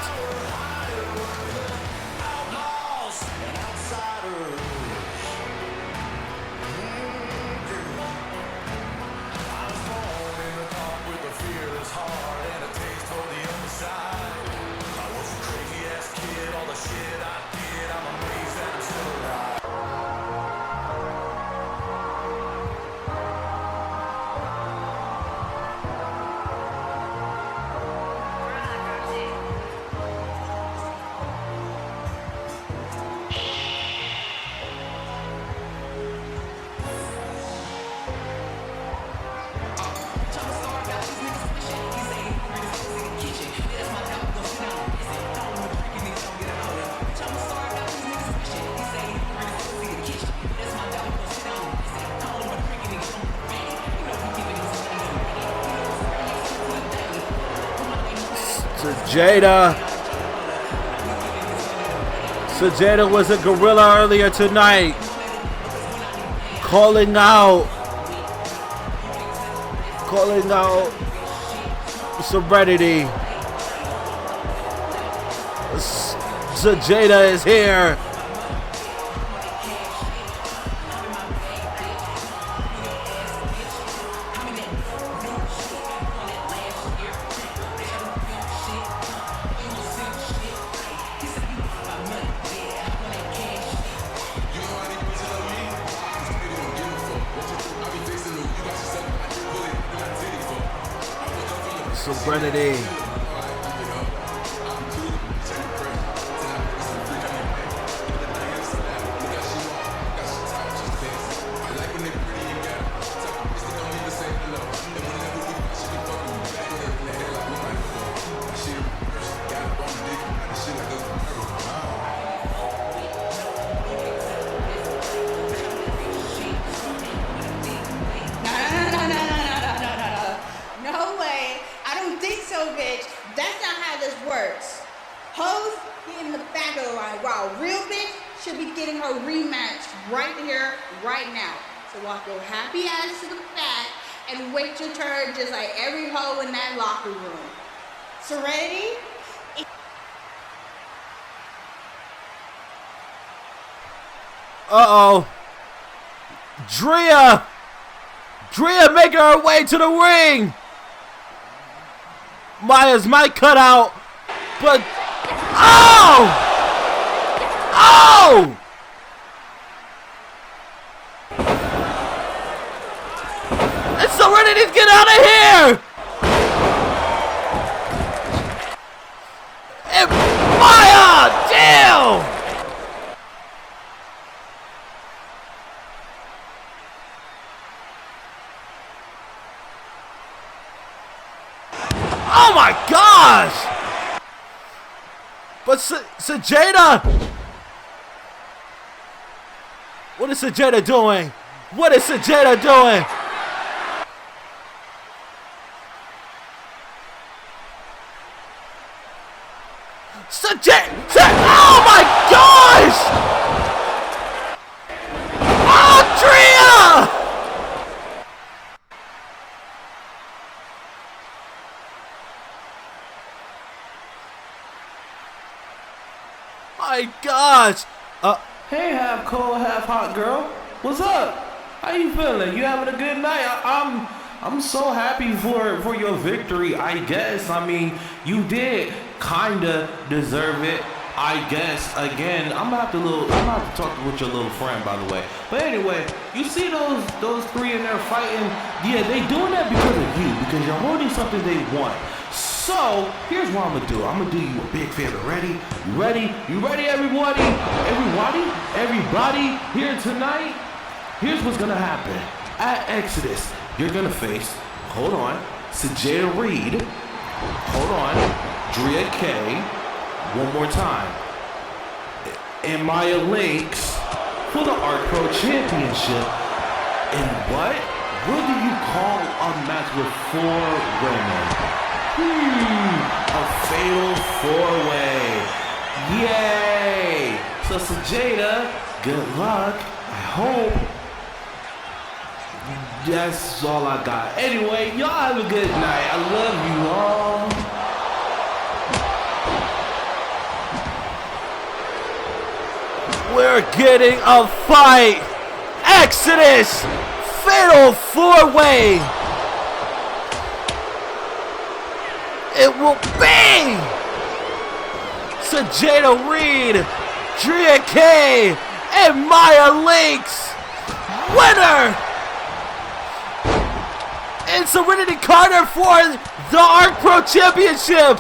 Sajeda was a gorilla earlier tonight, calling out Serenity. Sajeda is here. Serenity. Serenity? Uh-oh. Drea making her way to the ring. Maya's mic cut out, but oh! And Serenity's get out of here! And Maya, damn! Oh my gosh! But Sajeda! What is Sajeda doing? What is Sajeda doing? Oh my gosh! Andrea! My gosh. Hey, half cold, half hot girl. What's up? How you feeling? You having a good night? I'm so happy for your victory, I guess. I mean, you did kinda deserve it, I guess. Again, I'm gonna have to talk with your little friend, by the way. But anyway, you see those three in there fighting? Yeah, they doing that because of you, because you're holding something they want. So, here's what I'm gonna do. I'm gonna do you a big favor. Ready? You ready? You ready, everybody? Everybody here tonight? Here's what's gonna happen. At Exodus, you're gonna face, hold on, Sajeda Reed, hold on, Drea K, one more time, and Maya Lynx for the ARKPRO Championship. And what do you call a match with 4 women? A fatal 4-way. Yay! So Sajeda, good luck. I hope. That's all I got. Anyway, y'all have a good night. I love you all. We're getting a fight. Exodus, fatal 4-way. It will be Sajeda Reed, Drea K, and Maya Lynx. Winner! And Serenity Carter for the ARKPRO Championship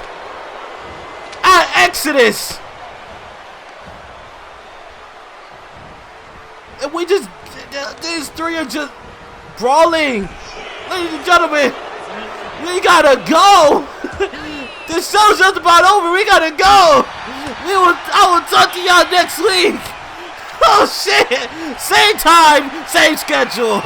at Exodus. And these three are just brawling. Ladies and gentlemen, we gotta go. The show's just about over. We gotta go. I will talk to y'all next week. Oh shit. Same time, same schedule.